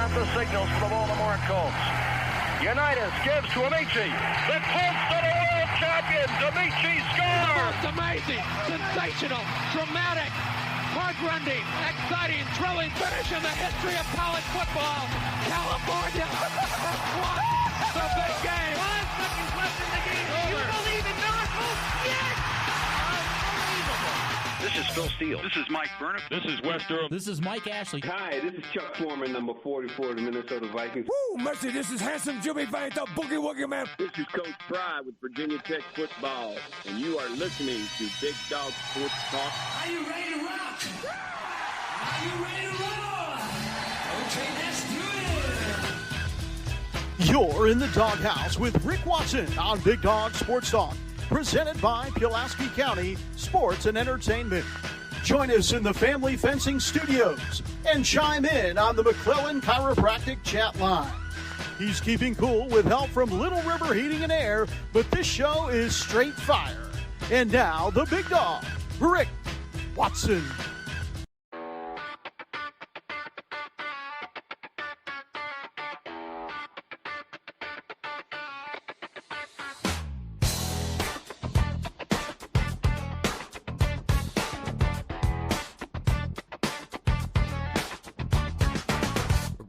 out the signals for the Baltimore Colts. Unitas gives to Amici. The Colts are the world champions. Amici scores. It's amazing, sensational, dramatic, heart-rending, exciting, thrilling finish in the history of college football. California won the big game. 5 seconds left in the game. Do you believe in miracles? Yes! This is Phil Steele. This is Mike Burnham. This is Wes Durham. This is Mike Ashley. Hi, this is Chuck Foreman, number 44 of the Minnesota Vikings. Woo, mercy, this is handsome Jimmy Vane, the Boogie Woogie Man. This is Coach Fry with Virginia Tech Football, and you are listening to Big Dog Sports Talk. Are you ready to rock? Are you ready to roll? Okay, let's do it. You're in the doghouse with Rick Watson on Big Dog Sports Talk, presented by Pulaski County Sports and Entertainment. Join us in the Family Fencing Studios and chime in on the McClellan Chiropractic chat line. He's keeping cool with help from Little River Heating and Air, but this show is straight fire. And now, the big dog, Rick Watson.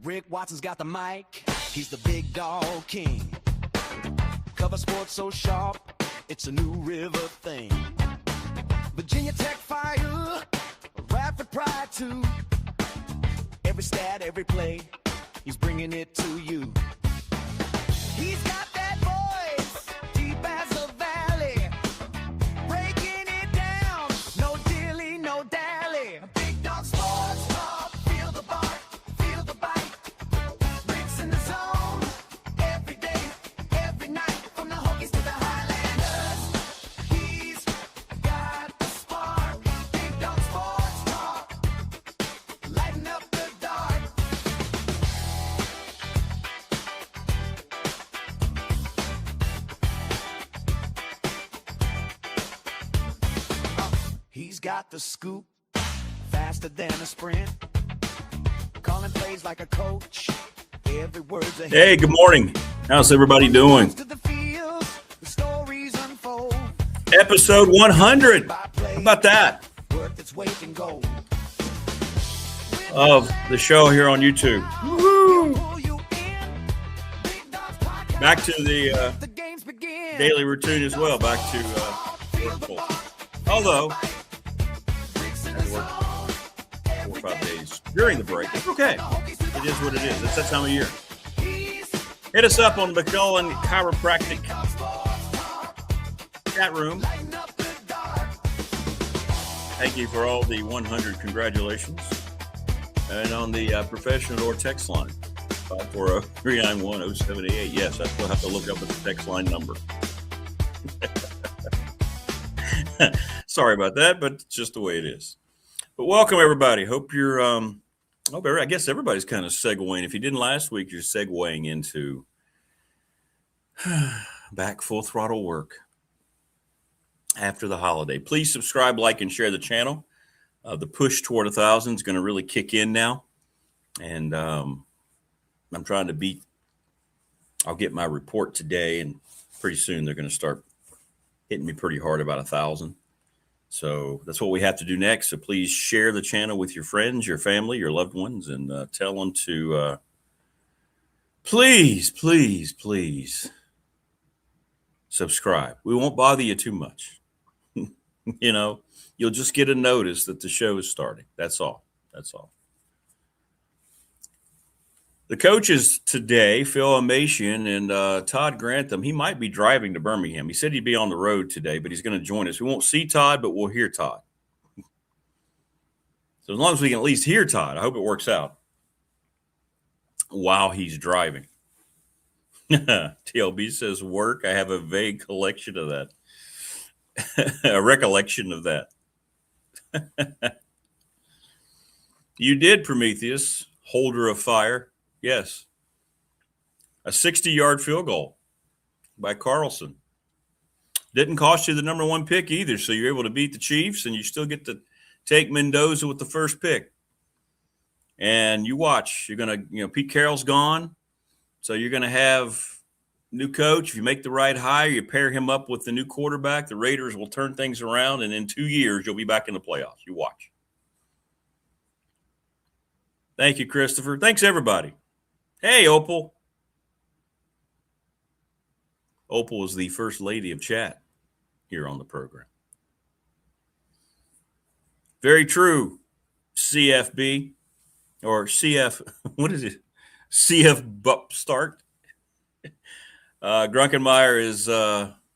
Rick Watson's got the mic, he's the big dog king. Cover sports so sharp, it's a New River thing. Virginia Tech fire, rapid pride too. Every stat, every play, he's bringing it to you. He's got that voice, deep as a valley, breaking it down, no dilly, no dally. Big dog sports talk, feel the bark, feel the bite. Rick's in the zone, every day, every night, from the Hokies to the Highlanders. He's got the spark, Big dog sports talk, lighten up the dark. He's got the scoop, faster than a sprint, calling plays like a coach, every word's a Hey, good morning. How's everybody doing? Episode 100. How about that? Of the show here on YouTube. Woo-hoo. Back to the daily routine as well. Back to work full. Although, I had to work 4 or 5 days during the break. It's okay. It is what it is. It's that time of year. Hit us up on the McClellan Chiropractic chat room. Thank you for all the 100 congratulations. And on the professional or text line, 540-391-0788. Yes, I still have to look up at the text line number. Sorry about that, but it's just the way it is. But welcome, everybody. Hope you're, I guess everybody's kind of segueing. If you didn't last week, you're segueing into back full throttle work after the holiday. Please subscribe, like, and share the channel. The push toward 1,000 is going to really kick in now. And I'm trying to beat, I'll get my report today, and pretty soon they're going to start hitting me pretty hard about 1,000. So that's what we have to do next. So please share the channel with your friends, your family, your loved ones, and tell them to please subscribe. We won't bother you too much. You know, you'll just get a notice that the show is starting. That's all. That's all. The coaches today, Phil Elmassian and Todd Grantham, he might be driving to Birmingham. He said he'd be on the road today, but he's going to join us. We won't see Todd, but we'll hear Todd. So as long as we can at least hear Todd, I hope it works out while he's driving. TLB says work. I have a vague collection of that. A recollection of that. You did, Prometheus, holder of fire. Yes. A 60-yard field goal by Carlson. Didn't cost you the number 1 pick either, so you're able to beat the Chiefs, and you still get to take Mendoza with the first pick. And you watch. You're going to, Pete Carroll's gone. So you're going to have new coach. If you make the right hire, you pair him up with the new quarterback, the Raiders will turn things around, and in 2 years, you'll be back in the playoffs. You watch. Thank you, Christopher. Thanks, everybody. Hey, Opal. Opal is the first lady of chat here on the program. Very true, CFB, or CF, what is it? CF Bupstart. Grunkenmeyer is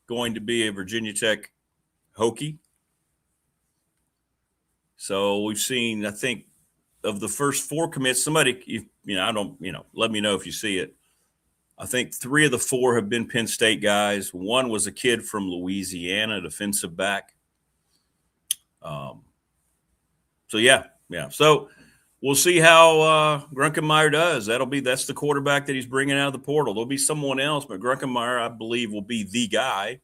going to be a Virginia Tech Hokie. So we've seen, I think, of the first 4 commits, somebody, let me know if you see it. I think 3 of the 4 have been Penn State guys. 1 was a kid from Louisiana, defensive back. So yeah. So we'll see how Grunkenmeyer does. That's the quarterback that he's bringing out of the portal. There'll be someone else, but Grunkenmeyer, I believe, will be the guy.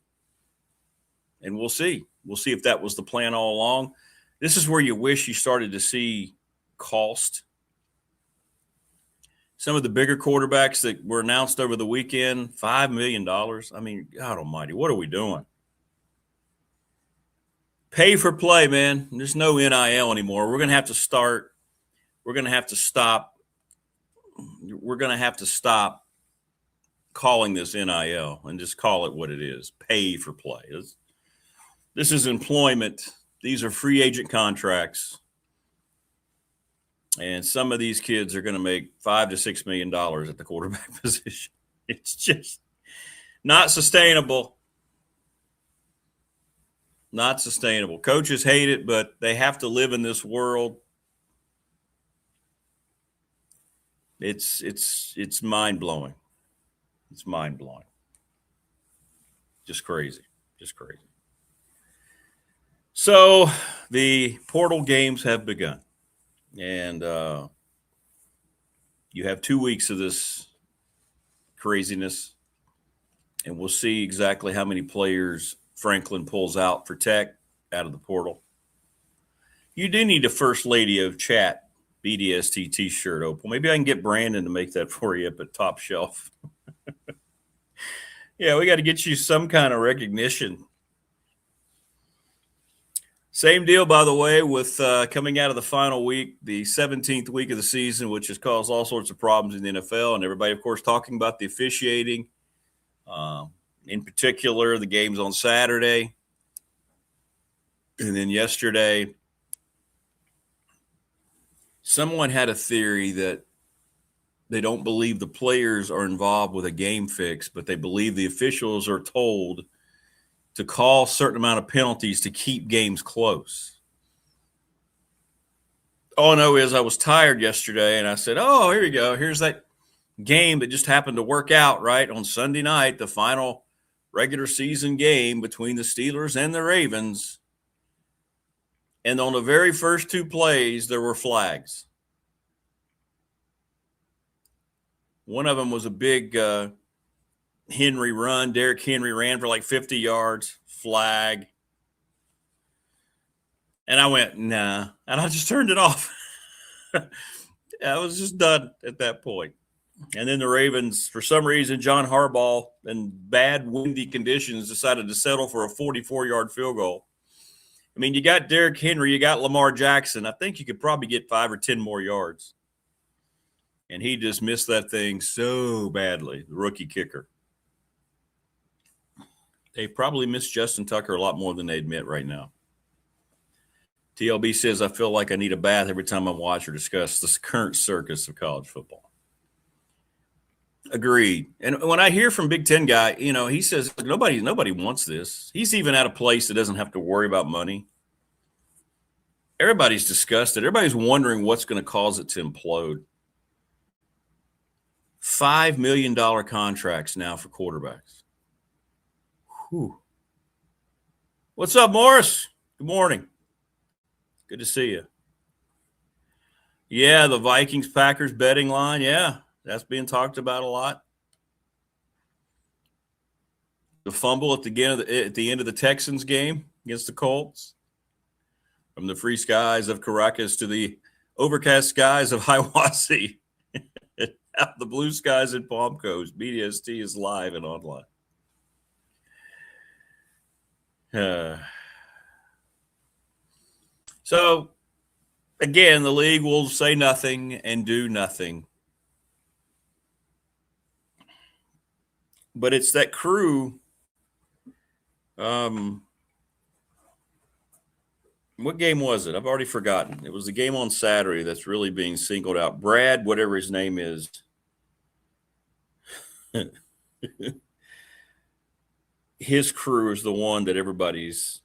And we'll see. We'll see if that was the plan all along. This is where you wish you started to see cost. Some of the bigger quarterbacks that were announced over the weekend, $5 million. I mean, God almighty, what are we doing? Pay for play, man. There's no NIL anymore. We're going to have to stop. We're going to have to stop calling this NIL and just call it what it is. Pay for play. This is employment. These are free agent contracts. And some of these kids are going to make $5 to $6 million at the quarterback position. It's just not sustainable. Not sustainable. Coaches hate it, but they have to live in this world. It's mind-blowing. It's mind-blowing. Just crazy. Just crazy. So the portal games have begun. And you have 2 weeks of this craziness. And we'll see exactly how many players Franklin pulls out for Tech out of the portal. You do need a First Lady of Chat BDST t-shirt, Opal. Maybe I can get Brandon to make that for you up at Top Shelf. Yeah, we got to get you some kind of recognition. Same deal, by the way, with coming out of the final week, the 17th week of the season, which has caused all sorts of problems in the NFL. And everybody, of course, talking about the officiating. In particular, the games on Saturday. And then yesterday, someone had a theory that they don't believe the players are involved with a game fix, but they believe the officials are told to call a certain amount of penalties to keep games close. All I know is I was tired yesterday, and I said, oh, here you go. Here's that game that just happened to work out, right, on Sunday night, the final regular season game between the Steelers and the Ravens. And on the very first 2 plays, there were flags. One of them was a big Henry run. Derrick Henry ran for like 50 yards, flag. And I went, nah. And I just turned it off. I was just done at that point. And then the Ravens, for some reason, John Harbaugh, in bad windy conditions, decided to settle for a 44-yard field goal. I mean, you got Derrick Henry, you got Lamar Jackson. I think you could probably get 5 or 10 more yards. And he just missed that thing so badly, the rookie kicker. They probably miss Justin Tucker a lot more than they admit right now. TLB says, I feel like I need a bath every time I watch or discuss this current circus of college football. Agreed. And when I hear from Big Ten guy, he says nobody wants this. He's even at a place that doesn't have to worry about money. Everybody's disgusted. Everybody's wondering what's going to cause it to implode. $5 million contracts now for quarterbacks. Whew. What's up, Morris? Good morning. Good to see you. Yeah, the Vikings-Packers betting line. Yeah, that's being talked about a lot. The fumble at the end of the Texans game against the Colts. From the free skies of Caracas to the overcast skies of Hiawassee. Out the blue skies in Palm Coast. BDST is live and online. So, again, the league will say nothing and do nothing. But it's that crew. What game was it? I've already forgotten. It was the game on Saturday that's really being singled out. Brad, whatever his name is. His crew is the one that everybody's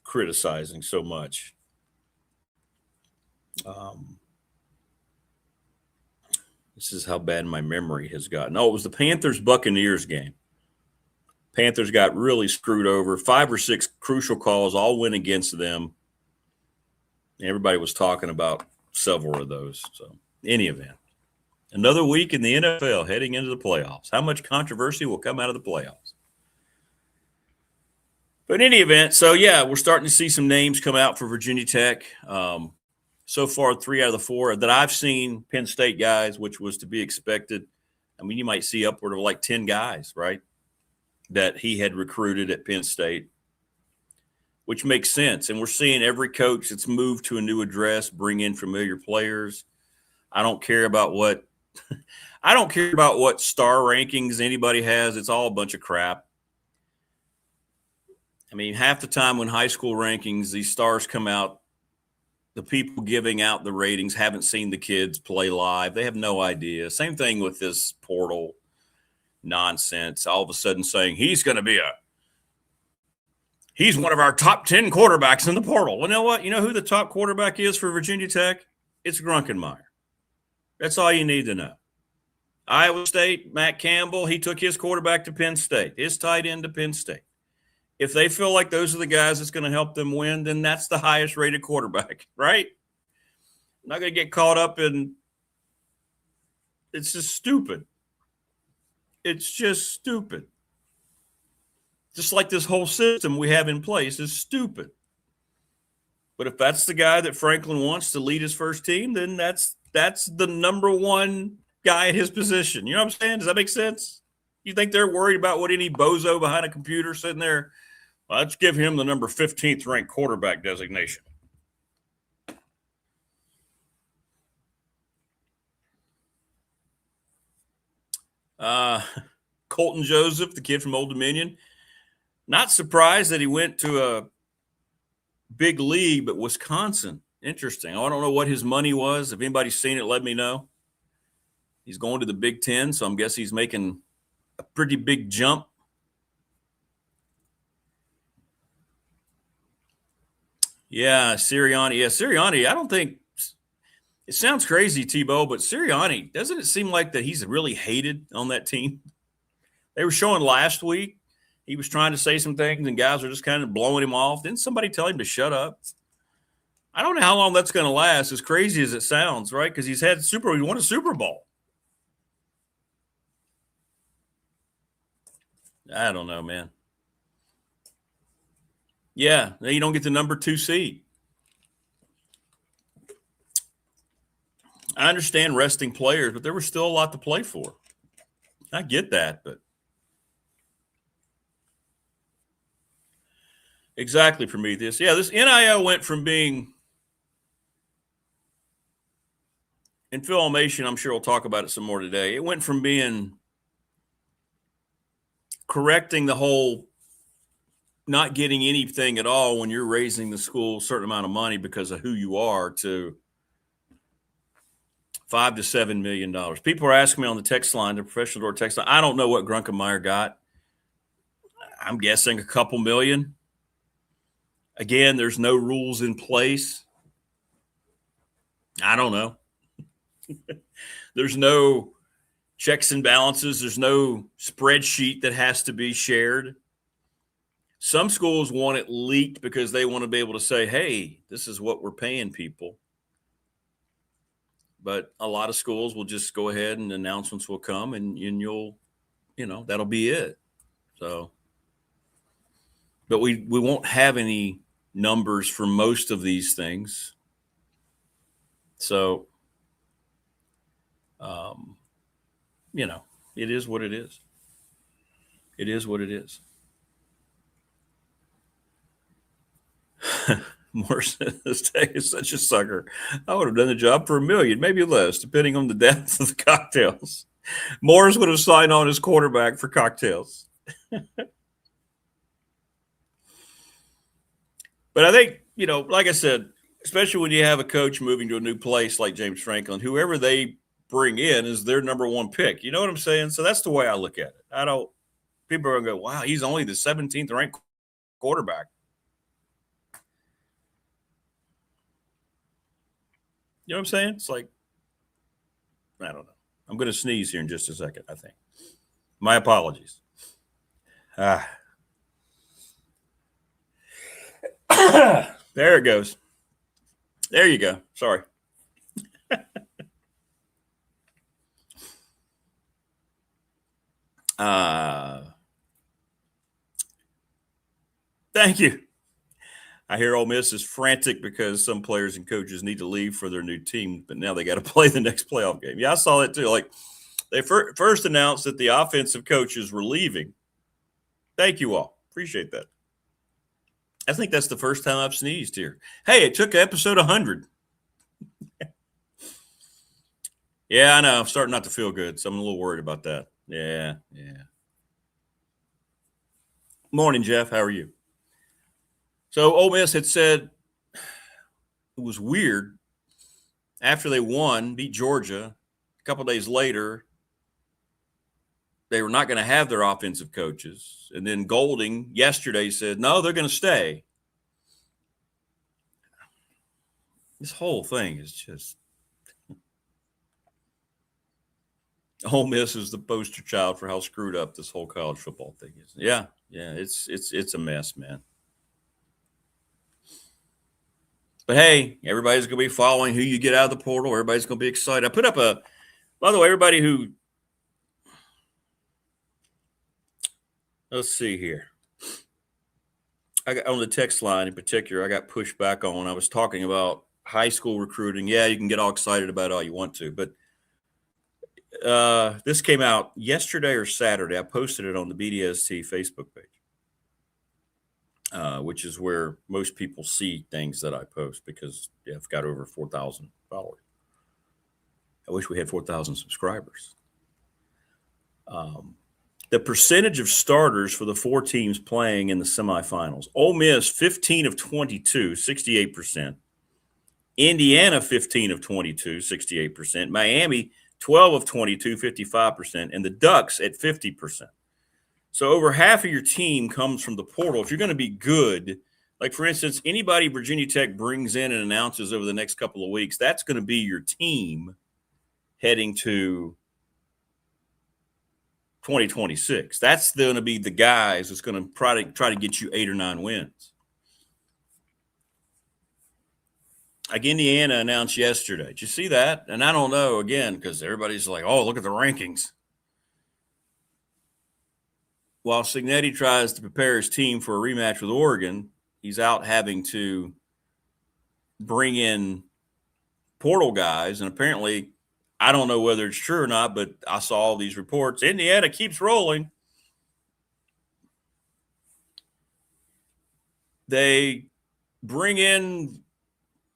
criticizing so much. This is how bad my memory has gotten. Oh, it was the Panthers-Buccaneers game. Panthers got really screwed over. 5 or 6 crucial calls all went against them. Everybody was talking about several of those. So, any event. Another week in the NFL heading into the playoffs. How much controversy will come out of the playoffs? But in any event, so yeah, we're starting to see some names come out for Virginia Tech. So far, 3 out of the 4 that I've seen, Penn State guys, which was to be expected. I mean, you might see upward of like 10 guys, right, that he had recruited at Penn State, which makes sense. And we're seeing every coach that's moved to a new address bring in familiar players. I don't care about what star rankings anybody has. It's all a bunch of crap. I mean, half the time when high school rankings, these stars come out, the people giving out the ratings haven't seen the kids play live. They have no idea. Same thing with this portal nonsense. All of a sudden saying he's one of our top 10 quarterbacks in the portal. Well, you know what? You know who the top quarterback is for Virginia Tech? It's Grunkenmeyer. That's all you need to know. Iowa State, Matt Campbell, he took his quarterback to Penn State, his tight end to Penn State. If they feel like those are the guys that's going to help them win, then that's the highest rated quarterback, right? I'm not going to get caught up in – it's just stupid. It's just stupid. Just like this whole system we have in place is stupid. But if that's the guy that Franklin wants to lead his first team, then that's the number one guy at his position. You know what I'm saying? Does that make sense? You think they're worried about what any bozo behind a computer sitting there? Well, let's give him the number 15th ranked quarterback designation. Colton Joseph, the kid from Old Dominion, not surprised that he went to a big league, but Wisconsin. Interesting. I don't know what his money was. If anybody's seen it, let me know. He's going to the Big Ten, so I'm guessing he's making a pretty big jump. Yeah, Sirianni. Yeah, Sirianni, I don't think – it sounds crazy, Tebow, but Sirianni, doesn't it seem like that he's really hated on that team? They were showing last week. He was trying to say some things, and guys were just kind of blowing him off. Didn't somebody tell him to shut up? I don't know how long that's going to last, as crazy as it sounds, right? Because he won a Super Bowl. I don't know, man. Yeah, you don't get the number 2 seed. I understand resting players, but there was still a lot to play for. I get that, but exactly, Prometheus. Yeah, this NIL went from being, and Phil Elmassian, I'm sure we'll talk about it some more today. It went from being correcting the whole not getting anything at all when you're raising the school a certain amount of money because of who you are to $5 to $7 million. People are asking me on the text line, the professional door text line. I don't know what Grunkenmeyer got. I'm guessing a couple million. Again, there's no rules in place. I don't know. There's no checks and balances. There's no spreadsheet that has to be shared. Some schools want it leaked because they want to be able to say, hey, this is what we're paying people. But a lot of schools will just go ahead and announcements will come and you'll, that'll be it. So, but we won't have any numbers for most of these things. So, it is what it is. It is what it is. Morris says, Tech is such a sucker. I would have done the job for $1 million, maybe less, depending on the depth of the cocktails. Morris would have signed on as quarterback for cocktails. But I think, like I said, especially when you have a coach moving to a new place like James Franklin, whoever they bring in is their number one pick. You know what I'm saying? So that's the way I look at it. People are going to go, wow, he's only the 17th ranked quarterback. You know what I'm saying? It's like, I don't know. I'm going to sneeze here in just a second, I think. My apologies. There it goes. There you go. Sorry. Thank you. I hear Ole Miss is frantic because some players and coaches need to leave for their new team, but now they got to play the next playoff game. Yeah, I saw that too. Like, they first announced that the offensive coaches were leaving. Thank you all. Appreciate that. I think that's the first time I've sneezed here. Hey, it took episode 100. Yeah, I know. I'm starting not to feel good, so I'm a little worried about that. Yeah. Morning, Jeff. How are you? So Ole Miss had said it was weird. After they beat Georgia, a couple of days later, they were not going to have their offensive coaches. And then Golding yesterday said, no, they're going to stay. This whole thing is just – Ole Miss is the poster child for how screwed up this whole college football thing is. Yeah, it's a mess, man. But, hey, everybody's going to be following who you get out of the portal. Everybody's going to be excited. I put up by the way, everybody who – let's see here. I got on the text line in particular, I got pushed back on. I was talking about high school recruiting. Yeah, you can get all excited about it all you want to. But this came out yesterday or Saturday. I posted it on the BDST Facebook page. Which is where most people see things that I post because I've got over 4,000 followers. I wish we had 4,000 subscribers. The percentage of starters for the four teams playing in the semifinals: Ole Miss, 15 of 22, 68%. Indiana, 15 of 22, 68%. Miami, 12 of 22, 55%. And the Ducks at 50%. So over half of your team comes from the portal. If you're going to be good, like, for instance, anybody Virginia Tech brings in and announces over the next couple of weeks, that's going to be your team heading to 2026. That's going to be the guys that's going to try to get you 8 or 9 wins. Like Indiana announced yesterday. Did you see that? And I don't know, again, because everybody's like, oh, look at the rankings. While Cignetti tries to prepare his team for a rematch with Oregon, he's out having to bring in portal guys. And apparently, I don't know whether it's true or not, but I saw all these reports. Indiana keeps rolling. They bring in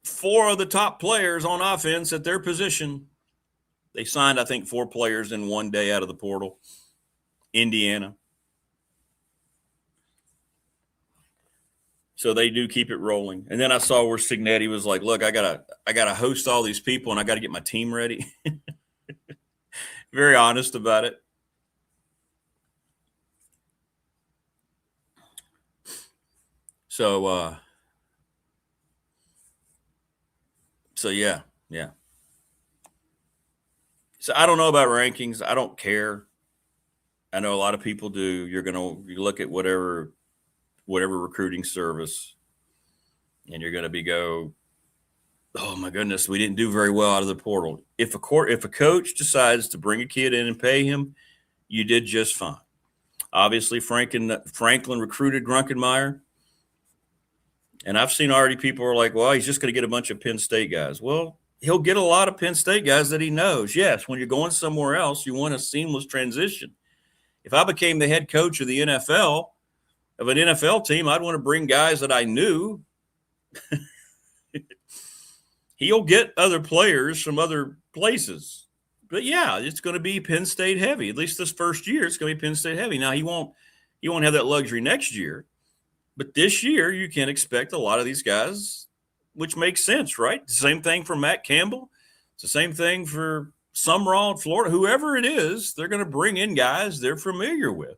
4 of the top players on offense at their position. They signed, I think, 4 players in one day out of the portal. Indiana. So they do keep it rolling. And then I saw where Cignetti was like, look, I gotta host all these people and I gotta get my team ready. Very honest about it. So yeah. So I don't know about rankings. I don't care. I know a lot of people do. You look at whatever recruiting service, and you're going to go, oh my goodness, we didn't do very well out of the portal. If a coach decides to bring a kid in and pay him, you did just fine. Obviously, Franklin recruited Grunkenmeyer, and I've seen already people are like, well, he's just going to get a bunch of Penn State guys. Well, he'll get a lot of Penn State guys that he knows. Yes, when you're going somewhere else, you want a seamless transition. If I became the head coach of the NFL, of an NFL team, I'd want to bring guys that I knew. He'll get other players from other places. But, yeah, it's going to be Penn State heavy. At least this first year, it's going to be Penn State heavy. Now, he won't have that luxury next year. But this year, you can expect a lot of these guys, which makes sense, right? Same thing for Matt Campbell. It's the same thing for Sumrall in Florida. Whoever it is, they're going to bring in guys they're familiar with.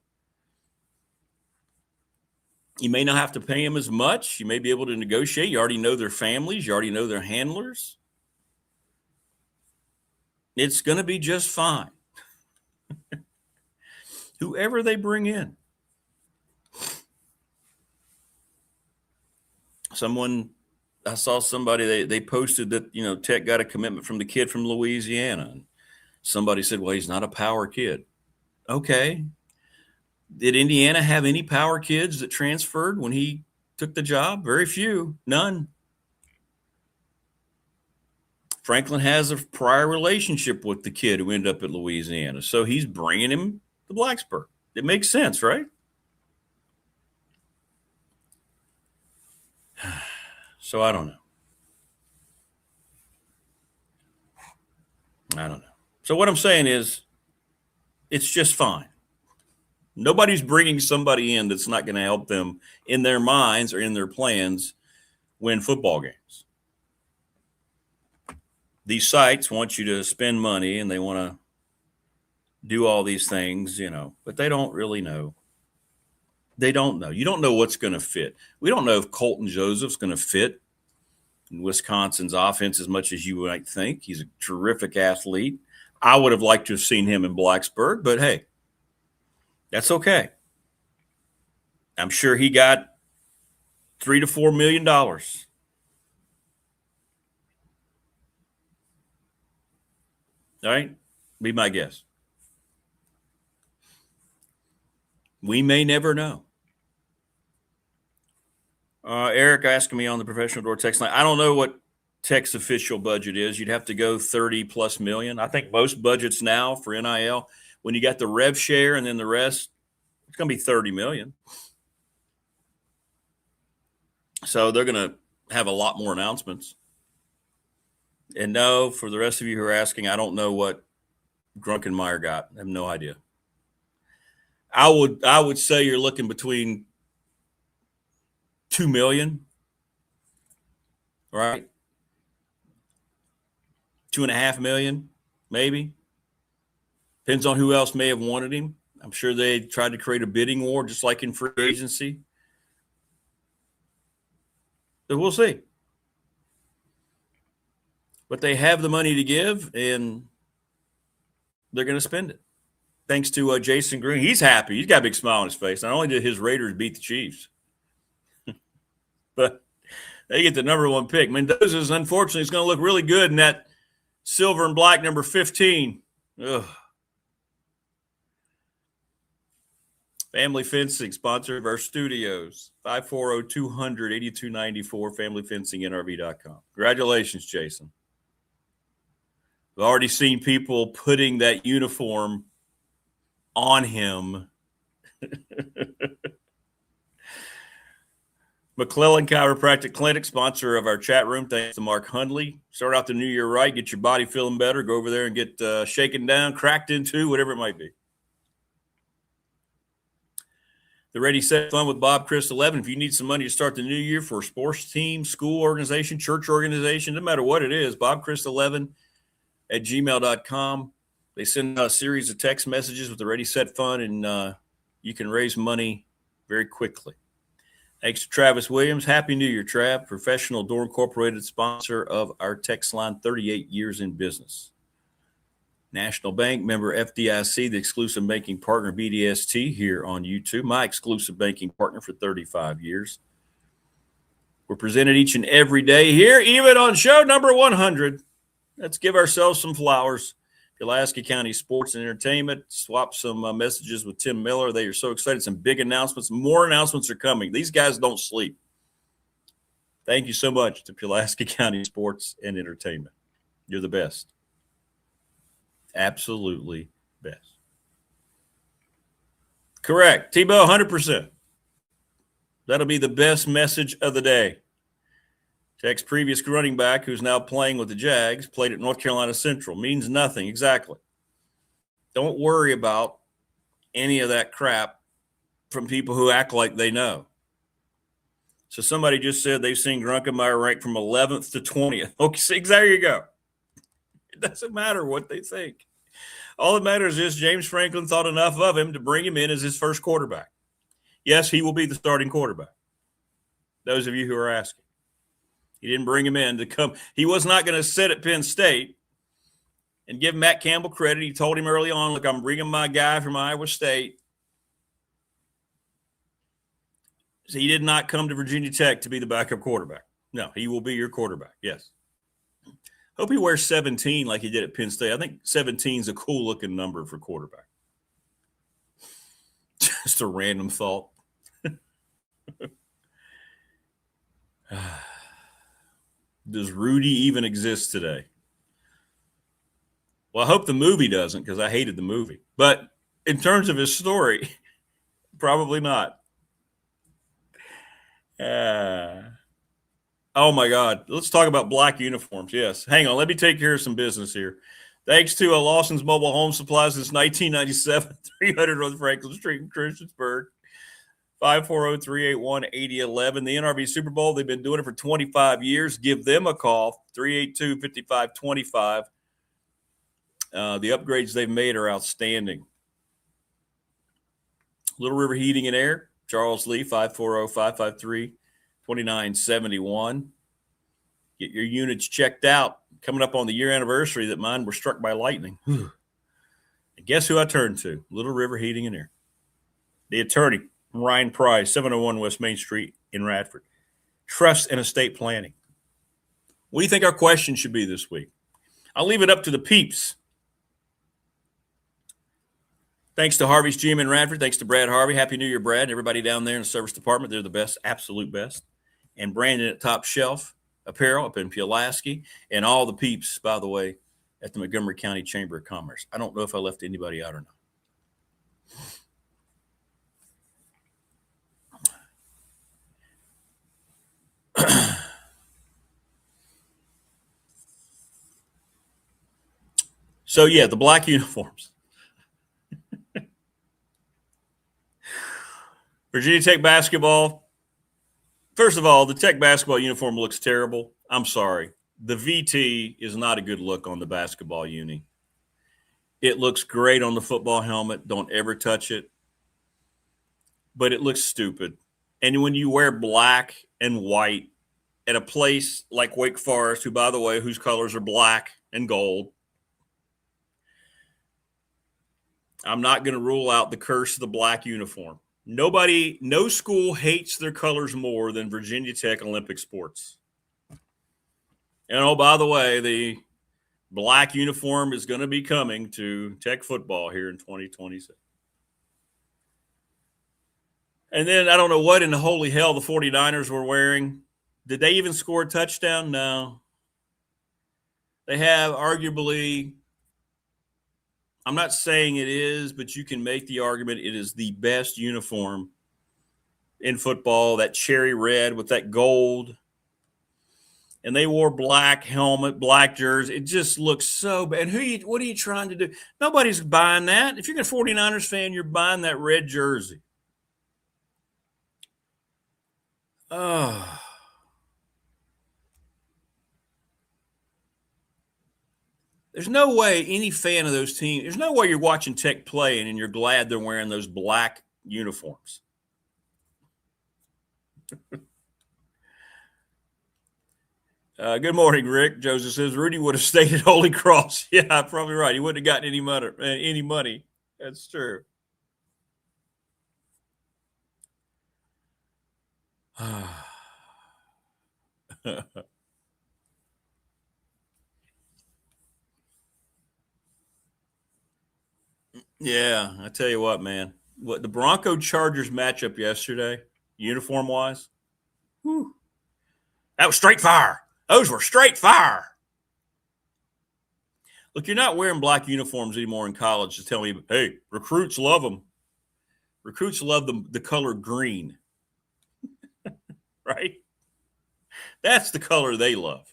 You may not have to pay them as much. You may be able to negotiate. You already know their families. You already know their handlers. It's going to be just fine. Whoever they bring in. I saw somebody, they posted that, Tech got a commitment from the kid from Louisiana. And somebody said, well, he's not a power kid. Okay. Did Indiana have any power kids that transferred when he took the job? Very few. None. Franklin has a prior relationship with the kid who ended up at Louisiana. So he's bringing him to Blacksburg. It makes sense, right? So I don't know. So what I'm saying is it's just fine. Nobody's bringing somebody in that's not going to help them in their minds or in their plans win football games. These sites want you to spend money and they want to do all these things, but they don't really know. They don't know. You don't know what's going to fit. We don't know if Colton Joseph's going to fit in Wisconsin's offense as much as you might think. He's a terrific athlete. I would have liked to have seen him in Blacksburg, but hey, that's okay. I'm sure he got $3 to $4 million. All right? Be my guess. We may never know. Eric asking me on the professional door text line. I don't know what Tech's official budget is. You'd have to go 30 plus million. I think most budgets now for NIL, when you got the rev share and then the rest, it's going to be 30 million. So they're going to have a lot more announcements. And no, for the rest of you who are asking, I don't know what Grunkenmeyer got. I have no idea. I would say you're looking between 2 million, right? 2.5 million, maybe. Depends on who else may have wanted him. I'm sure they tried to create a bidding war just like in free agency. So we'll see. But they have the money to give, and they're going to spend it. Thanks to Jason Green. He's happy. He's got a big smile on his face. Not only did his Raiders beat the Chiefs, but they get the number 1 pick. Mendoza's, unfortunately, is going to look really good in that silver and black number 15. Ugh. Family Fencing, sponsor of our studios. 540-200-8294, familyfencingnrv.com. Congratulations, Jason. We've already seen people putting that uniform on him. McClellan Chiropractic Clinic, sponsor of our chat room. Thanks to Mark Hundley. Start out the new year right. Get your body feeling better. Go over there and get shaken down, cracked into, whatever it might be. The Ready, Set, Fun with Bob Chris 11. If you need some money to start the new year for a sports team, school organization, church organization, no matter what it is, Bob Chris 11 at gmail.com. They send out a series of text messages with the Ready, Set, Fun, and you can raise money very quickly. Thanks to Travis Williams. Happy New Year, Trav. Professional Door Incorporated, sponsor of our text line, 38 years in business. National Bank, member FDIC, the exclusive banking partner, BDST, here on YouTube. My exclusive banking partner for 35 years. We're presented each and every day here, even on show number 100. Let's give ourselves some flowers. Pulaski County Sports and Entertainment. Swap some messages with Tim Miller. They are so excited. Some big announcements. More announcements are coming. These guys don't sleep. Thank you so much to Pulaski County Sports and Entertainment. You're the best. Absolutely best. Correct. Tebow, 100%. That'll be the best message of the day. Tech's previous running back, who's now playing with the Jags, played at North Carolina Central. Means nothing. Exactly. Don't worry about any of that crap from people who act like they know. So somebody just said they've seen Grunkemeyer ranked from 11th to 20th. Okay, see, there you go. It doesn't matter what they think. All that matters is James Franklin thought enough of him to bring him in as his first quarterback. Yes, he will be the starting quarterback. Those of you who are asking. He didn't bring him in to come. He was not going to sit at Penn State and give Matt Campbell credit. He told him early on, look, I'm bringing my guy from Iowa State. So he did not come to Virginia Tech to be the backup quarterback. No, he will be your quarterback, yes. Hope he wears 17 like he did at Penn State. I think 17 is a cool-looking number for quarterback. Just a random thought. Does Rudy even exist today? Well, I hope the movie doesn't because I hated the movie. But in terms of his story, probably not. Oh, my God. Let's talk about black uniforms. Yes. Hang on. Let me take care of some business here. Thanks to Lawson's Mobile Home Supply since 1997, 300 North Franklin Street in Christiansburg, 540-381-8011. The NRV Super Bowl, they've been doing it for 25 years. Give them a call, 382-5525. The upgrades they've made are outstanding. Little River Heating and Air, Charles Lee, 540-553-2971. Get your units checked out. Coming up on the year anniversary that mine were struck by lightning. And guess who I turned to? Little River Heating and Air. The attorney, Ryan Price, 701 West Main Street in Radford. Trust and estate planning. What do you think our question should be this week? I'll leave it up to the peeps. Thanks to Harvey's Gym in Radford. Thanks to Brad Harvey. Happy New Year, Brad. Everybody down there in the service department, they're the best, absolute best. And Brandon at Top Shelf Apparel up in Pulaski. And all the peeps, by the way, at the Montgomery County Chamber of Commerce. I don't know if I left anybody out or not. So, yeah, the black uniforms. Virginia Tech basketball. First of all, the Tech basketball uniform looks terrible. I'm sorry. The VT is not a good look on the basketball uni. It looks great on the football helmet. Don't ever touch it. But it looks stupid. And when you wear black and white at a place like Wake Forest, who, by the way, whose colors are black and gold, I'm not going to rule out the curse of the black uniform. No school hates their colors more than Virginia Tech Olympic Sports. And, oh, by the way, the black uniform is going to be coming to Tech football here in 2026. And then I don't know what in the holy hell the 49ers were wearing. Did they even score a touchdown? No. They have arguably – I'm not saying it is, but you can make the argument it is the best uniform in football, that cherry red with that gold. And they wore black helmet, black jersey. It just looks so bad. And what are you trying to do? Nobody's buying that. If you're a 49ers fan, you're buying that red jersey. Oh. There's no way any fan of those teams, there's no way you're watching Tech play and you're glad they're wearing those black uniforms. Good morning, Rick. Joseph says Rudy would have stayed at Holy Cross. Yeah, probably right. He wouldn't have gotten any money. That's true. Yeah, I tell you what, man. What the Bronco Chargers matchup yesterday, uniform wise, that was straight fire. Those were straight fire. Look, you're not wearing black uniforms anymore in college to tell me, hey, recruits love them. Recruits love the color green, right? That's the color they love.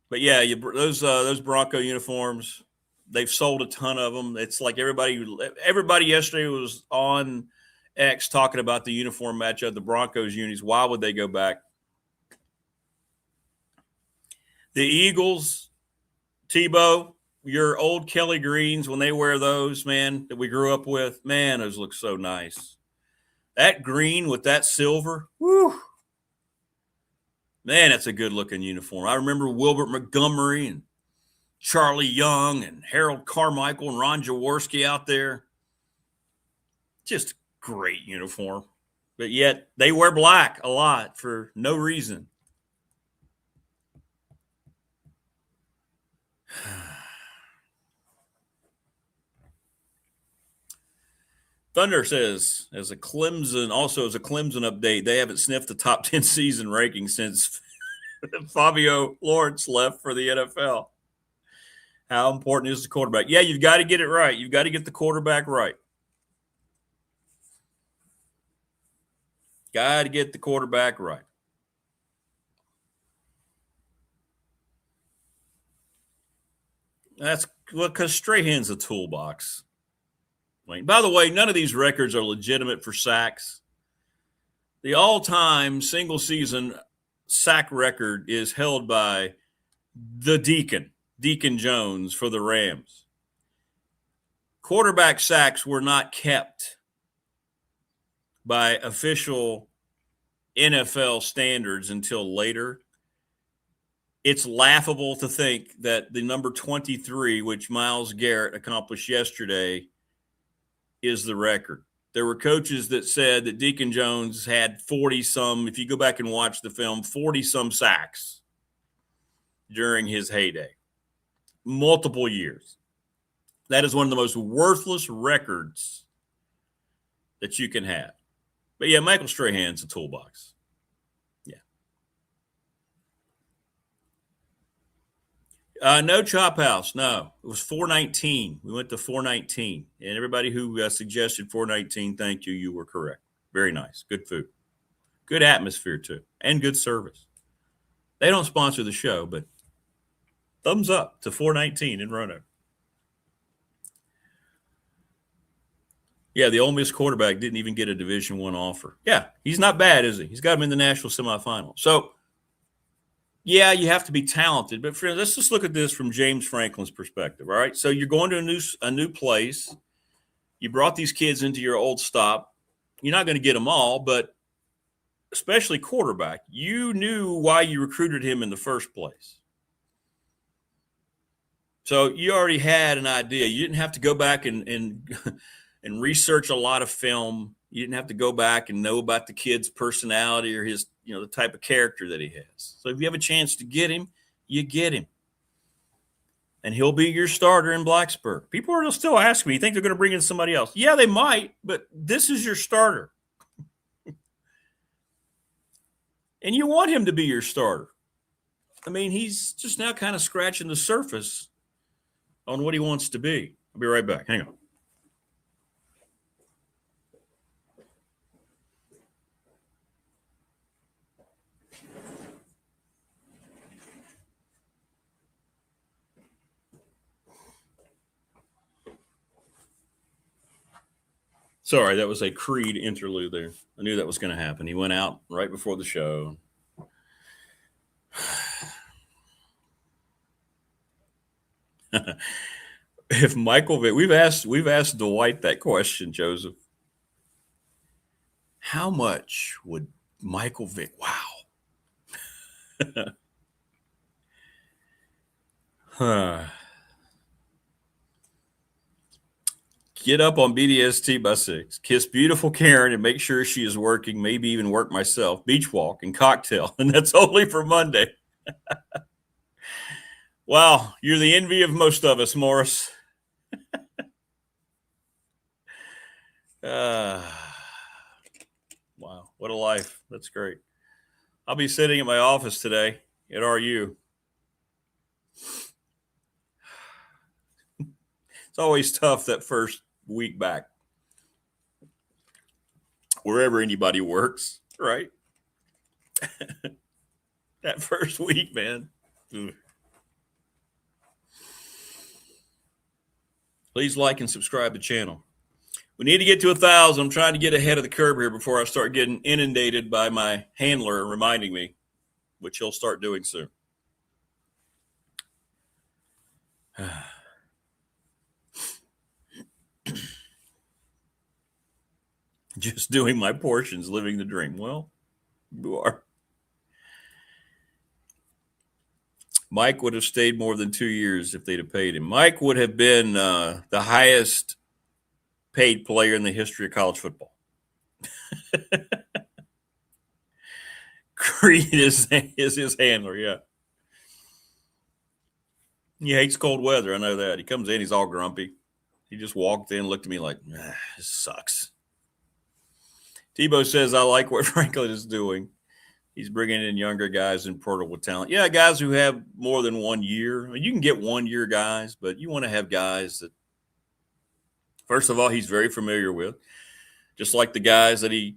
But yeah, those Bronco uniforms, they've sold a ton of them. It's like everybody yesterday was on X talking about the uniform matchup, the Broncos unis. Why would they go back? The Eagles, Tebow, your old Kelly Greens, when they wear those, man, that we grew up with, man, those look so nice. That green with that silver, whoo. Man, that's a good-looking uniform. I remember Wilbert Montgomery and Charlie Young and Harold Carmichael and Ron Jaworski out there. Just great uniform. But yet they wear black a lot for no reason. Thunder says, as a Clemson update, they haven't sniffed the top 10 season ranking since Fabio Lawrence left for the NFL. How important is the quarterback? Yeah, you've got to get it right. You've got to get the quarterback right. Got to get the quarterback right. That's because Strahan's a toolbox. By the way, none of these records are legitimate for sacks. The all-time single-season sack record is held by the Deacon Jones for the Rams. Quarterback sacks were not kept by official NFL standards until later. It's laughable to think that the number 23, which Myles Garrett accomplished yesterday, is the record. There were coaches that said that Deacon Jones had 40-some, if you go back and watch the film, 40-some sacks during his heyday. Multiple years. That is one of the most worthless records that you can have. But yeah, Michael Strahan's a toolbox. No Chop House. No, it was 419. We went to 419. And everybody who suggested 419, thank you. You were correct. Very nice. Good food. Good atmosphere, too. And good service. They don't sponsor the show, but thumbs up to 419 in Roanoke. Yeah, the Ole Miss quarterback didn't even get a Division I offer. Yeah, he's not bad, is he? He's got him in the national semifinal. So, yeah, you have to be talented, but friends, let's just look at this from James Franklin's perspective. All right, so you're going to a new place. You brought these kids into your old stop. You're not going to get them all, but especially quarterback. You knew why you recruited him in the first place, so you already had an idea. You didn't have to go back and research a lot of film. You didn't have to go back and know about the kid's personality or his, the type of character that he has. So if you have a chance to get him, you get him. And he'll be your starter in Blacksburg. People are still asking me, you think they're going to bring in somebody else? Yeah, they might, but this is your starter. And you want him to be your starter. I mean, he's just now kind of scratching the surface on what he wants to be. I'll be right back. Hang on. Sorry, that was a Creed interlude there. I knew that was going to happen. He went out right before the show. If Michael Vick, we've asked Dwight that question, Joseph. How much would Michael Vick? Wow. Get up on BDST by 6. Kiss beautiful Karen and make sure she is working, maybe even work myself. Beach walk and cocktail. And that's only for Monday. Wow, you're the envy of most of us, Morris. Wow, what a life. That's great. I'll be sitting at my office today at RU It's always tough that first week back, wherever anybody works, right? That first week, man. Ugh. Please like and subscribe to the channel. We need to get to 1,000. I'm trying to get ahead of the curve here before I start getting inundated by my handler reminding me, which he'll start doing soon. Just doing my portions, living the dream. Well, you are. Mike would have stayed more than 2 years if they'd have paid him. Mike would have been the highest paid player in the history of college football. Creed is his handler, yeah. He hates cold weather. I know that. He comes in, he's all grumpy. He just walked in, looked at me like, this sucks. Tebow says, I like what Franklin is doing. He's bringing in younger guys in portal with talent. Yeah, guys who have more than 1 year. I mean, you can get 1 year guys, but you want to have guys that, first of all, he's very familiar with. Just like the guys that he,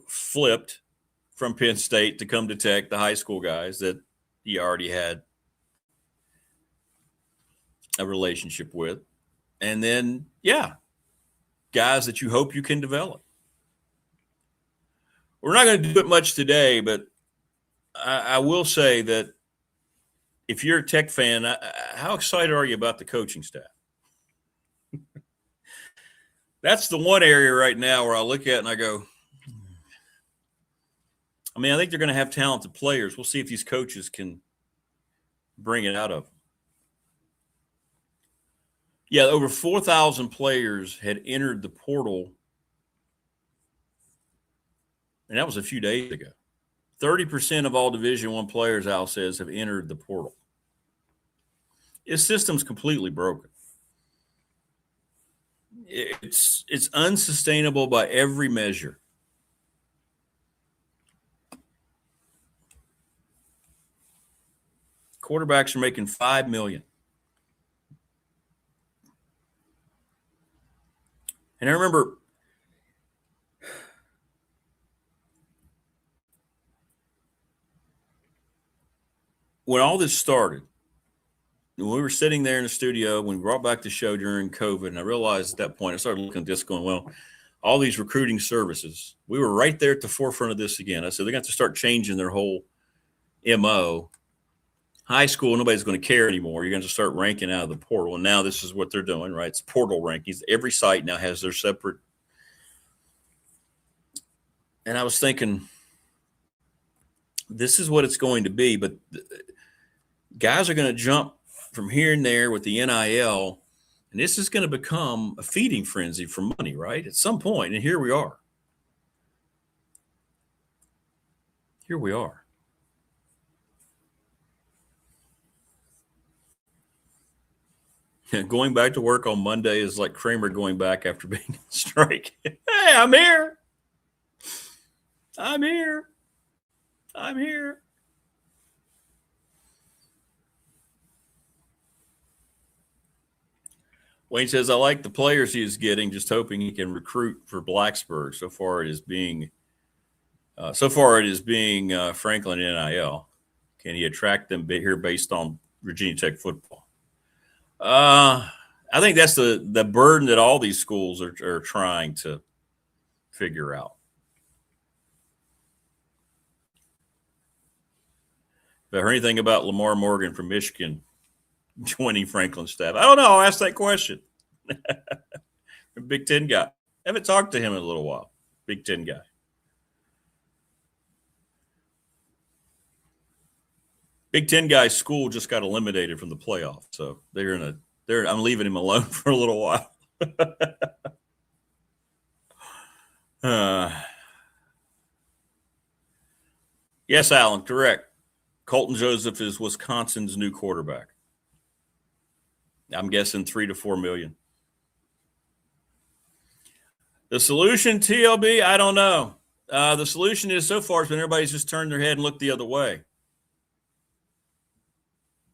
flipped from Penn State to come to Tech, the high school guys that he already had a relationship with. And then, guys that you hope you can develop. We're not going to do it much today, but I will say that if you're a Tech fan, how excited are you about the coaching staff? That's the one area right now where I look at and I go, I think they're going to have talented players. We'll see if these coaches can bring it out of them. Yeah, over 4,000 players had entered the portal, and that was a few days ago. 30% of all Division I players, Al says, have entered the portal. His system's completely broken. It's unsustainable by every measure. Quarterbacks are making $5 million. And I remember when all this started, when we were sitting there in the studio, when we brought back the show during COVID, and I realized at that point, I started looking at this going, well, all these recruiting services, we were right there at the forefront of this again. I said, they're going to have to start changing their whole MO. High school, nobody's going to care anymore. You're going to start ranking out of the portal. And now this is what they're doing, right? It's portal rankings. Every site now has their separate. And I was thinking, this is what it's going to be. But guys are going to jump from here and there with the NIL. And this is going to become a feeding frenzy for money, right? At some point. And here we are. Here we are. Going back to work on Monday is like Kramer going back after being on strike. Hey, I'm here. I'm here. I'm here. Wayne says, I like the players he is getting, just hoping he can recruit for Blacksburg. So far it is being Franklin NIL. Can he attract them here based on Virginia Tech football? I think that's the burden that all these schools are trying to figure out. If I heard anything about Lamar Morgan from Michigan joining Franklin's staff, I don't know. I'll ask that question. Big Ten guy. I haven't talked to him in a little while. Big Ten guy. Big Ten guy's school just got eliminated from the playoff, so I'm leaving him alone for a little while. Yes, Alan, correct. Colton Joseph is Wisconsin's new quarterback. I'm guessing $3 to $4 million. The solution, TLB, I don't know. The solution is so far has been everybody's just turned their head and looked the other way.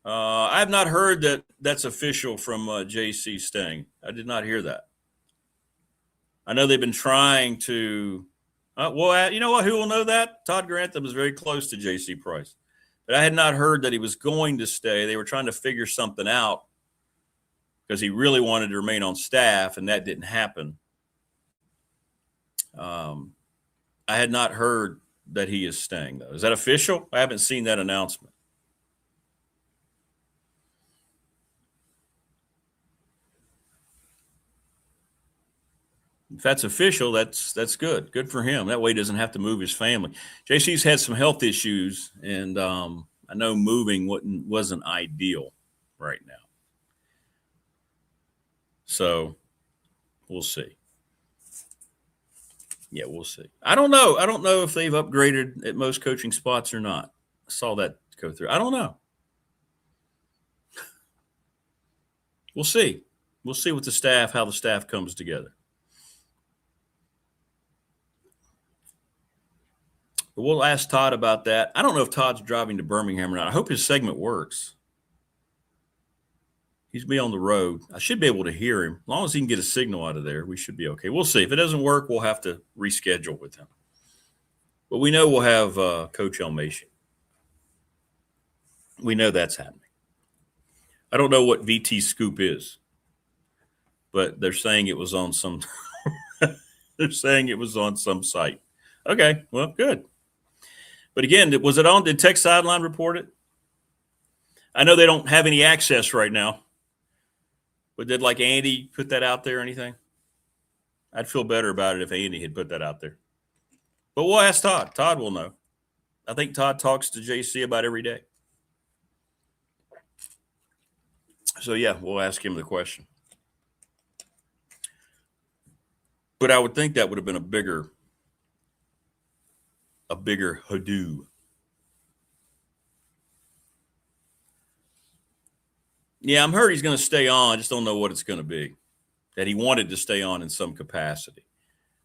I have not heard that that's official from JC staying. I did not hear that. I know they've been trying to. Well, you know what? Who will know that? Todd Grantham is very close to JC Price. But I had not heard that he was going to stay. They were trying to figure something out because he really wanted to remain on staff, and that didn't happen. I had not heard that he is staying, though. Is that official? I haven't seen that announcement. If that's official, that's good. Good for him. That way he doesn't have to move his family. JC's had some health issues, and I know moving wasn't ideal right now. So we'll see. Yeah, we'll see. I don't know. I don't know if they've upgraded at most coaching spots or not. I saw that go through. I don't know. We'll see. We'll see with the staff, how the staff comes together. But we'll ask Todd about that. I don't know if Todd's driving to Birmingham or not. I hope his segment works. He's be on the road. I should be able to hear him. As long as he can get a signal out of there, we should be okay. We'll see. If it doesn't work, we'll have to reschedule with him. But we know we'll have Coach Elmassian. We know that's happening. I don't know what VT Scoop is, but they're saying it was on some they're saying it was on some site. Okay, well, good. But again, was it on? Did Tech Sideline report it? I know they don't have any access right now. But did like Andy put that out there or anything? I'd feel better about it if Andy had put that out there. But we'll ask Todd. Todd will know. I think Todd talks to JC about every day. So, yeah, we'll ask him the question. But I would think that would have been a bigger hoodoo. Yeah, I'm heard he's going to stay on. I just don't know what it's going to be. That he wanted to stay on in some capacity.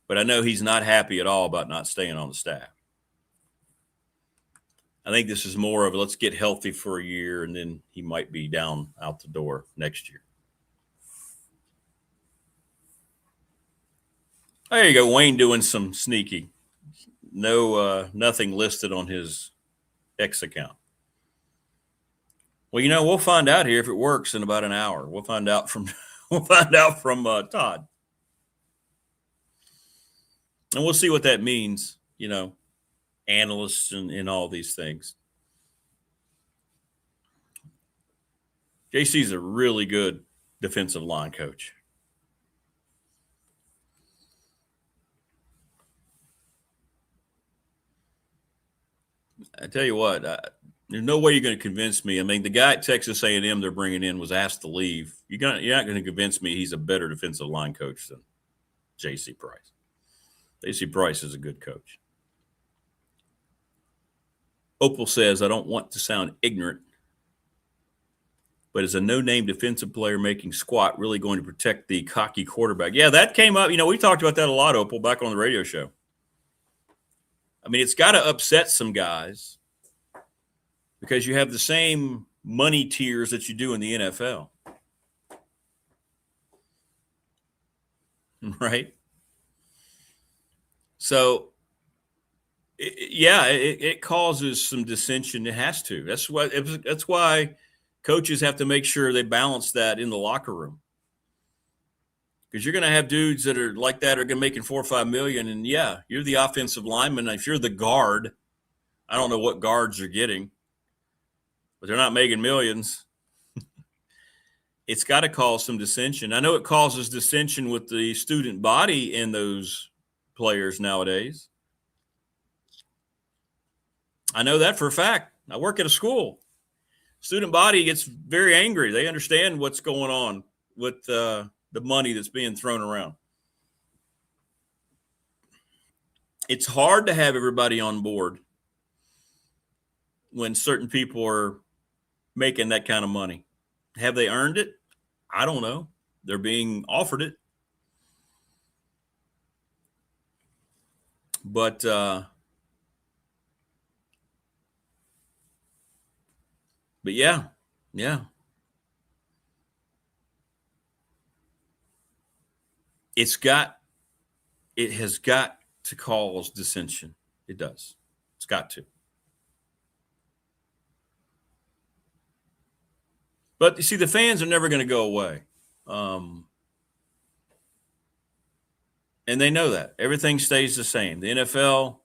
But I know he's not happy at all about not staying on the staff. I think this is more of a let's get healthy for a year, and then he might be down out the door next year. There you go, Wayne doing some sneaky. No, nothing listed on his X account. Well, we'll find out here if it works in about an hour. We'll find out from Todd, and we'll see what that means. Analysts and all these things. JC's a really good defensive line coach. I tell you what, there's no way you're going to convince me. I mean, the guy at Texas A&M they're bringing in was asked to leave. You're not going to convince me he's a better defensive line coach than J.C. Price. J.C. Price is a good coach. Opal says, I don't want to sound ignorant, but is a no-name defensive player making squat really going to protect the cocky quarterback? Yeah, that came up. We talked about that a lot, Opal, back on the radio show. I mean, it's got to upset some guys because you have the same money tiers that you do in the NFL. Right? So, it causes some dissension. It has to. That's why coaches have to make sure they balance that in the locker room. Because you're going to have dudes that are like that are going to making $4 or $5 million, and yeah, you're the offensive lineman. If you're the guard, I don't know what guards are getting, but they're not making millions. It's got to cause some dissension. I know it causes dissension with the student body in those players nowadays. I know that for a fact. I work at a school. Student body gets very angry. They understand what's going on with the money that's being thrown around. It's hard to have everybody on board when certain people are making that kind of money. Have they earned it? I don't know. They're being offered it. But yeah, Yeah. It has got to cause dissension. It does. It's got to. But you see, the fans are never going to go away. And they know that. Everything stays the same. The NFL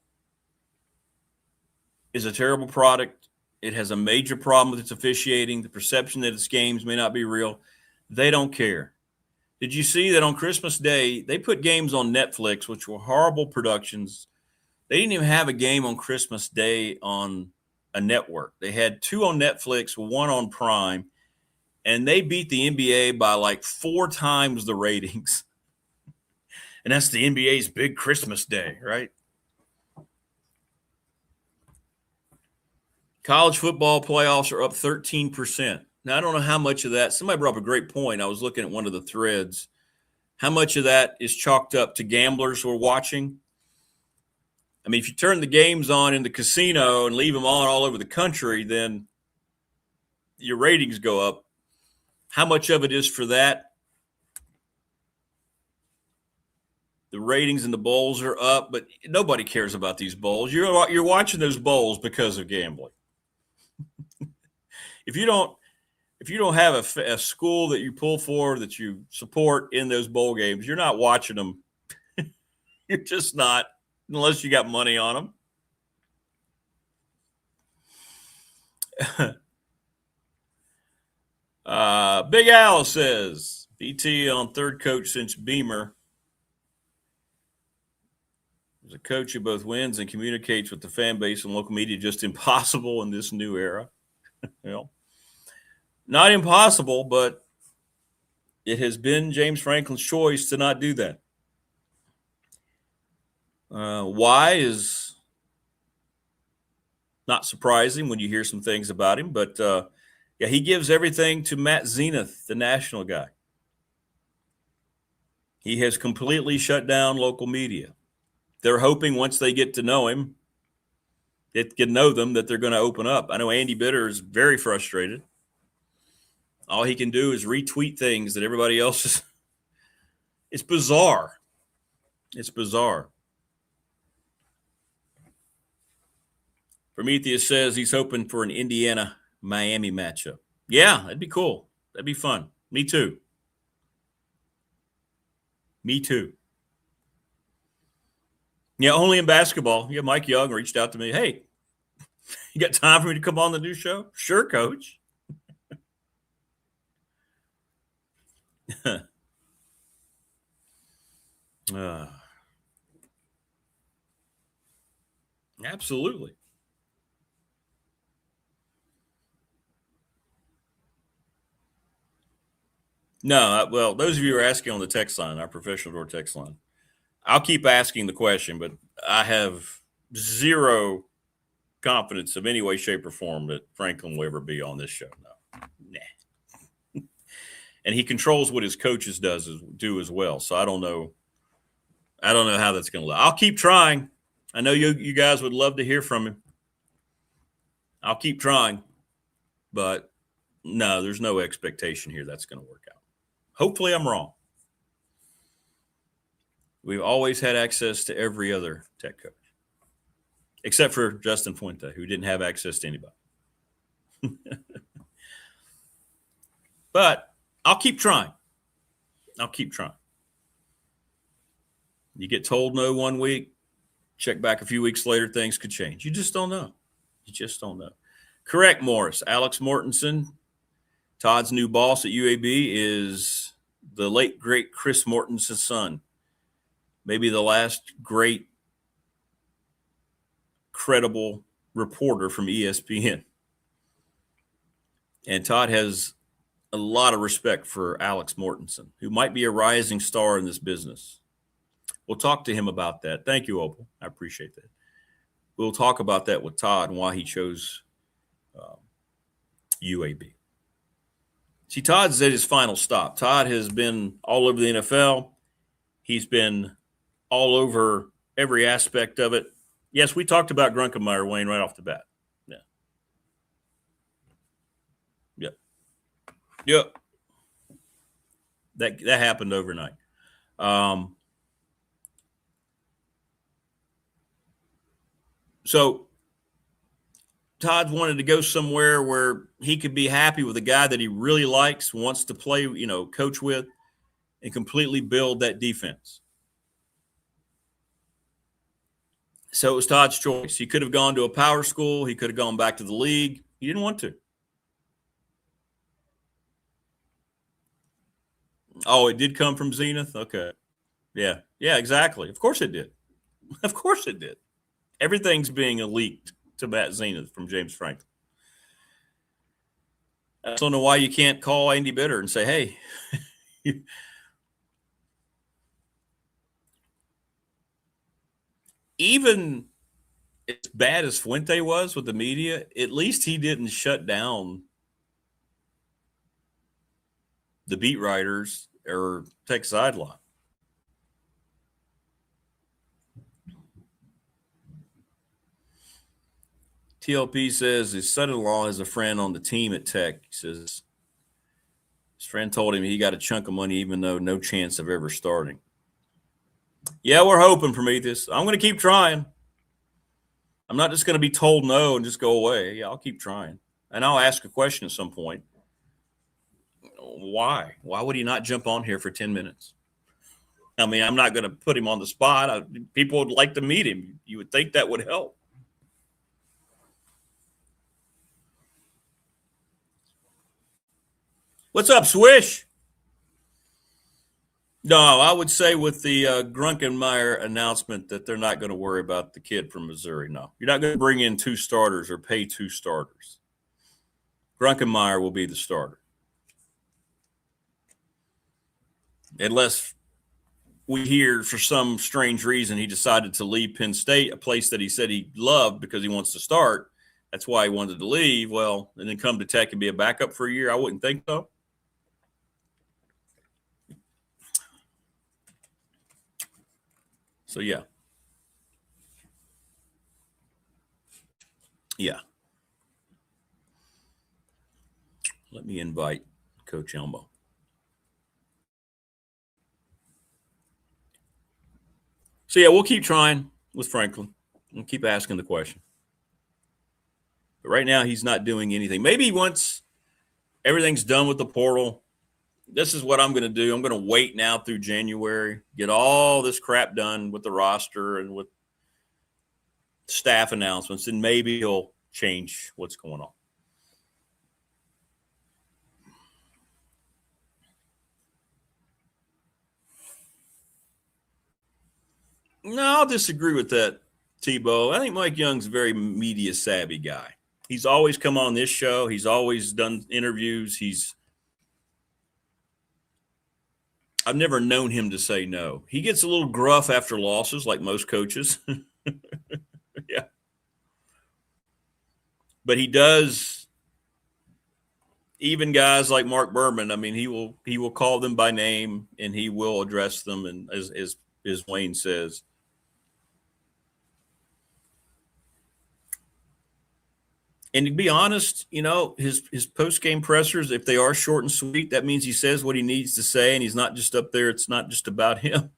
is a terrible product. It has a major problem with its officiating. The perception that its games may not be real. They don't care. Did you see that on Christmas Day, they put games on Netflix, which were horrible productions? They didn't even have a game on Christmas Day on a network. They had 2 on Netflix, 1 on Prime, and they beat the NBA by like 4 times the ratings. And that's the NBA's big Christmas Day, right? College football playoffs are up 13%. Now, I don't know how much of that. Somebody brought up a great point. I was looking at one of the threads. How much of that is chalked up to gamblers who are watching? I mean, if you turn the games on in the casino and leave them on all over the country, then your ratings go up. How much of it is for that? The ratings in the bowls are up, but nobody cares about these bowls. You're watching those bowls because of gambling. If you don't have a school that you pull for, that you support in those bowl games, you're not watching them. You're just not, unless you got money on them. Big Al says, BT on third coach since Beamer. As a coach who both wins and communicates with the fan base and local media, just impossible in this new era. Well, not impossible, but it has been James Franklin's choice to not do that. Why is not surprising when you hear some things about him, but yeah, he gives everything to Matt Zenith, the national guy. He has completely shut down local media. They're hoping once they get to know him, get to know them, that they're going to open up. I know Andy Bitter is very frustrated. All he can do is retweet things that everybody else is. It's bizarre. It's bizarre. Prometheus says he's hoping for an Indiana-Miami matchup. Yeah, that'd be cool. That'd be fun. Me too. Me too. Yeah, only in basketball. Yeah, Mike Young reached out to me. Hey, you got time for me to come on the new show? Sure, coach. Absolutely. No, well, those of you who are asking on the text line, our professional door text line, I'll keep asking the question, but I have zero confidence of any way, shape, or form that Franklin will ever be on this show. No. Nah. And he controls what his coaches do as well. So I don't know how that's going to look. I'll keep trying. I know you guys would love to hear from him. I'll keep trying. But no, there's no expectation here that's going to work out. Hopefully I'm wrong. We've always had access to every other tech coach, except for Justin Fuente, who didn't have access to anybody. But I'll keep trying. You get told no one week, check back a few weeks later, things could change. You just don't know. Correct, Morris. Alex Mortensen, Todd's new boss at UAB, is the late, great Chris Mortensen's son. Maybe the last great, credible reporter from ESPN. And Todd has a lot of respect for Alex Mortensen, who might be a rising star in this business. We'll talk to him about that. Thank you, Opal. I appreciate that. We'll talk about that with Todd and why he chose UAB. See, Todd's at his final stop. Todd has been all over the NFL. He's been all over every aspect of it. Yes, we talked about Grunkemeyer, Wayne, right off the bat. Yeah. Yep. That happened overnight. So Todd wanted to go somewhere where he could be happy with a guy that he really likes, wants to play, coach with, and completely build that defense. So it was Todd's choice. He could have gone to a power school. He could have gone back to the league. He didn't want to. Oh, it did come from Zenith? Okay. Yeah. Yeah, exactly. Of course it did. Of course it did. Everything's being leaked to Matt Zenith from James Franklin. I don't know why you can't call Andy Bitter and say, hey, even as bad as Fuente was with the media, at least he didn't shut down the beat writers or take sideline. TLP says his son-in-law has a friend on the team at Tech. He says his friend told him he got a chunk of money even though no chance of ever starting. Yeah, we're hoping, Prometheus. I'm going to keep trying. I'm not just going to be told no and just go away. Yeah, I'll keep trying. And I'll ask a question at some point. Why? Why would he not jump on here for 10 minutes? I mean, I'm not going to put him on the spot. People would like to meet him. You would think that would help. What's up, Swish? No, I would say with the Grunkenmeyer announcement that they're not going to worry about the kid from Missouri. No, you're not going to bring in 2 starters or pay 2 starters. Grunkenmeyer will be the starter. Unless we hear for some strange reason he decided to leave Penn State, a place that he said he loved because he wants to start. That's why he wanted to leave. Well, and then come to Tech and be a backup for a year. I wouldn't think so. So, yeah. Yeah. Let me invite Coach Elmo. So, yeah, we'll keep trying with Franklin and keep asking the question. But right now, he's not doing anything. Maybe once everything's done with the portal, this is what I'm going to do. I'm going to wait now through January, get all this crap done with the roster and with staff announcements, and maybe he'll change what's going on. No, I'll disagree with that, Tebow. I think Mike Young's a very media savvy guy. He's always come on this show. He's always done interviews. I've never known him to say no. He gets a little gruff after losses, like most coaches. Yeah. But he does, even guys like Mark Berman, I mean, he will call them by name and he will address them. And as Wayne says, and to be honest, his post-game pressers, if they are short and sweet, that means he says what he needs to say, and he's not just up there. It's not just about him.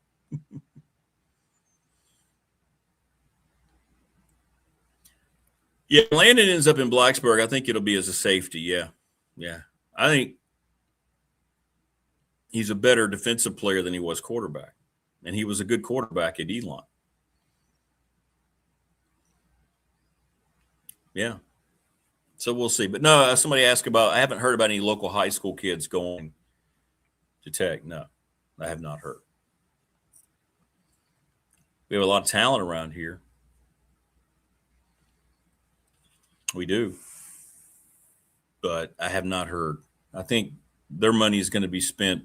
Yeah, Landon ends up in Blacksburg. I think it'll be as a safety. Yeah. I think he's a better defensive player than he was quarterback, and he was a good quarterback at Elon. Yeah. So we'll see. But no, somebody asked about – I haven't heard about any local high school kids going to Tech. No, I have not heard. We have a lot of talent around here. We do. But I have not heard. I think their money is going to be spent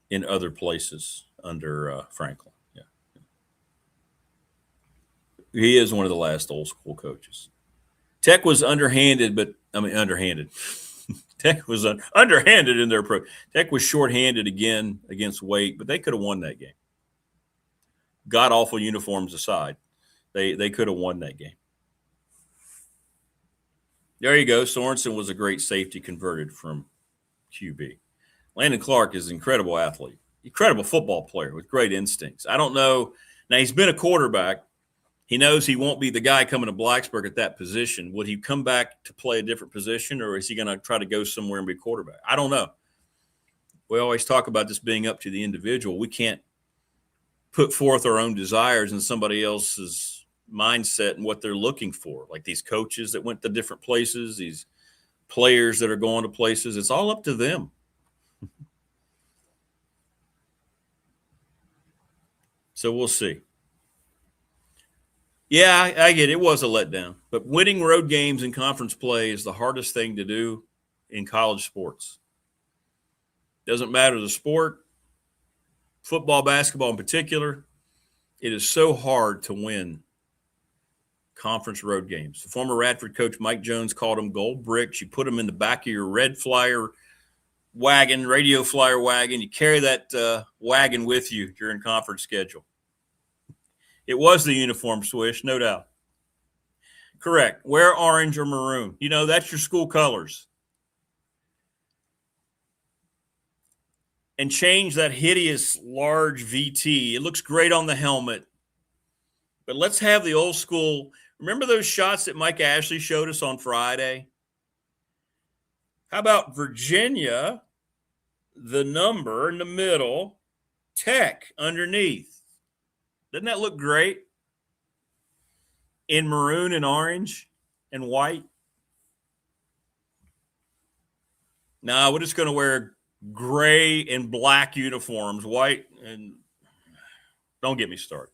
in other places under Franklin. Yeah. He is one of the last old school coaches. Tech was underhanded, underhanded. Tech was underhanded in their approach. Tech was shorthanded again against Wake, but they could have won that game. God-awful uniforms aside, they could have won that game. There you go. Sorensen was a great safety converted from QB. Landon Clark is an incredible athlete, incredible football player with great instincts. I don't know. Now, he's been a quarterback. He knows he won't be the guy coming to Blacksburg at that position. Would he come back to play a different position, or is he going to try to go somewhere and be quarterback? I don't know. We always talk about this being up to the individual. We can't put forth our own desires in somebody else's mindset and what they're looking for. Like these coaches that went to different places, these players that are going to places, it's all up to them. So we'll see. Yeah, I get it. It was a letdown. But winning road games in conference play is the hardest thing to do in college sports. Doesn't matter the sport, football, basketball in particular. It is so hard to win conference road games. The former Radford coach Mike Jones called them gold bricks. You put them in the back of your red flyer wagon, radio flyer wagon. You carry that wagon with you during conference schedule. It was the uniform swish, no doubt. Correct. Wear orange or maroon. You know, that's your school colors. And change that hideous large VT. It looks great on the helmet. But let's have the old school. Remember those shots that Mike Ashley showed us on Friday? How about Virginia, the number in the middle, Tech underneath? Doesn't that look great? In maroon and orange and white? No, we're just going to wear gray and black uniforms, white, and don't get me started.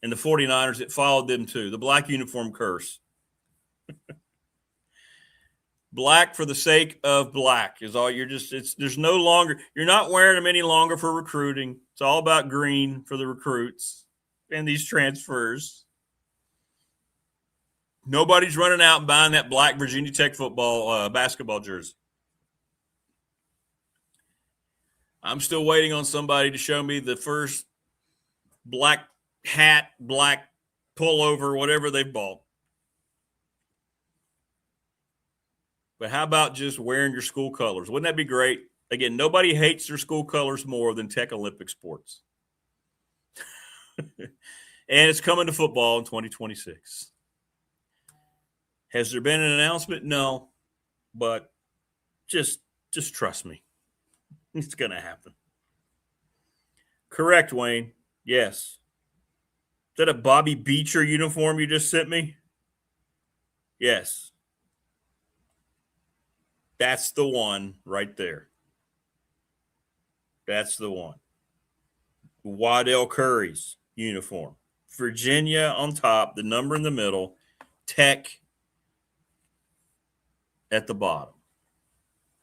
And the 49ers, it followed them too. The black uniform curse. Black for the sake of black is all you're there's no longer, you're not wearing them any longer for recruiting. It's all about green for the recruits and these transfers. Nobody's running out and buying that black Virginia Tech football basketball jersey. I'm still waiting on somebody to show me the first black hat, black pullover, whatever they bought. But how about just wearing your school colors? Wouldn't that be great? Again, nobody hates their school colors more than Tech Olympic Sports. And it's coming to football in 2026. Has there been an announcement? No. But just trust me. It's going to happen. Correct, Wayne. Yes. Is that a Bobby Beecher uniform you just sent me? Yes. That's the one right there. That's the one. Waddell Curry's uniform. Virginia on top, the number in the middle, Tech at the bottom.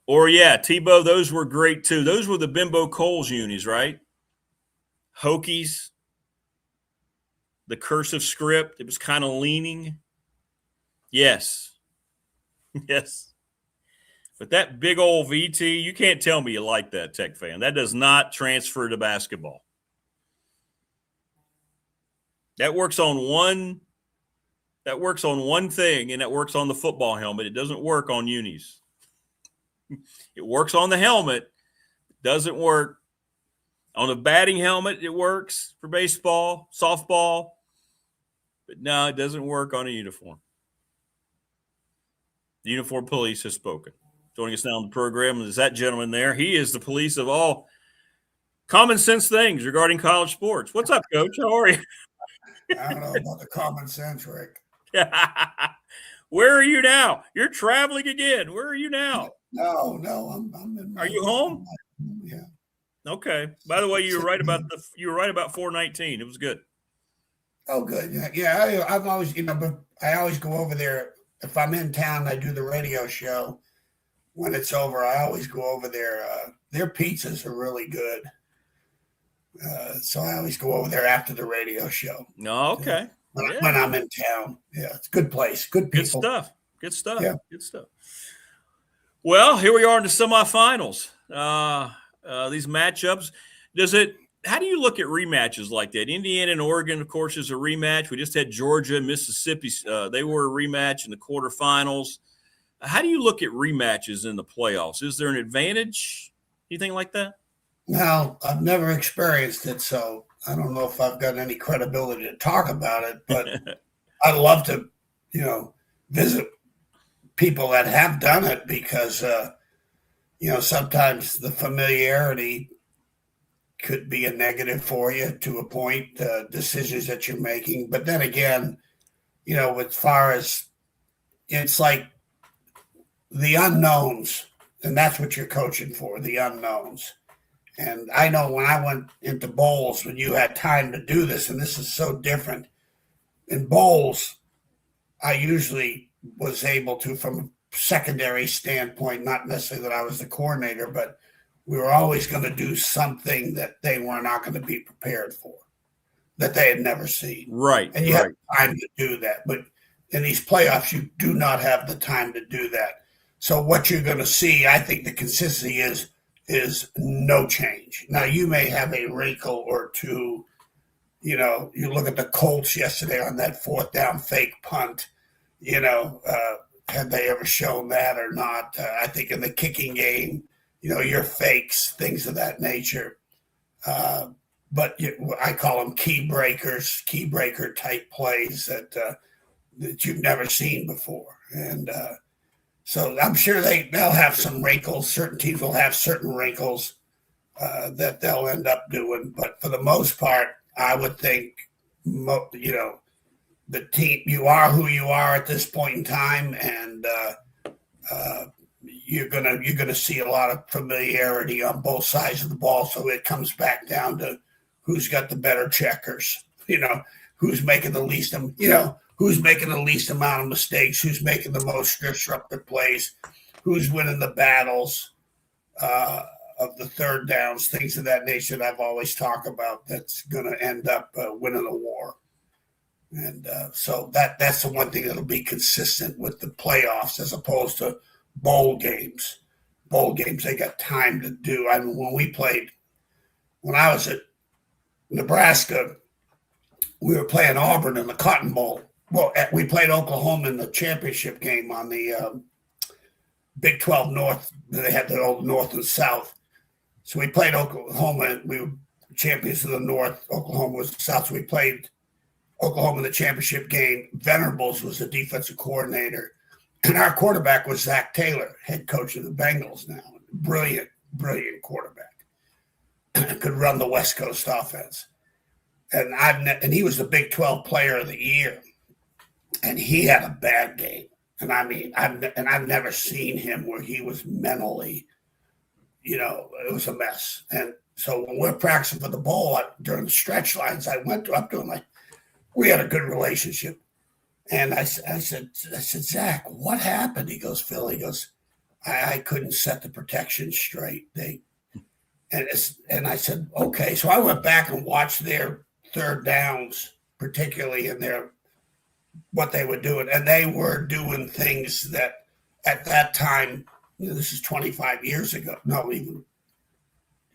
Or, yeah, Tebow, those were great too. Those were the Bimbo Coles unis, right? Hokies. The cursive script. It was kind of leaning. Yes. Yes. But that big old VT, you can't tell me you like that, Tech fan. That does not transfer to basketball. That works on one thing, and that works on the football helmet. It doesn't work on unis. It works on the helmet. It doesn't work on the batting helmet. It works for baseball, softball. But no, it doesn't work on a uniform. The uniform police has spoken. Joining us now on the program is that gentleman there. He is the police of all common sense things regarding college sports. What's up, Coach? How are you? I don't know about the common sense, Rick. Where are you now? You're traveling again. Where are you now? No, I'm in. Are you home? Yeah. Okay. By the way, you were right about 419. It was good. Oh, good. Yeah. I've always, but I always go over there if I'm in town. I do the radio show. When it's over, I always go over there. Their pizzas are really good. So I always go over there after the radio show. No, okay. When I'm in town. Yeah, it's a good place. Good people. Good stuff. Yeah. Good stuff. Well, here we are in the semifinals. These matchups. How do you look at rematches like that? Indiana and Oregon, of course, is a rematch. We just had Georgia and Mississippi. They were a rematch in the quarterfinals. How do you look at rematches in the playoffs? Is there an advantage? Anything like that? Well, I've never experienced it, so I don't know if I've got any credibility to talk about it, but I'd love to, visit people that have done it because, sometimes the familiarity could be a negative for you to a point, decisions that you're making. But then again, as far as it's like the unknowns, and that's what you're coaching for, the unknowns. And I know when I went into bowls, when you had time to do this, and this is so different. In bowls, I usually was able to, from a secondary standpoint, not necessarily that I was the coordinator, but we were always going to do something that they were not going to be prepared for, that they had never seen. Right. And you have time to do that. But in these playoffs, you do not have the time to do that. So what you're going to see, I think the consistency is no change. Now, you may have a wrinkle or two. You look at the Colts yesterday on that 4th down fake punt. Had they ever shown that or not? I think in the kicking game, your fakes, things of that nature. But I call them key breaker type plays that you've never seen before. And so I'm sure they'll have some wrinkles. Certain teams will have certain wrinkles that they'll end up doing. But for the most part, I would think, the team, you are who you are at this point in time, and you're gonna see a lot of familiarity on both sides of the ball. So it comes back down to who's got the better checkers. Who's making the least. Who's making the least amount of mistakes, who's making the most disruptive plays, who's winning the battles of the third downs, things of that nature that I've always talked about that's going to end up winning a war. And so that's the one thing that'll be consistent with the playoffs as opposed to bowl games. Bowl games, they got time to do. I mean, when I was at Nebraska, we were playing Auburn in the Cotton Bowl. Well, we played Oklahoma in the championship game on the Big 12 North. They had the old North and South. So we played Oklahoma. We were champions of the North. Oklahoma was the South. So we played Oklahoma in the championship game. Venables was the defensive coordinator. And our quarterback was Zach Taylor, head coach of the Bengals now. Brilliant, brilliant quarterback. Could run the West Coast offense. And he was the Big 12 player of the year. And he had a bad game. And I mean, I've never seen him where he was mentally, it was a mess. And so when we're practicing for the bowl during the stretch lines, I went up to him. We had a good relationship. And I said, Zach, what happened? He goes, Phil, I couldn't set the protection straight. And I said, okay. So I went back and watched their third downs, particularly in what they were doing. And they were doing things that at that time, this is 25 years ago.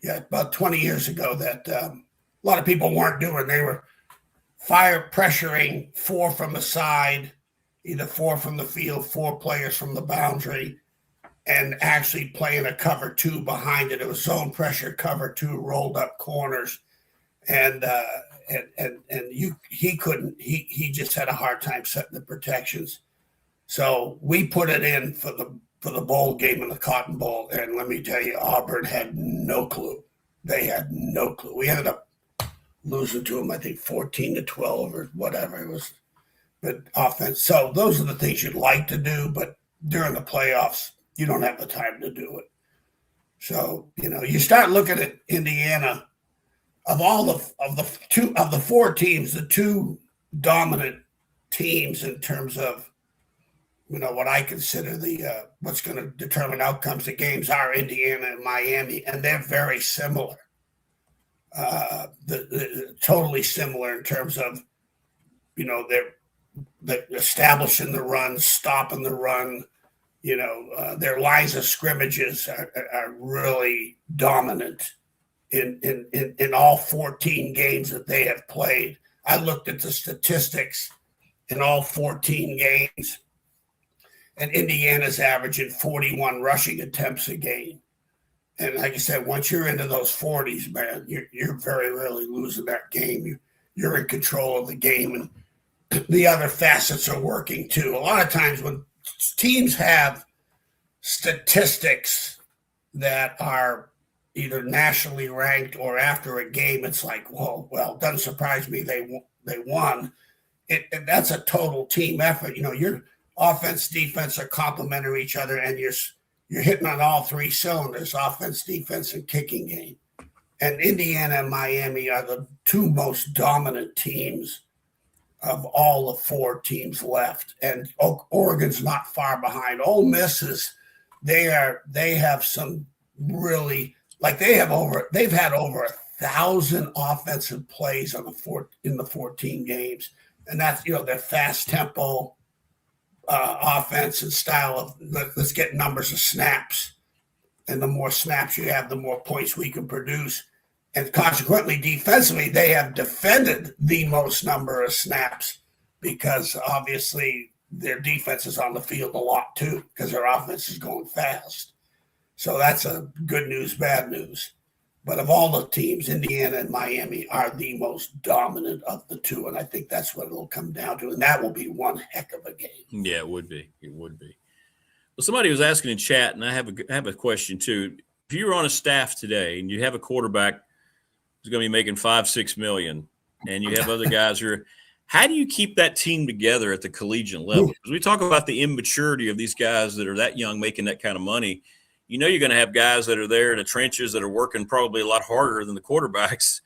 About 20 years ago that a lot of people weren't doing. They were fire pressuring 4 from the side, either 4 from the field, 4 players from the boundary, and actually playing a cover 2 behind it. It was zone pressure, cover 2, rolled up corners. And he just had a hard time setting the protections. So we put it in for the bowl game in the Cotton Bowl. And let me tell you, Auburn had no clue. They had no clue. We ended up losing to them, I think 14-12 or whatever it was. But offense. So those are the things you'd like to do, but during the playoffs, you don't have the time to do it. So, you start looking at Indiana. Of all the 4 teams, the 2 dominant teams in terms of, what I consider what's going to determine outcomes of games are Indiana and Miami, and they're very similar. Totally similar in terms of, they're establishing the run, stopping the run. Their lines of scrimmages are really dominant. In all 14 games that they have played. I looked at the statistics in all 14 games, and Indiana's averaging 41 rushing attempts a game. And like I said, once you're into those 40s, man, you're very rarely losing that game. You're in control of the game, and the other facets are working too. A lot of times when teams have statistics that are either nationally ranked or after a game, it's like, well, it doesn't surprise me they won. That's a total team effort. Your offense, defense are complementary each other, and you're hitting on all three cylinders: offense, defense, and kicking game. And Indiana and Miami are the two most dominant teams of all the four teams left. And Oregon's not far behind. Ole Miss they have some really, like they've had over 1,000 offensive plays in the 14 games. And that's, their fast tempo offense and style of let's get numbers of snaps. And the more snaps you have, the more points we can produce. And consequently, defensively, they have defended the most number of snaps because obviously their defense is on the field a lot too because their offense is going fast. So that's a good news, bad news. But of all the teams, Indiana and Miami are the most dominant of the two, and I think that's what it'll come down to, and that will be one heck of a game. Yeah, it would be. It would be. Well, somebody was asking in chat, and I have a question too. If you were on a staff today and you have a quarterback who's going to be making $5-6 million, and you have other guys who are, how do you keep that team together at the collegiate level? Because we talk about the immaturity of these guys that are that young making that kind of money. You're going to have guys that are there in the trenches that are working probably a lot harder than the quarterbacks,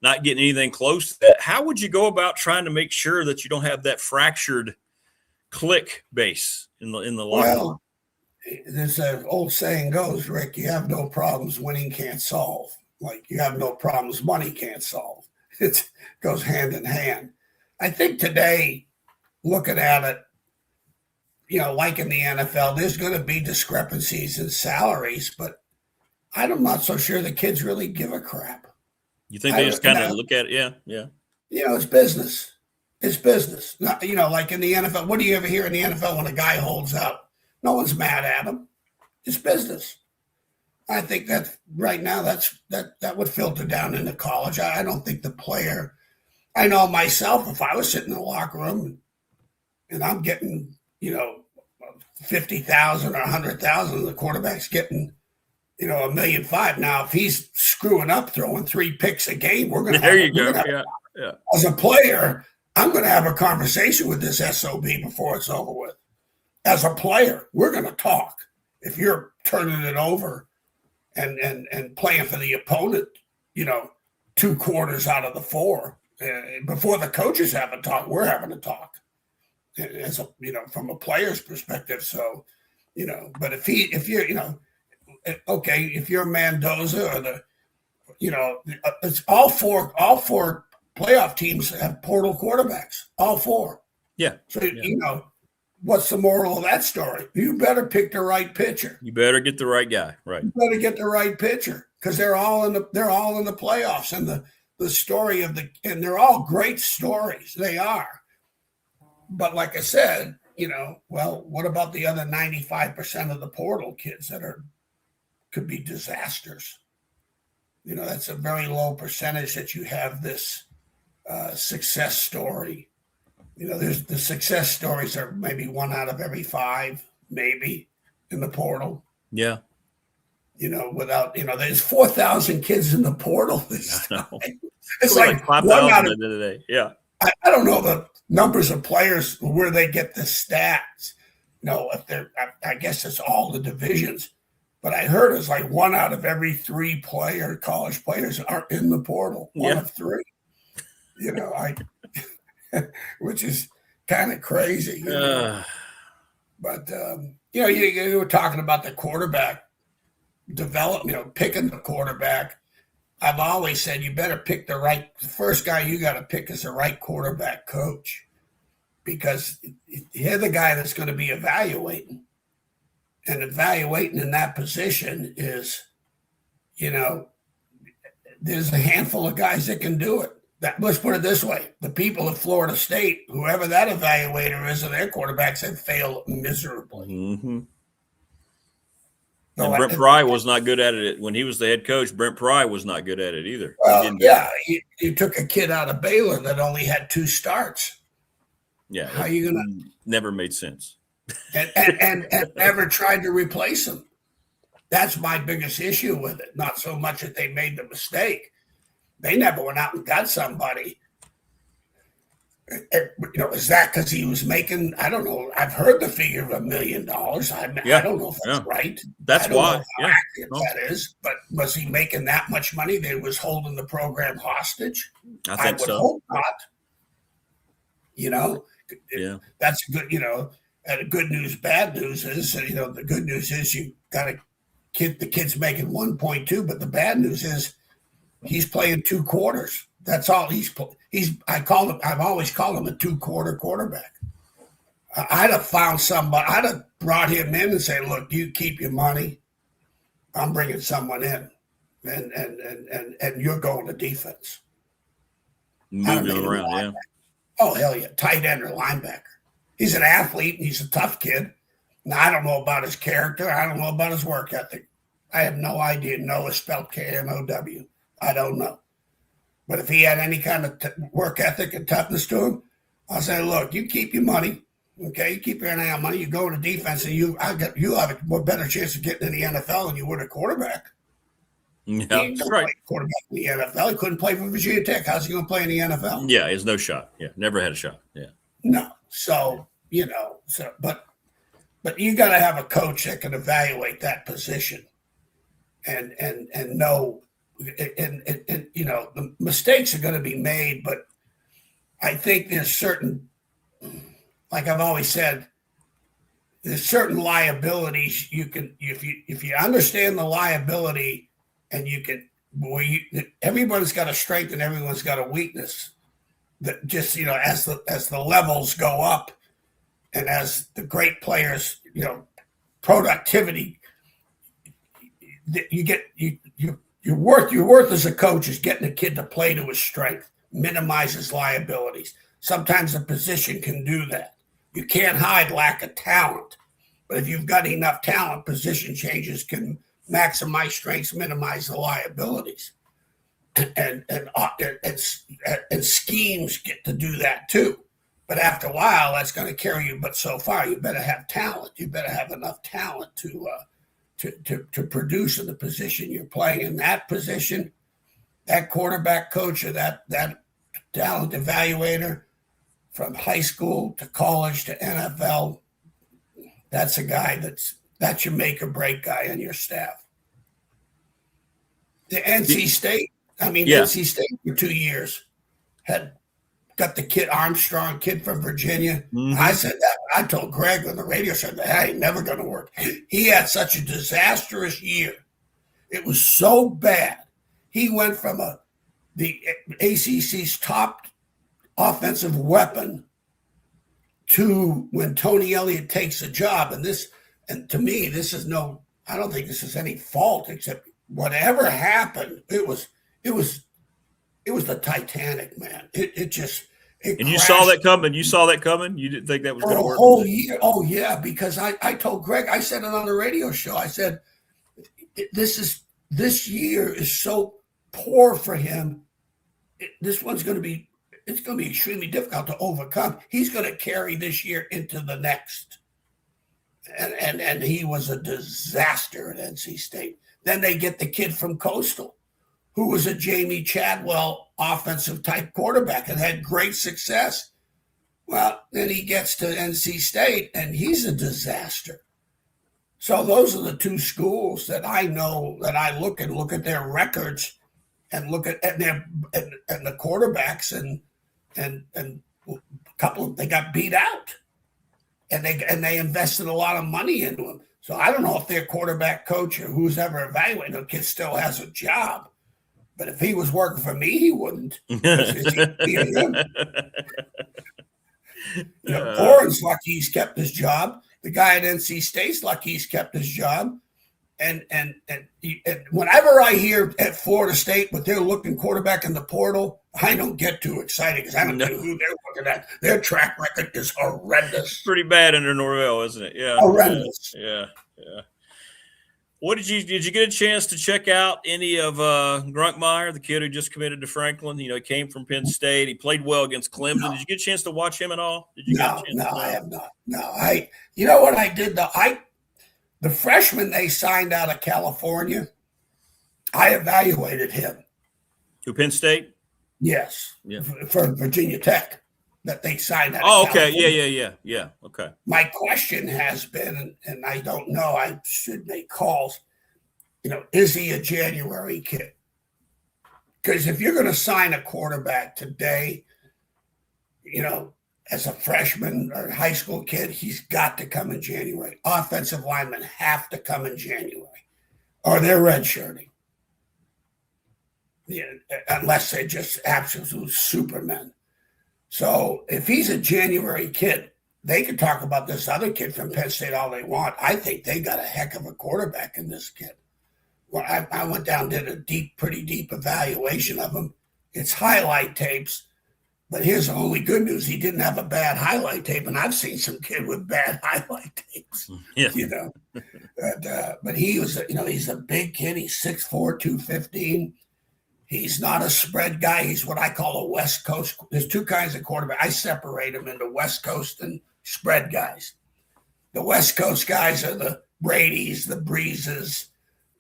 not getting anything close to that. How would you go about trying to make sure that you don't have that fractured click base in the locker room? Well, there's an old saying goes, Rick, you have no problems winning can't solve. Like you have no problems money can't solve. It goes hand in hand. I think today, looking at it, like in the NFL, there's going to be discrepancies in salaries, but I'm not so sure the kids really give a crap. You think they just kind of look at it? Yeah. It's business. It's business. Like in the NFL, what do you ever hear in the NFL when a guy holds up? No one's mad at him. It's business. I think that right now that would filter down into college. I don't think the player. I know myself, if I was sitting in the locker room and I'm getting, 50,000 or 100,000, the quarterback's getting, $1.5 million. Now, if he's screwing up, throwing 3 picks a game, we're going to. There you go. Yeah. As a player, I'm going to have a conversation with this SOB before it's over with. As a player, we're going to talk. If you're turning it over and playing for the opponent, 2 quarters out of the 4. Before the coaches have a talk, we're having a talk, as a, from a player's perspective. So, but if you're Mendoza or it's all four playoff teams have portal quarterbacks, all 4. Yeah. So what's the moral of that story? You better pick the right pitcher. You better get the right guy, right? You better get the right pitcher because they're all in the playoffs and the story and they're all great stories. They are. But like I said, what about the other 95% of the portal kids that could be disasters? That's a very low percentage that you have this success story. There's the success stories are maybe 1 out of every 5, maybe in the portal. Yeah. There's 4,000 kids in the portal this time. It's like 5,000 in the day. Yeah. I don't know the numbers of players where they get the stats. If they're, I guess it's all the divisions, but I heard it's like 1 out of every 3 college players are in the portal. 1 of 3. Which is kind of crazy. But you were talking about the quarterback development, picking the quarterback. I've always said you better pick the first guy you got to pick is the right quarterback coach, because you're the guy that's going to be evaluating, and evaluating in that position is, there's a handful of guys that can do it. let's put it this way. The people at Florida State, whoever that evaluator is of their quarterbacks, have failed miserably. Mm-hmm. And Brent Pry was not good at it. When he was the head coach, Brent Pry was not good at it either. Well, he took a kid out of Baylor that only had 2 starts. Yeah. How are you going to? Never made sense. And never tried to replace him. That's my biggest issue with it. Not so much that they made the mistake. They never went out and got somebody. Is that because he was making? I don't know. I've heard the figure of $1 million. I don't know if that's right. That's why. That is. But was he making that much money that he was holding the program hostage? I would hope not. That's good. And good news, bad news is, the good news is you got a kid. The kid's making 1.2, but the bad news is he's playing 2 quarters. That's all I've always called him a 2-quarter quarterback. I'd have found somebody. I'd have brought him in and say, "Look, you keep your money. I'm bringing someone in, and you're going to defense." Moving him around, yeah. Oh hell yeah, tight end or linebacker. He's an athlete and he's a tough kid. Now I don't know about his character. I don't know about his work ethic. I have no idea. Noah is spelled K-N-O-W. I don't know. But if he had any kind of work ethic and toughness to him, I'll say, look, you keep your money, okay? You keep your NIL money. You go to defense, and you have a more better chance of getting in the NFL than you would a quarterback. Yeah, that's right. Quarterback in the NFL. He couldn't play for Virginia Tech. How's he going to play in the NFL? Yeah, he has no shot. Yeah, never had a shot. Yeah. No. So but you got to have a coach that can evaluate that position and know. And the mistakes are going to be made, but I think there's certain, like I've always said, there's certain liabilities you can, if you understand the liability, and you can, everybody's got a strength and everyone's got a weakness. That just as the levels go up, and as the great players, productivity, Your worth as a coach is getting a kid to play to his strength, minimizes liabilities. Sometimes a position can do that. You can't hide lack of talent, but if you've got enough talent, position changes can maximize strengths, minimize the liabilities, and schemes get to do that too. But after a while, that's going to carry you. But so far, you better have talent. You better have enough talent to produce in the position you're playing. In that position, that quarterback coach or that talent evaluator from high school to college to NFL, that's a guy that's your make or break guy on your staff. The NC State, NC State for 2 years had got the kid Armstrong, kid from Virginia. Mm-hmm. I said that. I told Greg on the radio show that ain't never going to work. He had such a disastrous year. It was so bad. He went from the ACC's top offensive weapon to when Tony Elliott takes a job. And to me, I don't think this is any fault, except whatever happened, it was the Titanic, man. It just and you saw that coming. You saw that coming. You didn't think that was going to work. Whole year. Oh yeah, because I told Greg. I said it on the radio show. I said this year is so poor for him. This one's going to be. It's going to be extremely difficult to overcome. He's going to carry this year into the next. And he was a disaster at NC State. Then they get the kid from Coastal, who was a Jamie Chadwell offensive type quarterback and had great success. Well, then he gets to NC State and he's a disaster. So those are the 2 schools that I know that I look at their records and look at their and the quarterbacks and a couple they got beat out and they invested a lot of money into them. So I don't know if their quarterback coach or who's ever evaluating the kid still has a job. But if he was working for me, he wouldn't. Oren's lucky he's kept his job. The guy at NC State's lucky he's kept his job. And whenever I hear at Florida State, but they're looking quarterback in the portal, I don't get too excited because I don't know who they're looking at. Their track record is horrendous. Pretty bad under Norvell, isn't it? Yeah, horrendous. Yeah. What did you get a chance to check out any of Grunkmeyer, the kid who just committed to Franklin? You know, he came from Penn State. He played well against Clemson. No. Did you get a chance to watch him at all? No, I have not. No, you know what I did though? The freshman they signed out of California, I evaluated him. To Penn State? Yes. Yeah. For Virginia Tech that they signed out of California. Yeah. Okay. My question has been, and I don't know, I should make calls, you know, is he a January kid? Because if you're going to sign a quarterback today, you know, as a freshman or high school kid, he's got to come in January. Offensive linemen have to come in January, or they're redshirting. Yeah, unless they're just absolute supermen. So if he's a January kid, they can talk about this other kid from Penn State all they want. I think they got a heck of a quarterback in this kid. Well, I went down and did a pretty deep evaluation of him. It's highlight tapes. But here's the only good news. He didn't have a bad highlight tape, and I've seen some kid with bad highlight tapes, you know. But he was, you know, he's a big kid. He's 6'4", 215. He's not a spread guy. He's what I call a West Coast. There's two kinds of quarterback. I separate them into West Coast and spread guys. The West Coast guys are the Bradys, the Breezes,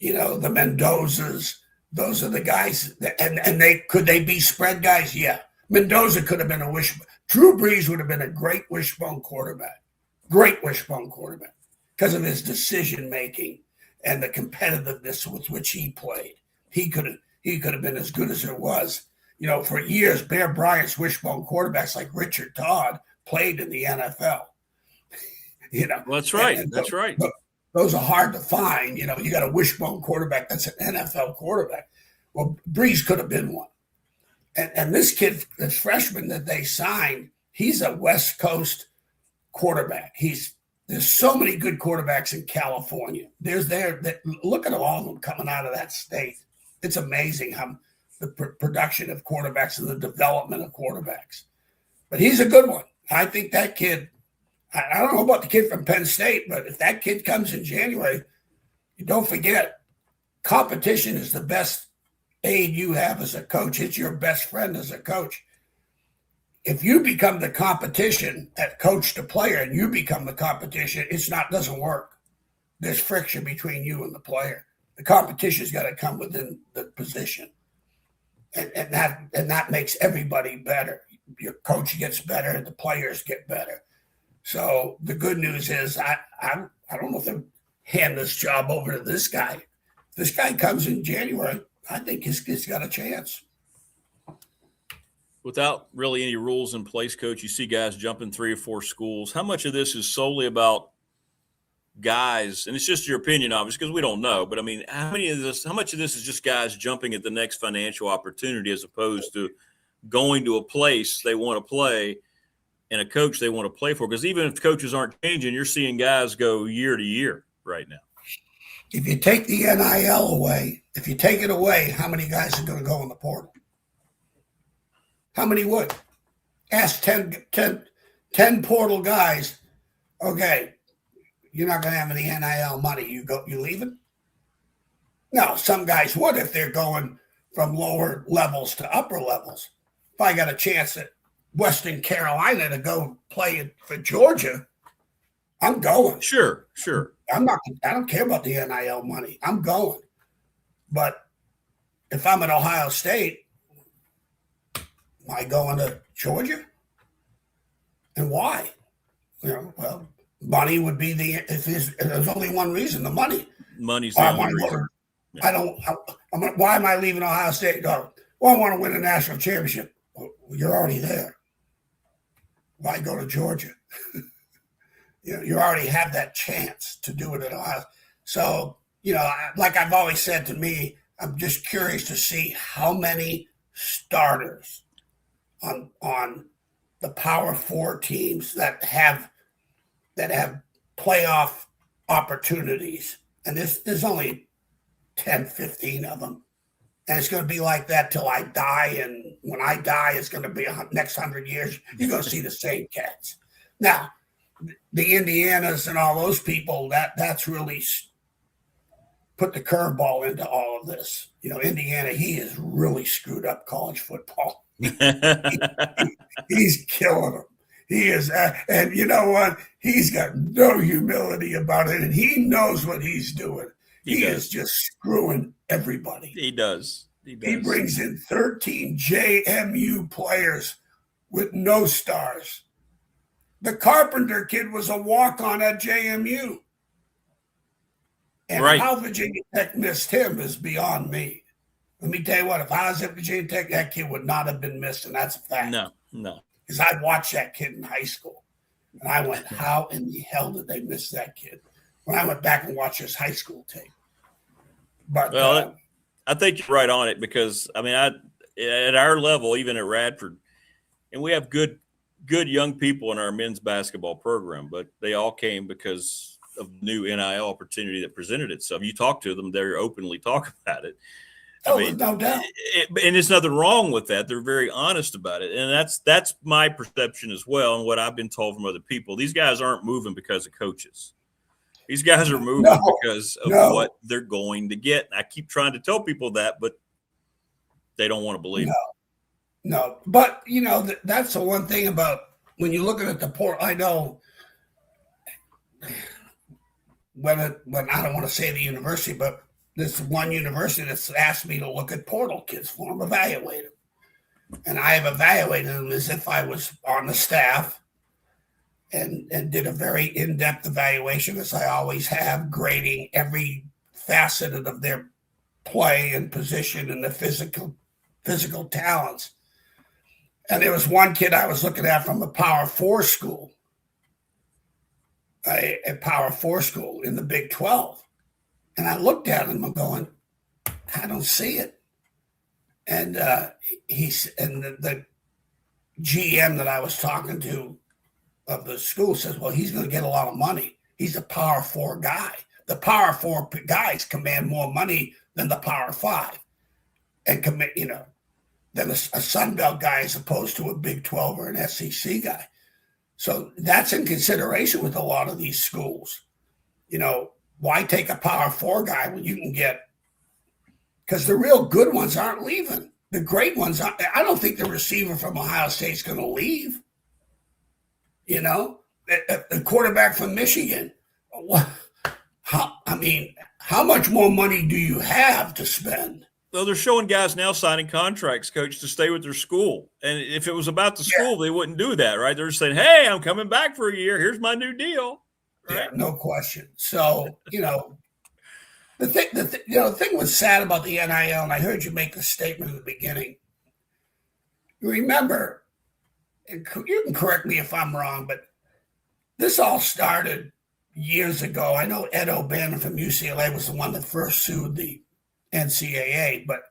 you know, the Mendozas. Those are the guys. And could they be spread guys? Yeah. Mendoza could have been a wishbone. Drew Brees would have been a great wishbone quarterback. Great wishbone quarterback because of his decision making and the competitiveness with which he played. He could have been as good as there was. You know, for years, Bear Bryant's wishbone quarterbacks like Richard Todd played in the NFL. You know, well, that's right. That's right. Those are hard to find. You know, you got a wishbone quarterback that's an NFL quarterback. Well, Brees could have been one. And this kid, the freshman that they signed, he's a West Coast quarterback. There's so many good quarterbacks in California. Look at all of them coming out of that state. It's amazing how the production of quarterbacks and the development of quarterbacks. But he's a good one. I think that kid, I don't know about the kid from Penn State, but if that kid comes in January, you don't forget, competition is the best aid you have as a coach. It's your best friend as a coach. If you become the competition at coach to player and you become the competition, doesn't work. There's friction between you and the player. The competition's got to come within the position. And that makes everybody better. Your coach gets better, the players get better. So the good news is I don't know if they hand this job over to this guy. If this guy comes in January, I think he's got a chance. Without really any rules in place, Coach, you see guys jumping 3 or 4 schools. How much of this is solely about guys, and it's just your opinion, obviously, because we don't know, but I mean, how much of this is just guys jumping at the next financial opportunity as opposed to going to a place they want to play and a coach they want to play for? Because even if coaches aren't changing, you're seeing guys go year to year right now. If you take the NIL away, how many guys are going to go in the portal? How many would? Ask 10 portal guys, okay, you're not going to have any NIL money. You leaving? No, some guys would if they're going from lower levels to upper levels. If I got a chance at Western Carolina to go play for Georgia, I'm going. Sure. I don't care about the NIL money. I'm going. But if I'm at Ohio State, am I going to Georgia? And why? You know, well, money would be if there's only one reason, the money. Money's the only reason. Why am I leaving Ohio State? Well, I want to win a national championship. Well, you're already there. Why go to Georgia? You already have that chance to do it at Ohio. So, you know, like I've always said to me, I'm just curious to see how many starters on the Power 4 teams that have playoff opportunities And there's only 10, 15 of them. And it's going to be like that till I die. And when I die, it's going to be next 100 years. You're going to see the same cats. Now, the Indianas and all those people, that's really put the curveball into all of this. Indiana, he has really screwed up college football. He's killing them. He is, and you know what? He's got no humility about it, and he knows what he's doing. He is just screwing everybody. He does. He brings in 13 JMU players with no stars. The Carpenter kid was a walk-on at JMU. And how Virginia Tech missed him is beyond me. Let me tell you what, if I was at Virginia Tech, that kid would not have been missed, and that's a fact. No. Because I watched that kid in high school, and I went, how in the hell did they miss that kid? When I went back and watched his high school tape. But I think you're right on it because, I mean, at our level, even at Radford, and we have good young people in our men's basketball program, but they all came because of new NIL opportunity that presented itself. You talk to them, they're openly talk about it. I mean, no doubt. And there's nothing wrong with that. They're very honest about it. And that's my perception as well. And what I've been told from other people, these guys aren't moving because of coaches. These guys are moving because of what they're going to get. And I keep trying to tell people that, but they don't want to believe it. No. But, that's the one thing about when you're looking at the port. I know when I don't want to say the university, but this one university that's asked me to look at portal kids for them, evaluate them. And I have evaluated them as if I was on the staff and did a very in-depth evaluation, as I always have, grading every facet of their play and position and the physical talents. And there was one kid I was looking at from a Power 4 school, a Power 4 school in the Big 12. And I looked at him, I'm going, I don't see it. And the GM that I was talking to of the school says, well, he's going to get a lot of money. He's a Power 4 guy. The Power 4 guys command more money than the Power 5 and than a Sun Belt guy as opposed to a Big 12 or an SEC guy. So that's in consideration with a lot of these schools. Why take a Power 4 guy when you can get – because the real good ones aren't leaving. The great ones, I don't think the receiver from Ohio State's going to leave. The quarterback from Michigan. How much more money do you have to spend? Well, they're showing guys now signing contracts, Coach, to stay with their school. And if it was about the school, they wouldn't do that, right? They're saying, hey, I'm coming back for a year. Here's my new deal. Right? Yeah, no question. So, the thing was sad about the NIL, and I heard you make a statement in the beginning. You remember, and you can correct me if I'm wrong, but this all started years ago. I know Ed O'Bannon from UCLA was the one that first sued the NCAA, but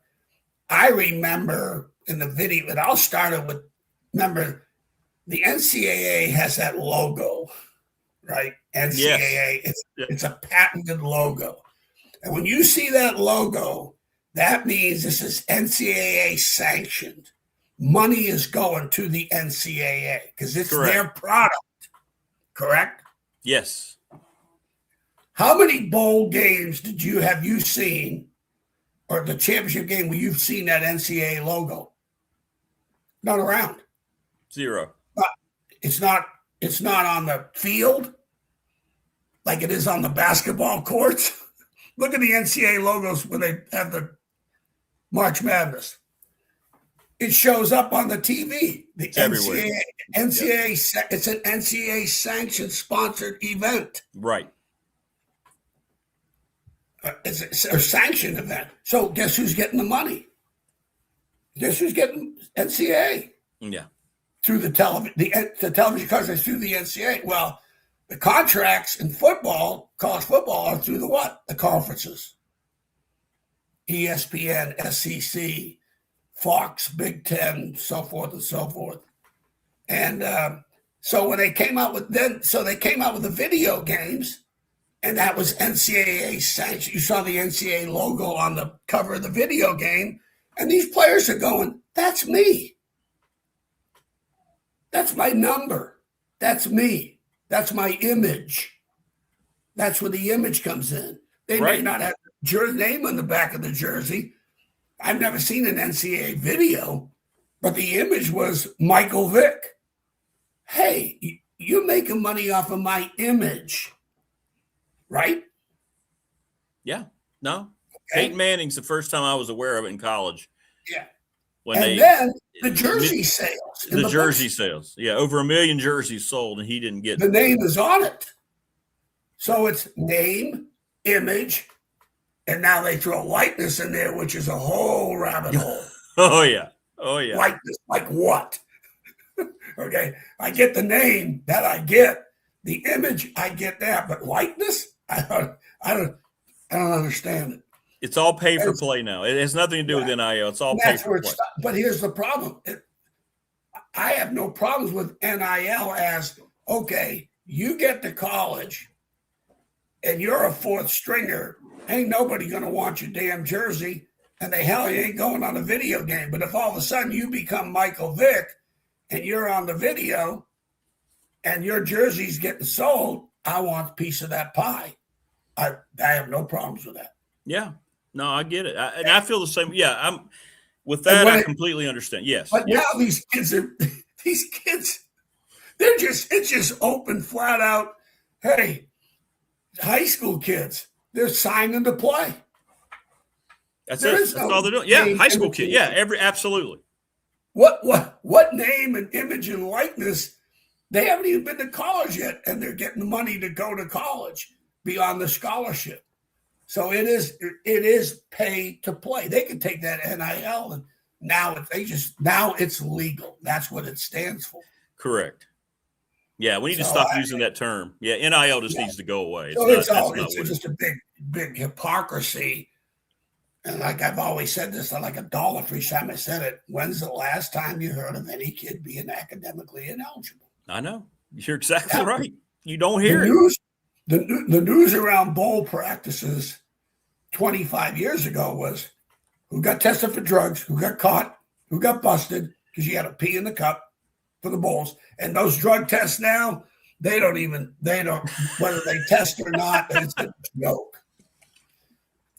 I remember in the video, it all started with, remember, the NCAA has that logo, right? NCAA, yes. It's a patented logo. And when you see that logo, that means this is NCAA sanctioned. Money is going to the NCAA because it's their product, correct? Yes. How many bowl games have you seen, or the championship game where you've seen that NCAA logo? Not around. Zero. It's not on the field like it is on the basketball courts. Look at the NCAA logos when they have the March Madness. It shows up on the TV. The NCAA, it's an NCAA sanctioned sponsored event. Right. It's a sanctioned event. So guess who's getting the money? Guess who's getting NCAA? Yeah. Through the television contracts through the NCAA. Well, the contracts in football, college football, are through the what? The conferences. ESPN, SEC, Fox, Big Ten, so forth and so forth. And so when they came out with the video games, And that was NCAA sanctioned. You saw the NCAA logo on the cover of the video game. And these players are going, that's me. That's my number. That's me. That's my image. That's where the image comes in. They may not have your name on the back of the jersey. I've never seen an NCAA video, but the image was Michael Vick. Hey, you're making money off of my image, right? Yeah. No. Okay. Peyton Manning's the first time I was aware of it in college. Yeah. Then the jersey sales. The jersey sales. Yeah, over 1 million jerseys sold, and he didn't get the name is on it. So it's name, image, and now they throw likeness in there, which is a whole rabbit hole. Oh, yeah. Oh, yeah. Likeness, like what? Okay. I get the name that I get. The image, I get that. But likeness? I don't understand it. It's all pay for play now. It has nothing to do with NIL. It's all pay for play. But here's the problem. I have no problems with NIL as, okay, you get to college and you're a fourth stringer. Ain't nobody going to want your damn jersey. And the hell, you ain't going on a video game. But if all of a sudden you become Michael Vick and you're on the video and your jersey's getting sold, I want a piece of that pie. I have no problems with that. Yeah. No, I get it. And I feel the same. Yeah, I'm with that. I completely understand. Yes. But now these kids, it's just open, flat out. Hey, high school kids, they're signing to play. That's it. That's all they're doing. Yeah, high school kid. Yeah, absolutely. What name and image and likeness? They haven't even been to college yet, and they're getting the money to go to college beyond the scholarship. So it is pay to play. They can take that NIL and now it's legal. That's what it stands for. Correct. Yeah, we need to stop using that term. Yeah, NIL just needs to go away. It's just a big hypocrisy. And like I've always said this, like $1 for each time I said it. When's the last time you heard of any kid being academically ineligible? I know. You're exactly right. You don't hear it. The news around bowl practices 25 years ago was who got tested for drugs, who got caught, who got busted because you had to pee in the cup for the bowls. And those drug tests now, they don't whether they test or not, it's a joke.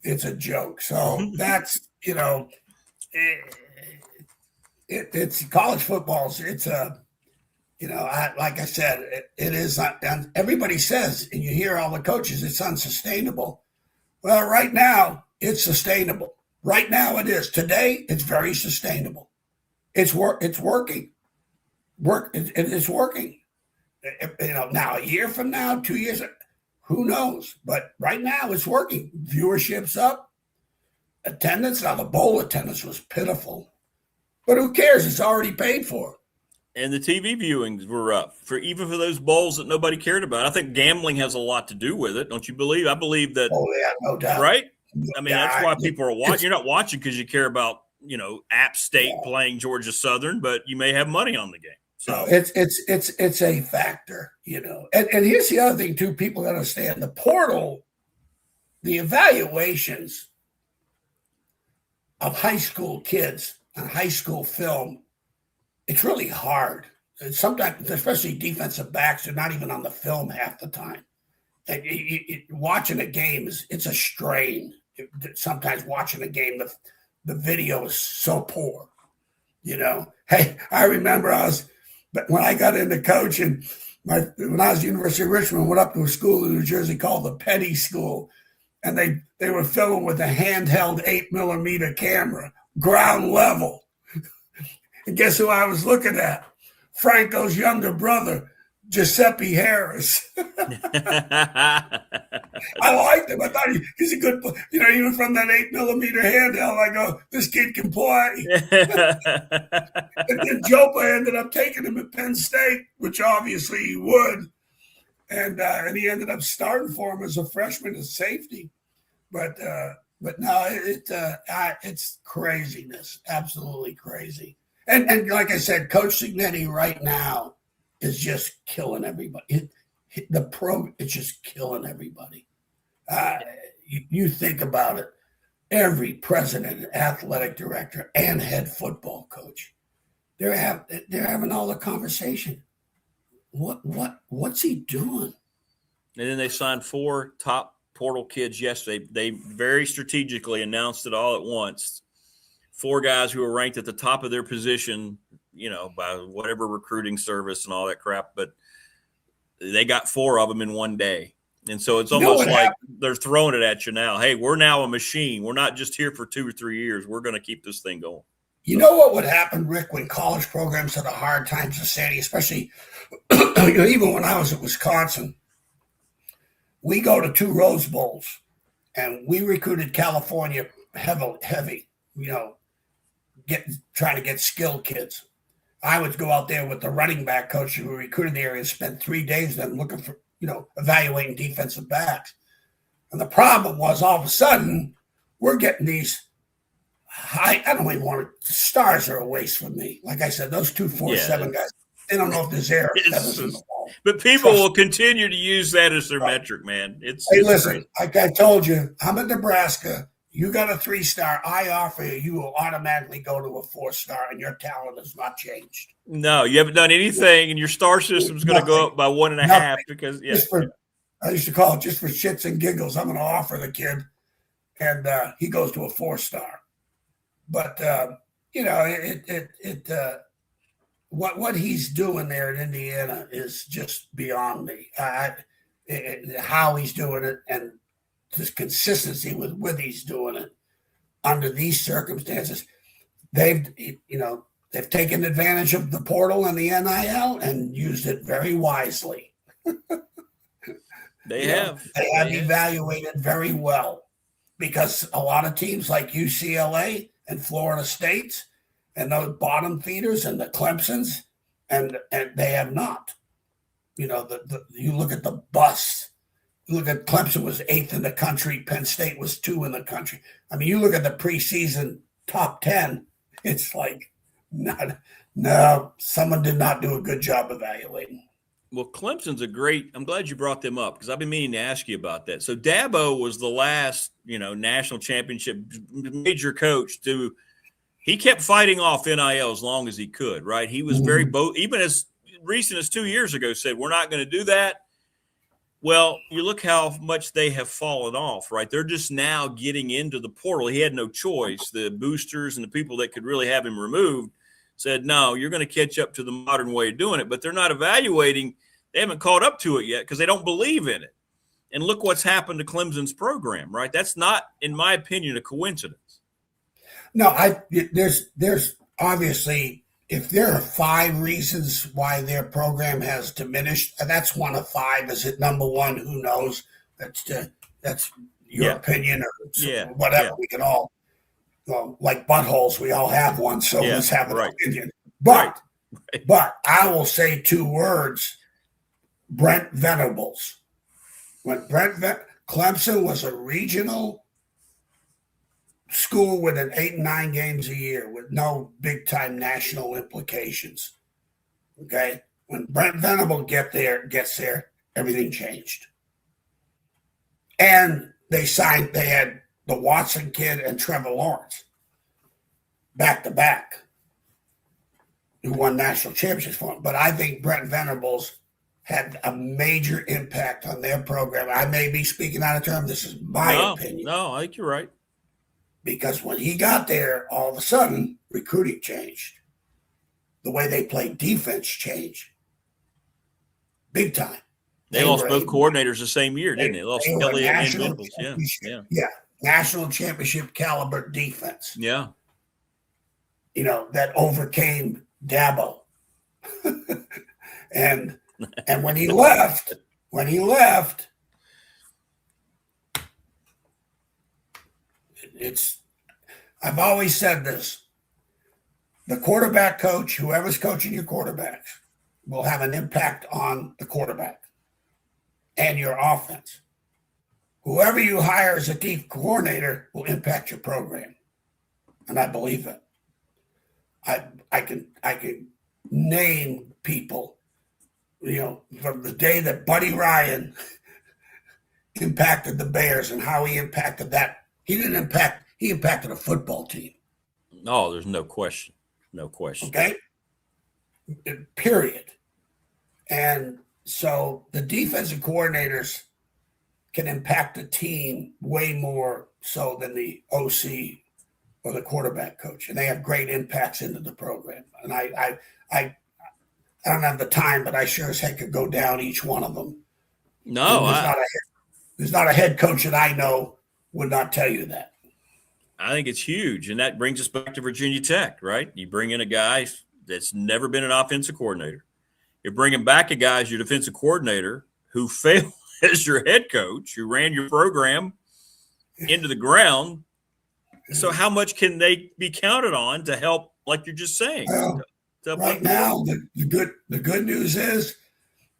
It's a joke. So that's, it's college football. It's a, like I said, it is, and everybody says, and you hear all the coaches, it's unsustainable. Well, right now, it's sustainable. Right now, it is. Today, it's very sustainable. It's working. It's working. Now, a year from now, 2 years, who knows? But right now, it's working. Viewership's up. Attendance, now the bowl attendance was pitiful. But who cares? It's already paid for. And the TV viewings were up even for those bowls that nobody cared about. I think gambling has a lot to do with it. Don't you believe? I believe that. Oh, yeah, no doubt. Right? I mean, that's why people are watching. You're not watching because you care about, App State playing Georgia Southern, but you may have money on the game. So it's a factor, And here's the other thing, too, people understand. The portal, the evaluations of high school kids on high school film, it's really hard. And sometimes, especially defensive backs, they're not even on the film half the time. And watching a game it's a strain. Sometimes watching a game, the video is so poor. Hey, I remember when I got into coaching, when I was at the University of Richmond, went up to a school in New Jersey called the Petty School, and they were filming with a handheld 8mm camera, ground level. And guess who I was looking at? Franco's younger brother, Giuseppe Harris. I liked him. I thought he's a good player. Even from that 8mm handheld, I go, this kid can play. And then Jopa ended up taking him at Penn State, which obviously he would. And he ended up starting for him as a freshman as safety. But no, it's craziness, absolutely crazy. And like I said, Coach Cignetti right now is just killing everybody. It's just killing everybody. You think about it. Every president, athletic director, and head football coach, they're having all the conversation. What's he doing? And then they signed 4 top portal kids yesterday. They very strategically announced it all at once. 4 guys who were ranked at the top of their position, by whatever recruiting service and all that crap. But they got 4 of them in one day. And so it's almost like they're throwing it at you now. Hey, we're now a machine. We're not just here for 2 or 3 years. We're going to keep this thing going. You know what would happen, Rick, when college programs had a hard time sustaining, especially even when I was at Wisconsin, we go to 2 Rose Bowls, and we recruited California heavy, trying to get skilled kids. I would go out there with the running back coach who recruited the area and spend 3 days then looking for, evaluating defensive backs. And the problem was all of a sudden we're getting these I don't even want to. Stars are a waste for me. Like I said, those 247 guys, they don't know if there's air. But people will continue to use that as their metric, man. Listen, great. Like I told you, I'm in Nebraska. You got a 3-star. I offer you will automatically go to a 4-star, and your talent has not changed. No, you haven't done anything, and your star system is going to go up by 1.5 because I used to call it just for shits and giggles. I'm going to offer the kid, and he goes to a 4-star. But what he's doing there in Indiana is just beyond me. How he's doing it and this consistency with he's doing it under these circumstances. They've taken advantage of the portal and the NIL and used it very wisely. They have evaluated very well, because a lot of teams like UCLA and Florida State and those bottom feeders and the Clemsons, and they have not. You look at the bus. You look at Clemson was 8th in the country. Penn State was 2 in the country. I mean, you look at the preseason top 10. It's like, someone did not do a good job evaluating. Well, Clemson's I'm glad you brought them up, because I've been meaning to ask you about that. So Dabo was the last, national championship major coach he kept fighting off NIL as long as he could, right? He was very even as recent as 2 years ago said, we're not going to do that. Well, you look how much they have fallen off, right? They're just now getting into the portal. He had no choice. The boosters and the people that could really have him removed said, no, you're going to catch up to the modern way of doing it. But they're not evaluating. They haven't caught up to it yet because they don't believe in it. And look what's happened to Clemson's program, right? That's not, in my opinion, a coincidence. No, there's obviously, if there are 5 reasons why their program has diminished, that's one of 5. Is it number 1? Who knows? That's your opinion or whatever. We can all, like buttholes, we all have one, so let's have an opinion. But I will say 2 words: Brent Venables. When Clemson was a regional school with an 8 and 9 games a year with no big time national implications. Okay. When Brent Venable gets there, everything changed. And they had the Watson kid and Trevor Lawrence back to back, who won national championships for him. But I think Brent Venables had a major impact on their program. I may be speaking out of turn. This is my opinion. No, I think you're right. Because when he got there, all of a sudden, recruiting changed. The way they played defense changed. Big time. They lost both coordinators the same year, didn't they? They lost Kelly and Venables. Yeah. National championship caliber defense. Yeah. That overcame Dabo. and when he left, I've always said this: the quarterback coach, whoever's coaching your quarterbacks, will have an impact on the quarterback and your offense. Whoever you hire as a deep coordinator will impact your program, and I believe it. I can name people, from the day that Buddy Ryan impacted the Bears and how he impacted that. He impacted a football team. Oh, there's no question. No question. Okay? Period. And so the defensive coordinators can impact a team way more so than the OC or the quarterback coach. And they have great impacts into the program. And I don't have the time, but I sure as heck could go down each one of them. No, there's not a head coach that I know would not tell you that. I think it's huge. And that brings us back to Virginia Tech, right? You bring in a guy that's never been an offensive coordinator. You're bringing back a guy as your defensive coordinator who failed as your head coach, who ran your program into the ground. So how much can they be counted on to help, like you're just saying? Right now, the good news is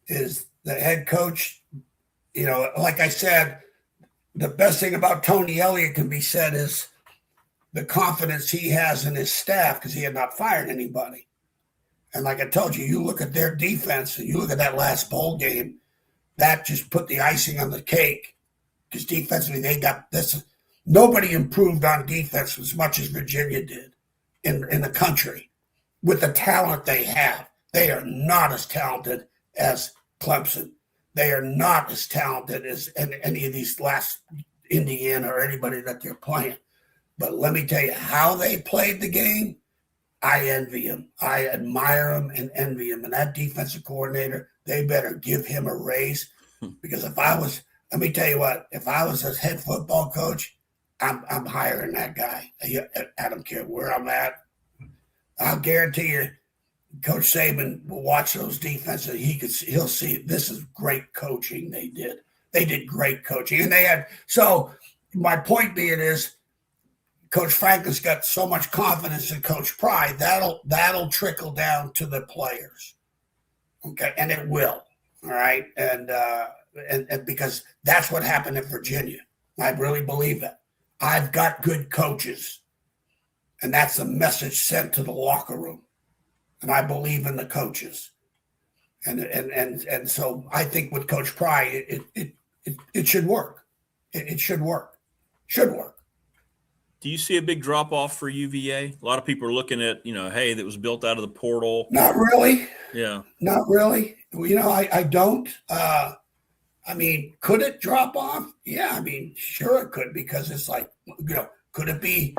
the head coach, like I said, the best thing about Tony Elliott can be said is the confidence he has in his staff because he had not fired anybody. And like I told you, you look at their defense and you look at that last bowl game, that just put the icing on the cake because defensively they got this. Nobody improved on defense as much as Virginia did in the country. With the talent they have, they are not as talented as Clemson. They are not as talented as any of these last Indiana or anybody that they're playing. But let me tell you, how they played the game, I envy them. I admire them and envy them. And that defensive coordinator, they better give him a raise. Because let me tell you what, if I was a head football coach, I'm hiring that guy. I don't care where I'm at. I'll guarantee you, Coach Saban will watch those defenses. He'll see this is great coaching they did. They did great coaching. And so my point being is Coach Franklin's got so much confidence in Coach Pry, that'll trickle down to the players. Okay, and it will. All right. And because that's what happened in Virginia. I really believe that. I've got good coaches. And that's the message sent to the locker room. And I believe in the coaches. And so I think with Coach Pry, it should work. It should work. Should work. Do you see a big drop off for UVA? A lot of people are looking at, hey, that was built out of the portal. Not really. Yeah. Not really. I don't. Could it drop off? Yeah, sure it could because it's like, could it be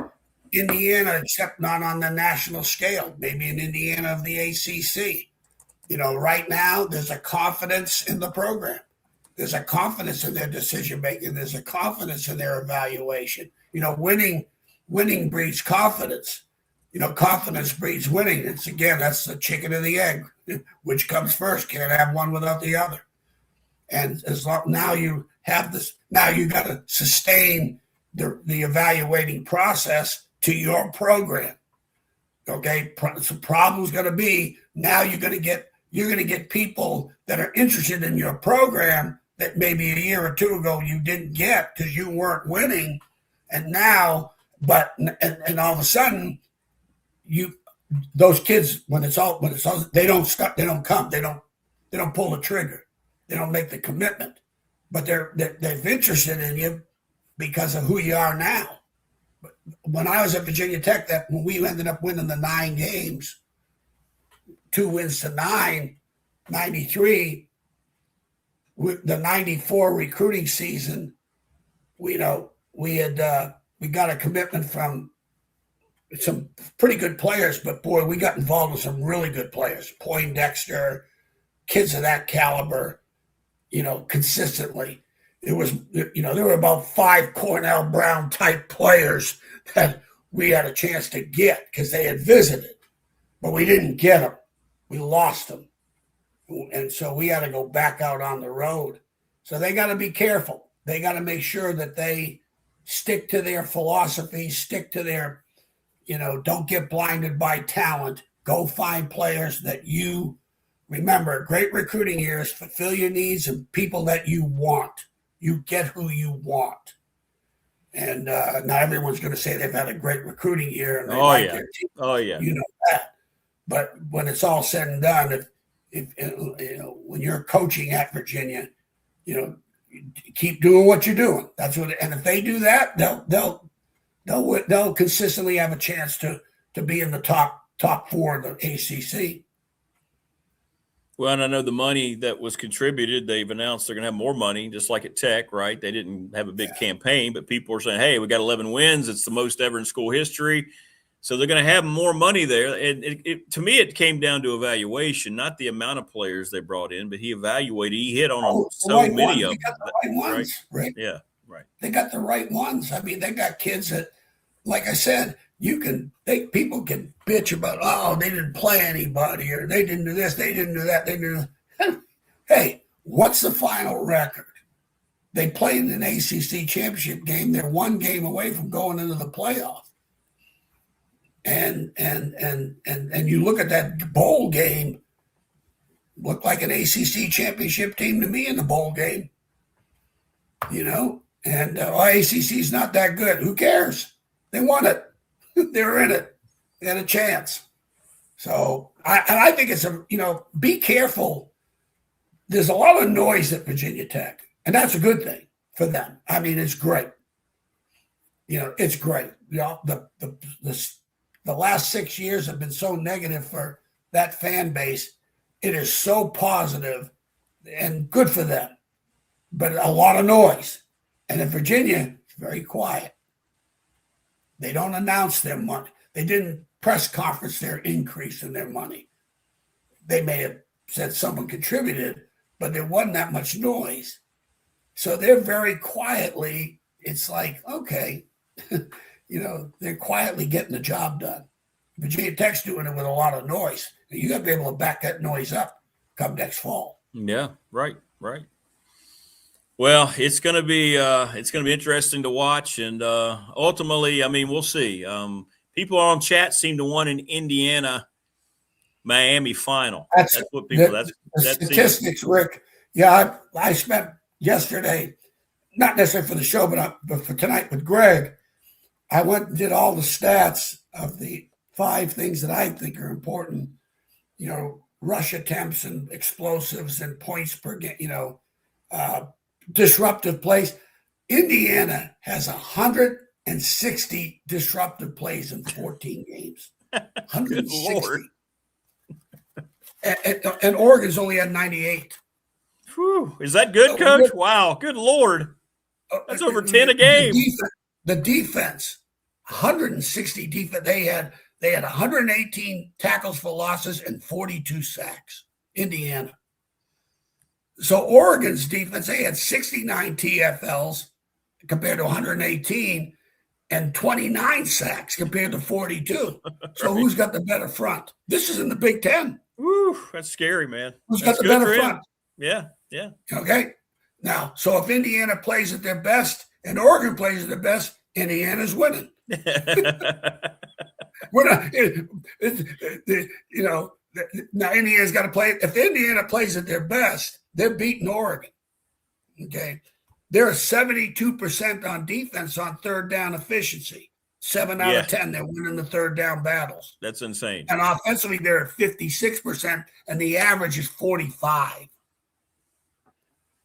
Indiana, except not on the national scale, maybe in Indiana of the ACC. Right now, there's a confidence in the program. There's a confidence in their decision-making. There's a confidence in their evaluation. Winning breeds confidence. Confidence breeds winning. That's the chicken and the egg. Which comes first? Can't have one without the other. And now you have this. Now you got to sustain the evaluating process to your program. Okay, so problem's going to be now you're going to get people that are interested in your program that maybe a year or two ago you didn't get because you weren't winning, and now, and all of a sudden, those kids when it's all they don't come, they don't pull the trigger, they don't make the commitment, but they're interested in you because of who you are now. When I was at Virginia Tech, when we ended up winning the 9 games, 2 wins to 9, 93, the 94 recruiting season, we got a commitment from some pretty good players, but boy, we got involved with some really good players, Poindexter, kids of that caliber, consistently. It was, there were about 5 Cornell Brown type players that we had a chance to get because they had visited, but we didn't get them. We lost them. And so we had to go back out on the road. So they got to be careful. They got to make sure that they stick to their philosophy, stick to their, don't get blinded by talent. Go find players that you remember. Great recruiting years, fulfill your needs and people that you want. You get who you want. And not everyone's going to say they've had a great recruiting year. And they like their team. Oh, yeah. You know that. But when it's all said and done, if when you're coaching at Virginia, you keep doing what you're doing. That's what. And if they do that, they'll consistently have a chance to be in the top four of the ACC. Well, and I know the money that was contributed, they've announced they're going to have more money, just like at Tech, right? They didn't have a big campaign, but people are saying, hey, we got 11 wins. It's the most ever in school history. So they're going to have more money there. And to me, it came down to evaluation, not the amount of players they brought in, but he evaluated. He hit on so many of them. They got the right ones, right? Yeah, right. They got the right ones. I mean, they got kids that, like I said, people can bitch about, oh, they didn't play anybody, or they didn't do this, they didn't do that, they didn't do. Hey, what's the final record? They played in an ACC championship game. They're one game away from going into the playoff. And you look at that bowl game, looked like an ACC championship team to me in the bowl game. You know, and ACC's not that good. Who cares? They won it. They were in it. They had a chance. So I think it's be careful. There's a lot of noise at Virginia Tech, and that's a good thing for them. I mean, it's great. It's great. The last 6 years have been so negative for that fan base. It is so positive and good for them, but a lot of noise. And in Virginia, it's very quiet. They don't announce their money. They didn't press conference their increase in their money. They may have said someone contributed, but there wasn't that much noise. So they're very quietly, it's like, okay, they're quietly getting the job done. Virginia Tech's doing it with a lot of noise. You got to be able to back that noise up come next fall. Yeah, right. Well, it's going to be interesting to watch, and ultimately, I mean, we'll see. People on chat seem to want an Indiana-Miami final. That's what people. That's statistics, Rick. Yeah, I spent yesterday, not necessarily for the show, but for tonight with Greg. I went and did all the stats of the 5 things that I think are important. Rush attempts and explosives and points per game. Disruptive plays. Indiana has 160 disruptive plays in 14 games. 160. Good Lord. And Oregon's only had 98. Whew. Is that good, Coach? Wow. Good Lord. That's over 10 a game. The defense, 160 defense. They had 118 tackles for losses and 42 sacks. Indiana. So Oregon's defense, they had 69 TFLs compared to 118 and 29 sacks compared to 42. So who's got the better front? This is in the Big Ten. Woo, that's scary, man. Who's got the better front? Yeah. Okay. Now, so if Indiana plays at their best and Oregon plays at their best, Indiana's winning. Now Indiana's got to play. If Indiana plays at their best, they're beating Oregon. Okay. They're 72% on defense on third down efficiency. 7 out of 10, they're winning the third down battles. That's insane. And offensively, they're at 56%, and the average is 45.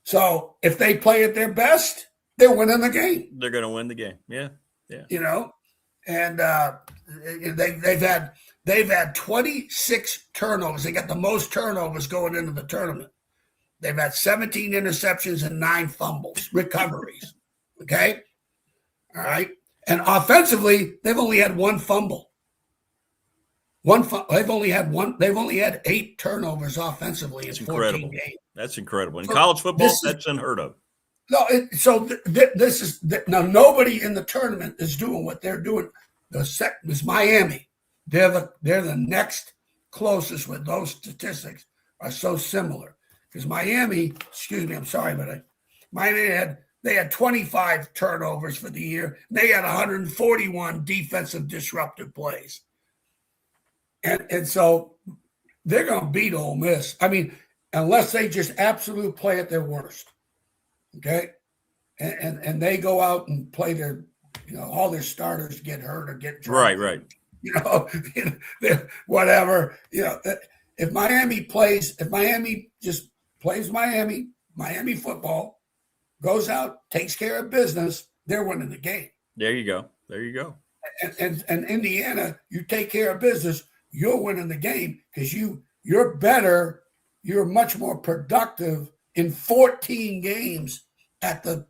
So if they play at their best, they're winning the game. They're going to win the game. Yeah. And they've had 26 turnovers. They got the most turnovers going into the tournament. They've had 17 interceptions and 9 fumbles, recoveries. Okay? All right? And offensively, they've only had 1 fumble. They've only had 8 turnovers offensively in 14 games. That's incredible. In college football, that's unheard of. No, this is now nobody in the tournament is doing what they're doing. Is Miami. They're the next closest with those statistics are so similar. Because Miami, they had 25 turnovers for the year. They had 141 defensive disruptive plays. And so they're going to beat Ole Miss. I mean, unless they just absolutely play at their worst. Okay? And they go out and play their, all their starters get hurt or get drunk. Right. Whatever. If Miami just plays Miami football, goes out, takes care of business, they're winning the game. There you go. There you go. And Indiana, you take care of business, you're winning the game because you're better, you're much more productive in 14 games at the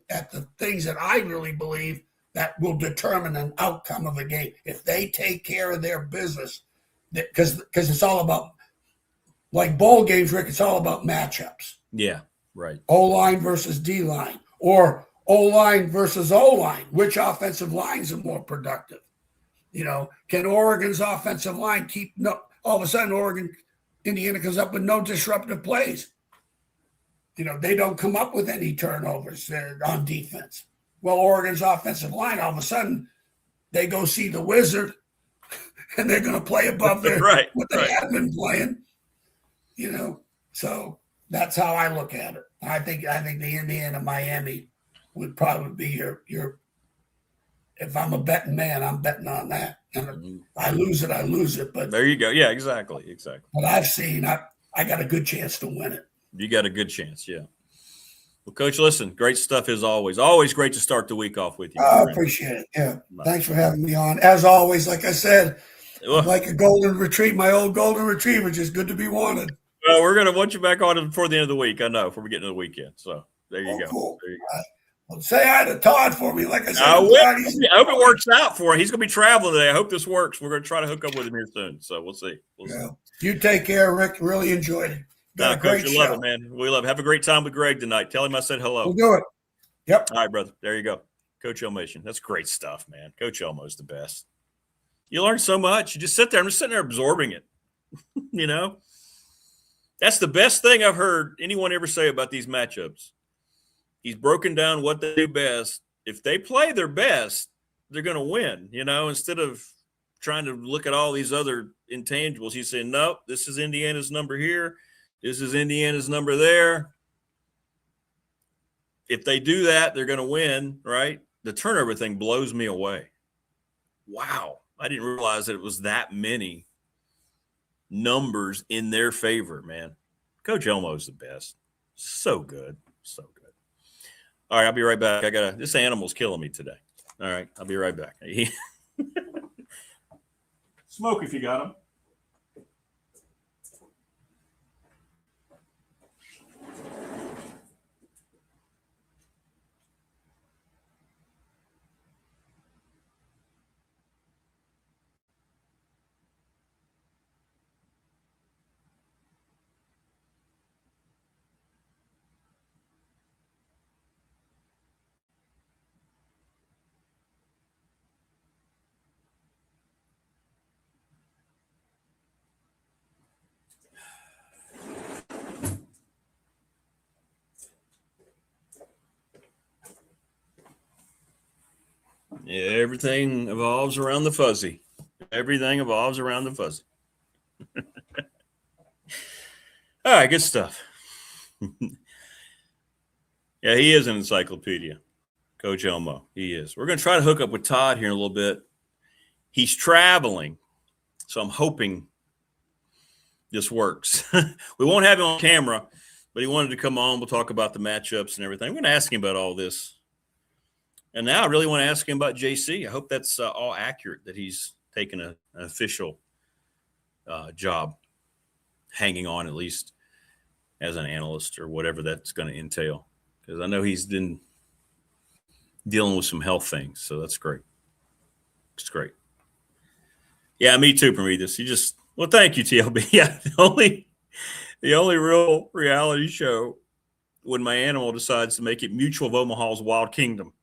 things that I really believe that will determine an outcome of a game. If they take care of their business, because it's all about, like ball games, Rick, it's all about matchups. Yeah, right. O-line versus D-line, or O-line versus O-line. Which offensive lines are more productive? Can Oregon's offensive line all of a sudden Indiana comes up with no disruptive plays. They don't come up with any turnovers on defense. Well, Oregon's offensive line, all of a sudden, they go see the Wizard, and they're going to play above what they have been playing. So that's how I look at it. I think the Indiana-Miami would probably be your. If I'm a betting man, I'm betting on that. And I lose it. But there you go. Yeah, exactly. But I've seen I got a good chance to win it. You got a good chance, yeah. Well, Coach, listen, great stuff as always. Always great to start the week off with you. I appreciate it. Yeah. Thanks for having me on. As always, like I said, I'm like a golden retriever, my old golden retriever, just good to be wanted. Well, we're going to want you back on before the end of the week. I know, before we get into the weekend. So there you go. Cool. There you go. Well, say hi to Todd for me. Like I said, I hope it works out for him. He's going to be traveling today. I hope this works. We're going to try to hook up with him here soon. So we'll see. You take care, Rick. Really enjoyed it. Got a great Coach, show. Love it, man. We love it. Have a great time with Greg tonight. Tell him I said hello. We'll do it. Yep. All right, brother. There you go. Coach Elmassian. That's great stuff, man. Coach Elmo's the best. You learn so much. You just sit there. I'm just sitting there absorbing it. That's the best thing I've heard anyone ever say about these matchups. He's broken down what they do best. If they play their best, they're going to win, instead of trying to look at all these other intangibles. He's saying, nope, this is Indiana's number here. This is Indiana's number there. If they do that, they're going to win, right? The turnover thing blows me away. Wow. I didn't realize that it was that many numbers in their favor, man. Coach Elmo's the best. So good. So good. All right, I'll be right back. This animal's killing me today. All right, I'll be right back. Smoke if you got them. Yeah, everything evolves around the fuzzy. Everything evolves around the fuzzy. All right, good stuff. Yeah, he is an encyclopedia, Coach Elmo. He is. We're going to try to hook up with Todd here in a little bit. He's traveling, so I'm hoping this works. We won't have him on camera, but he wanted to come on. We'll talk about the matchups and everything. I'm going to ask him about all this. And now I really want to ask him about JC. I hope that's all accurate, that he's taken an official job, hanging on at least as an analyst or whatever that's going to entail. Because I know he's been dealing with some health things, so that's great. It's great. Yeah, me too, Prometheus. Well, thank you, TLB. Yeah, the only real reality show when my animal decides to make it Mutual of Omaha's Wild Kingdom.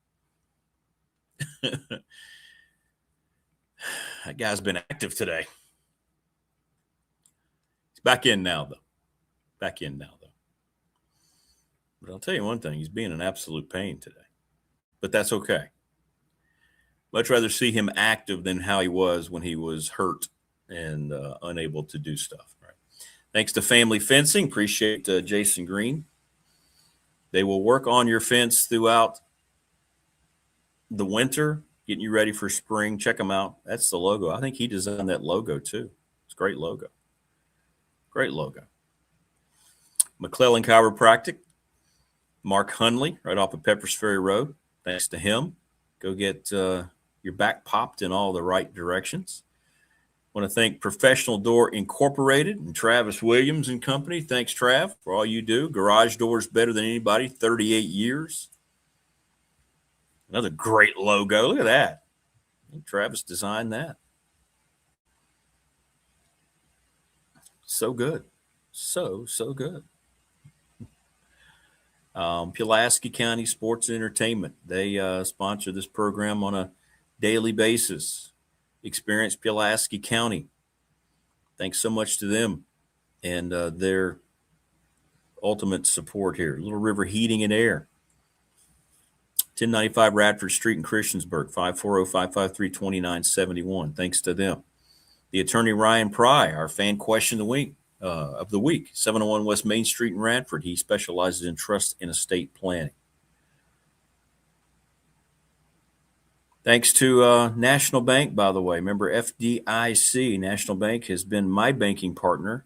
That guy's been active today. He's back in now, though. But I'll tell you one thing. He's being an absolute pain today. But that's okay. Much rather see him active than how he was when he was hurt and unable to do stuff. Right? Thanks to Family Fencing. Appreciate Jason Green. They will work on your fence throughout the winter, getting you ready for spring. Check them out. That's the logo. I think he designed that logo too. It's a great logo. Great logo. McClellan Chiropractic. Mark Hunley, right off of Peppers Ferry Road. Thanks to him. Go get your back popped in all the right directions. Want to thank Professional Door Incorporated and Travis Williams and Company. Thanks, Trav, for all you do. Garage doors better than anybody, 38 years. Another great logo. Look at that. Travis designed that. So good. So good. Pulaski County Sports and Entertainment. They sponsor this program on a daily basis. Experience Pulaski County. Thanks so much to them and their ultimate support here. Little River Heating and Air. 1095 Radford Street in Christiansburg, 540-553-2971. Thanks to them. The attorney Ryan Pry, our fan question of the week, 701 West Main Street in Radford. He specializes in trust and estate planning. Thanks to National Bank, by the way. Remember, FDIC, National Bank, has been my banking partner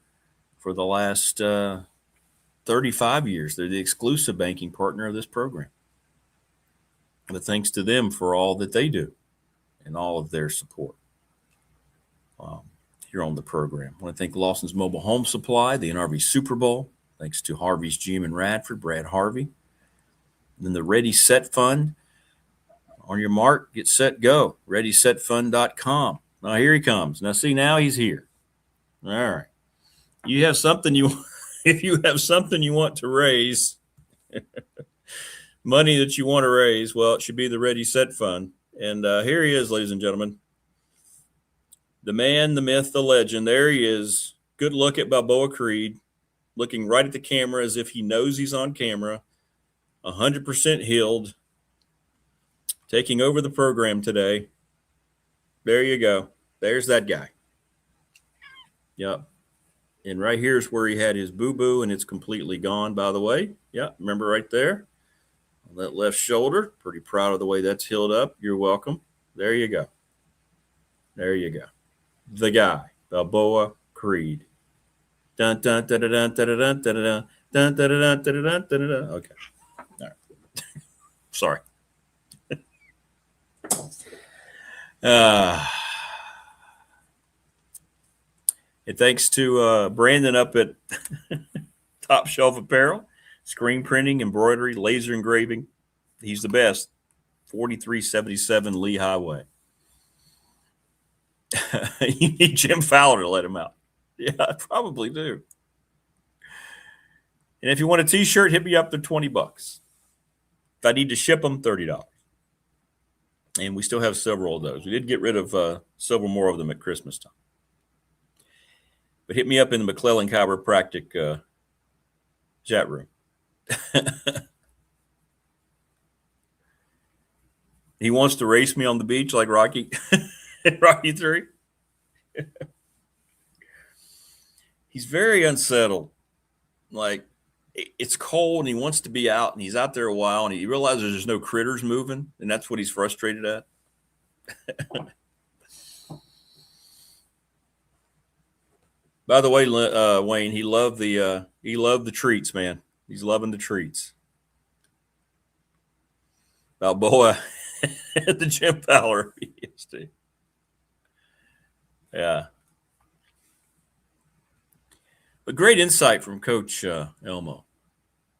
for the last 35 years. They're the exclusive banking partner of this program. But thanks to them for all that they do and all of their support here on the program. I want to thank Lawson's Mobile Home Supply, the NRV Super Bowl. Thanks to Harvey's Gym in Radford, Brad Harvey. And then the Ready Set Fund. On your mark, get set, go. ReadySetFund.com. Now here he comes. Now see, now he's here. All right. You have something if you have something you want to raise, money that you want to raise, well, it should be the Ready Set Fund. And here he is, ladies and gentlemen. The man, the myth, the legend. There he is. Good look at Balboa Creed, looking right at the camera as if he knows he's on camera, 100% healed. Taking over the program today. There you go. There's that guy. Yep. And right here's where he had his boo-boo, and it's completely gone, by the way. Yep. Remember right there? On that left shoulder. Pretty proud of the way that's healed up. You're welcome. There you go. There you go. The guy. Balboa Creed. Dun dun dun dun dun dun dun dun dun dun dun dun dun dun dun. Okay. All right. Sorry. And thanks to Brandon up at Top Shelf Apparel, screen printing, embroidery, laser engraving. He's the best. 4377 Lee Highway. You need Jim Fowler to let him out. Yeah, I probably do. And if you want a T-shirt, hit me up. They're $20. If I need to ship them, $30. And we still have several of those. We did get rid of several more of them at Christmas time. But hit me up in the McClellan Chiropractic chat room. He wants to race me on the beach like Rocky. Rocky 3. He's very unsettled. Like, it's cold and he wants to be out, and he's out there a while and he realizes there's no critters moving, and that's what he's frustrated at. By the way, Wayne, he loved the treats, man. He's loving the treats. Balboa at the Jim Fowler BDST. Yeah. But great insight from Coach Elmo.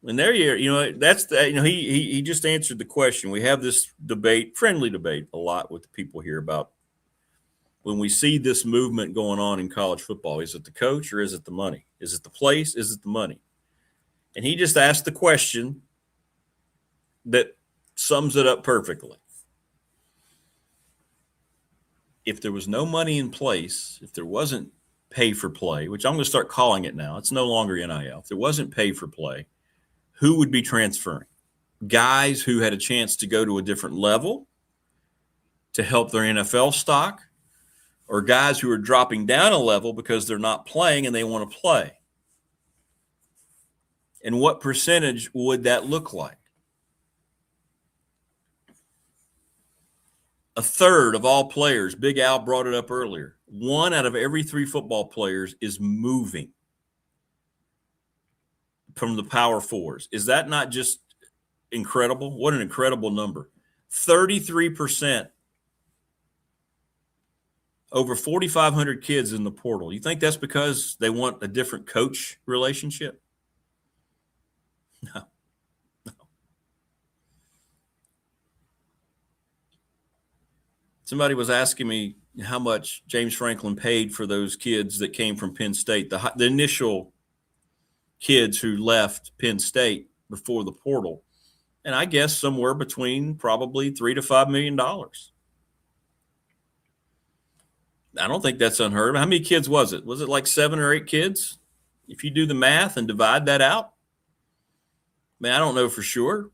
And there that's the, he just answered the question. We have this debate, friendly debate, a lot with the people here about when we see this movement going on in college football. Is it the coach or is it the money? Is it the place? Is it the money? And he just asked the question that sums it up perfectly. If there was no money in place, if there wasn't pay for play, which I'm going to start calling it now, it's no longer NIL. If there wasn't pay for play, who would be transferring? Guys who had a chance to go to a different level to help their NFL stock, or guys who are dropping down a level because they're not playing and they want to play? And what percentage would that look like? A third of all players, Big Al brought it up earlier, 1 out of every 3 football players is moving from the Power Fours. Is that not just incredible? What an incredible number. 33%. Over 4,500 kids in the portal. You think that's because they want a different coach relationship? No. Somebody was asking me how much James Franklin paid for those kids that came from Penn State, the initial kids who left Penn State before the portal. And I guess somewhere between probably $3 to $5 million. I don't think that's unheard of. How many kids was it? Was it like 7 or 8 kids? If you do the math and divide that out, man, I don't know for sure.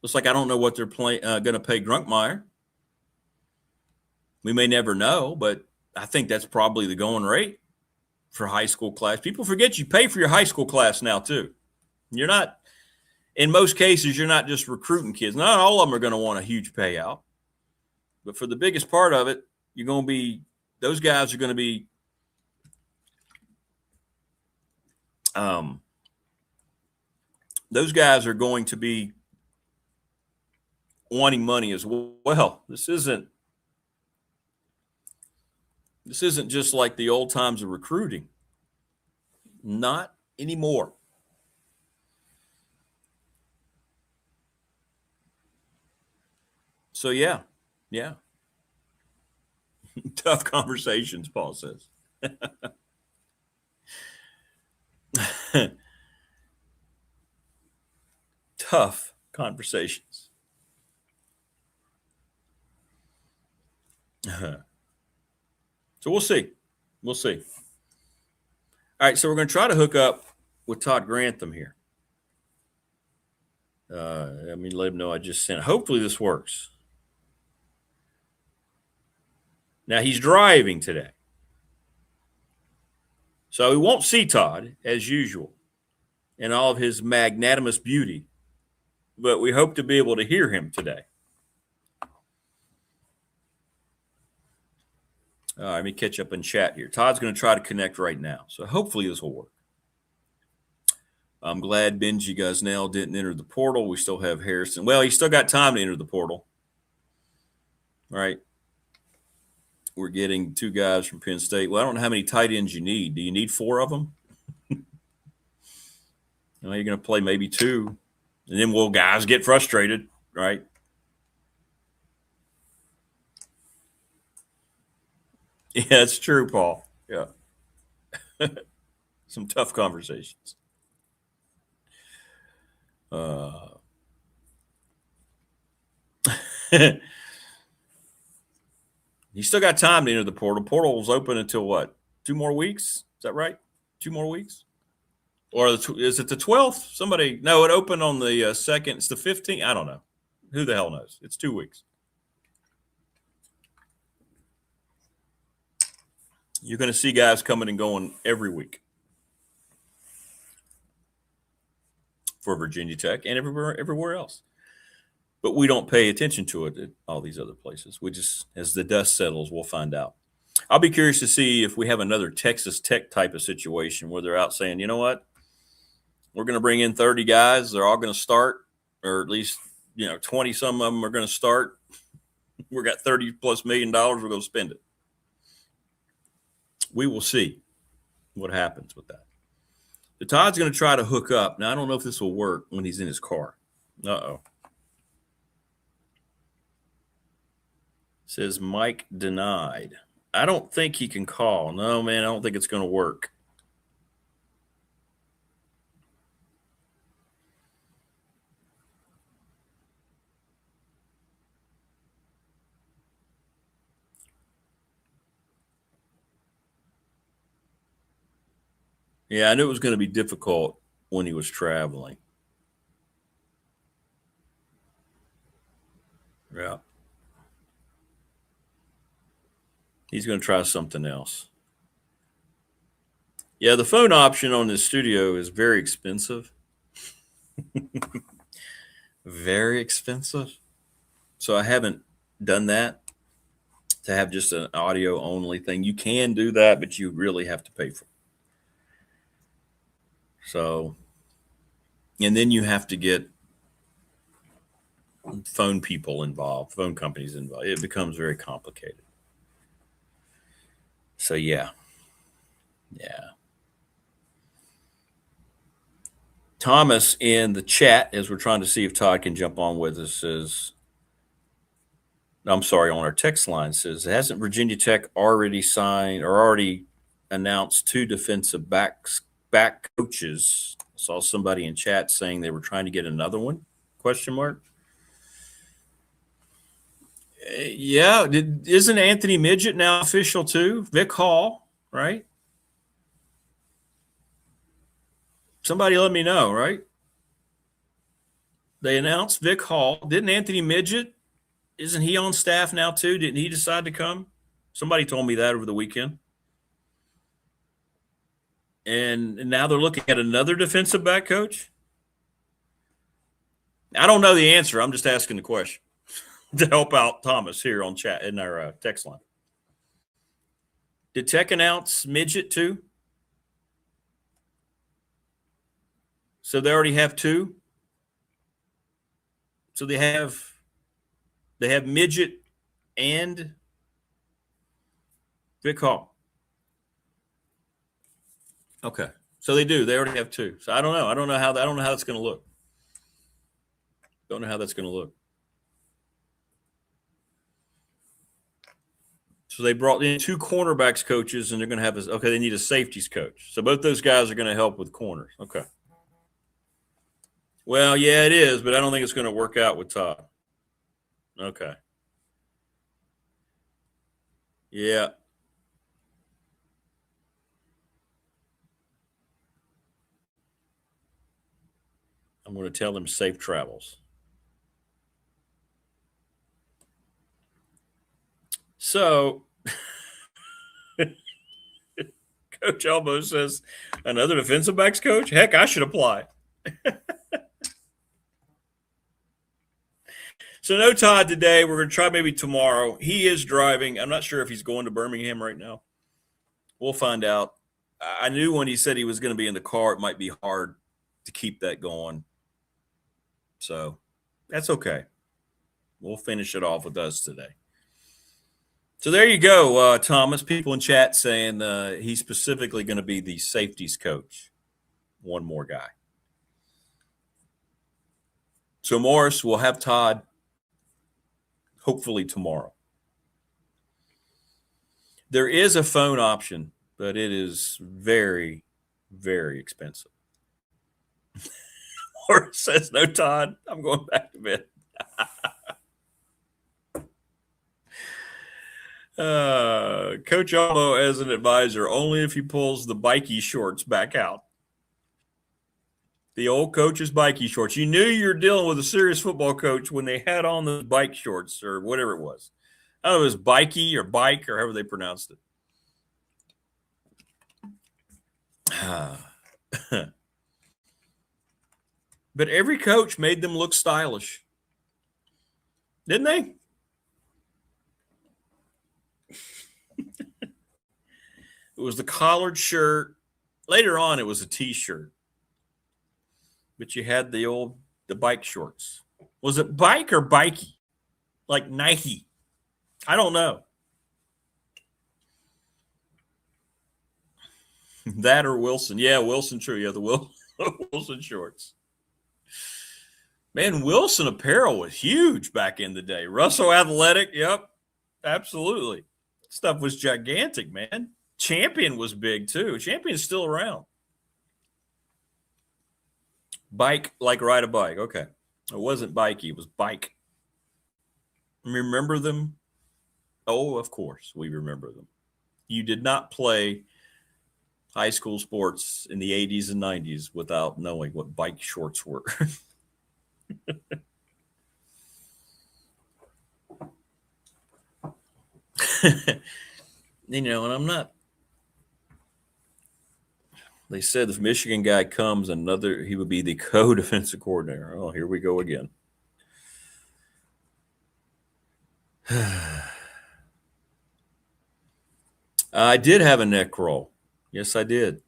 Looks like I don't know what they're going to pay Grunkmeyer. We may never know, but I think that's probably the going rate for high school class. People forget you pay for your high school class now too. You're not, in most cases, you're not just recruiting kids. Not all of them are going to want a huge payout, but for the biggest part of it, you're going to be, those guys are going to be those guys are going to be wanting money as well. This isn't just like the old times of recruiting. Not anymore. So yeah. Tough conversations, Paul says. Tough conversations. So we'll see. All right, so we're going to try to hook up with Todd Grantham here. Let me let him know I just sent. Hopefully this works. Now, he's driving today. So we won't see Todd, as usual, in all of his magnanimous beauty. But we hope to be able to hear him today. All right, let me catch up in chat here. Todd's going to try to connect right now. So hopefully this will work. I'm glad Benji Gosnell didn't enter the portal. We still have Harrison. Well, he's still got time to enter the portal. All right. We're getting 2 guys from Penn State. Well, I don't know how many tight ends you need. Do you need 4 of them? You're going to play maybe 2. And then will guys get frustrated, right? Yeah, it's true, Paul. Yeah. Some tough conversations. You still got time to enter the portal. Portal's open until what? 2 more weeks? Is that right? 2 more weeks? Or is it the 12th? Somebody, no, it opened on the 2nd. It's the 15th. I don't know. Who the hell knows? It's 2 weeks. You're going to see guys coming and going every week for Virginia Tech and everywhere else. But we don't pay attention to it at all these other places. We just, as the dust settles, we'll find out. I'll be curious to see if we have another Texas Tech type of situation where they're out saying, you know what, we're going to bring in 30 guys. They're all going to start, or at least, 20 some of them are going to start. We got $30+ million. We're going to spend it. We will see what happens with that. The Todd's going to try to hook up. Now, I don't know if this will work when he's in his car. Uh-oh. Says Mike denied. I don't think he can call. No, man, I don't think it's going to work. Yeah, I knew it was going to be difficult when he was traveling. Yeah. He's going to try something else. Yeah, the phone option on this studio is very expensive. Very expensive. So I haven't done that to have just an audio only thing. You can do that, but you really have to pay for it. So, and then you have to get phone people involved, phone companies involved. It becomes very complicated. So, yeah. Thomas in the chat, as we're trying to see if Todd can jump on with us, says, I'm sorry, on our text line, says, hasn't Virginia Tech already signed or already announced 2 defensive back coaches? I saw somebody in chat saying they were trying to get another one, ? Yeah. Isn't Anthony Midget now official too? Vic Hall, right? Somebody let me know, right? They announced Vic Hall. Didn't Anthony Midget, isn't he on staff now too? Didn't he decide to come? Somebody told me that over the weekend. And now they're looking at another defensive back coach? I don't know the answer. I'm just asking the question to help out Thomas here on chat in our text line. Did Tech announce Midget too? So they already have 2? So they have Midget and Vic Hall. Okay. So they do. They already have 2. So I don't know. I don't know how that's going to look. Don't know how that's going to look. So they brought in 2 cornerbacks coaches, and they're going to have they need a safeties coach. So both those guys are going to help with corners. Okay. Well, yeah, it is, but I don't think it's going to work out with Todd. Okay. Yeah. I'm going to tell him safe travels. So, Coach Elbow says, another defensive backs coach? Heck, I should apply. So no Todd today. We're going to try maybe tomorrow. He is driving. I'm not sure if he's going to Birmingham right now. We'll find out. I knew when he said he was going to be in the car, it might be hard to keep that going. So that's okay. We'll finish it off with us today. So there you go, Thomas. People in chat saying he's specifically going to be the safeties coach. One more guy. So Morris will have Todd hopefully tomorrow. There is a phone option, but it is very, very expensive. Morris says, no, Todd, I'm going back to bed. Coach Almo as an advisor, only if he pulls the bikey shorts back out. The old coach's bikey shorts. You knew you were dealing with a serious football coach when they had on those bike shorts or whatever it was. I don't know if it was bikey or bike or however they pronounced it. But every coach made them look stylish. Didn't they? It was the collared shirt. Later on, it was a T-shirt. But you had the bike shorts. Was it bike or bikey? Like Nike? I don't know. That or Wilson. Yeah, Wilson, true. Yeah, the Wilson shorts. Man, Wilson apparel was huge back in the day. Russell Athletic, yep, absolutely. Stuff was gigantic, man. Champion was big, too. Champion's still around. Bike, like ride a bike. Okay. It wasn't bikey. It was bike. Remember them? Oh, of course, we remember them. You did not play high school sports in the 80s and 90s without knowing what bike shorts were. And I'm not. They said if Michigan guy comes, he would be the co-defensive coordinator. Oh, here we go again. I did have a neck roll. Yes, I did.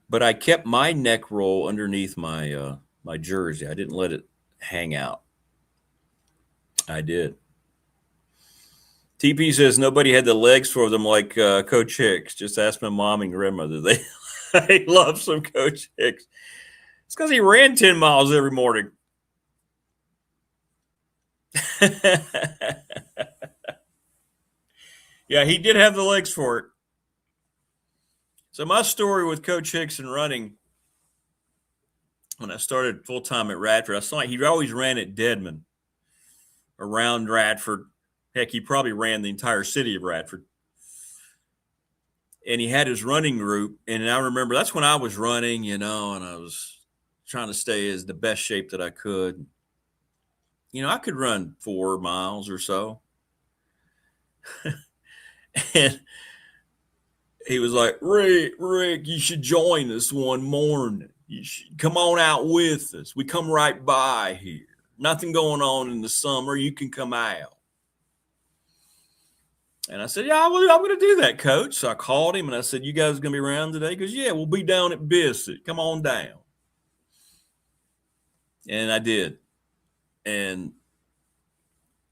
But I kept my neck roll underneath my my jersey. I didn't let it hang out. I did. TP says nobody had the legs for them like Coach Hicks. Just ask my mom and grandmother. They love some Coach Hicks. It's because he ran 10 miles every morning. Yeah, he did have the legs for it. So my story with Coach Hicks and running, when I started full-time at Radford, I saw he always ran at Deadman, around Radford. Heck, he probably ran the entire city of Radford. And he had his running group. And I remember that's when I was running, and I was trying to stay as the best shape that I could. I could run 4 miles or so. And he was like, Rick, you should join us one morning. You should come on out with us. We come right by here. Nothing going on in the summer. You can come out. And I said, yeah, I'm going to do that, Coach. So I called him and I said, you guys going to be around today? He goes, yeah, we'll be down at Bissett. Come on down. And I did. And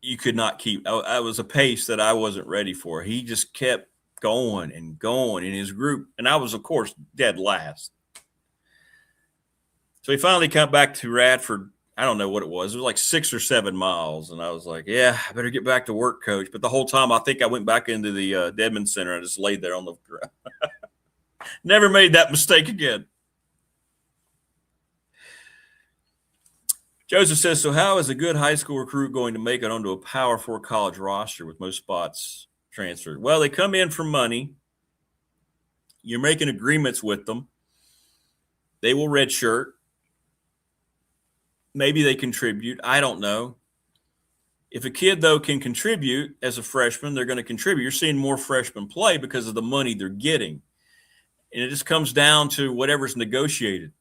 you could not keep. I was a pace that I wasn't ready for. He just kept going and going in his group. And I was, of course, dead last. So he finally come back to Radford. I don't know what it was. It was like 6 or 7 miles. And I was like, yeah, I better get back to work, Coach. But the whole time I think I went back into the Deadman Center. I just laid there on the ground. Never made that mistake again. Joseph says, so how is a good high school recruit going to make it onto a Power 4 college roster with most spots transferred? Well, they come in for money. You're making agreements with them. They will redshirt. Maybe they contribute. I don't know. If a kid, though, can contribute as a freshman, they're going to contribute. You're seeing more freshmen play because of the money they're getting. And it just comes down to whatever's negotiated.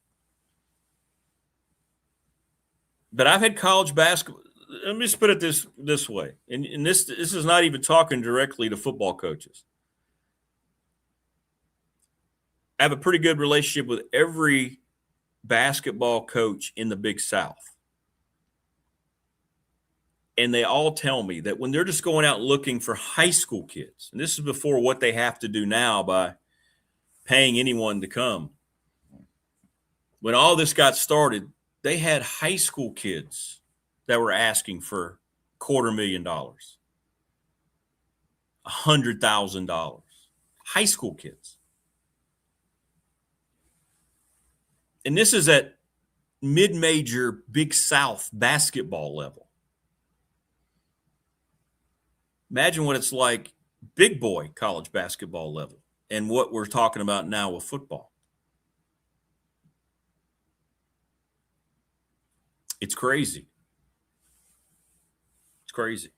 But I've had college basketball. Let me just put it this way. And this is not even talking directly to football coaches. I have a pretty good relationship with every basketball coach in the Big South. And they all tell me that when they're just going out looking for high school kids, and this is before what they have to do now by paying anyone to come. When all this got started, they had high school kids that were asking for $250,000, $100,000. High school kids. And this is at mid-major Big South basketball level. Imagine what it's like big boy college basketball level and what we're talking about now with football. It's crazy. It's crazy.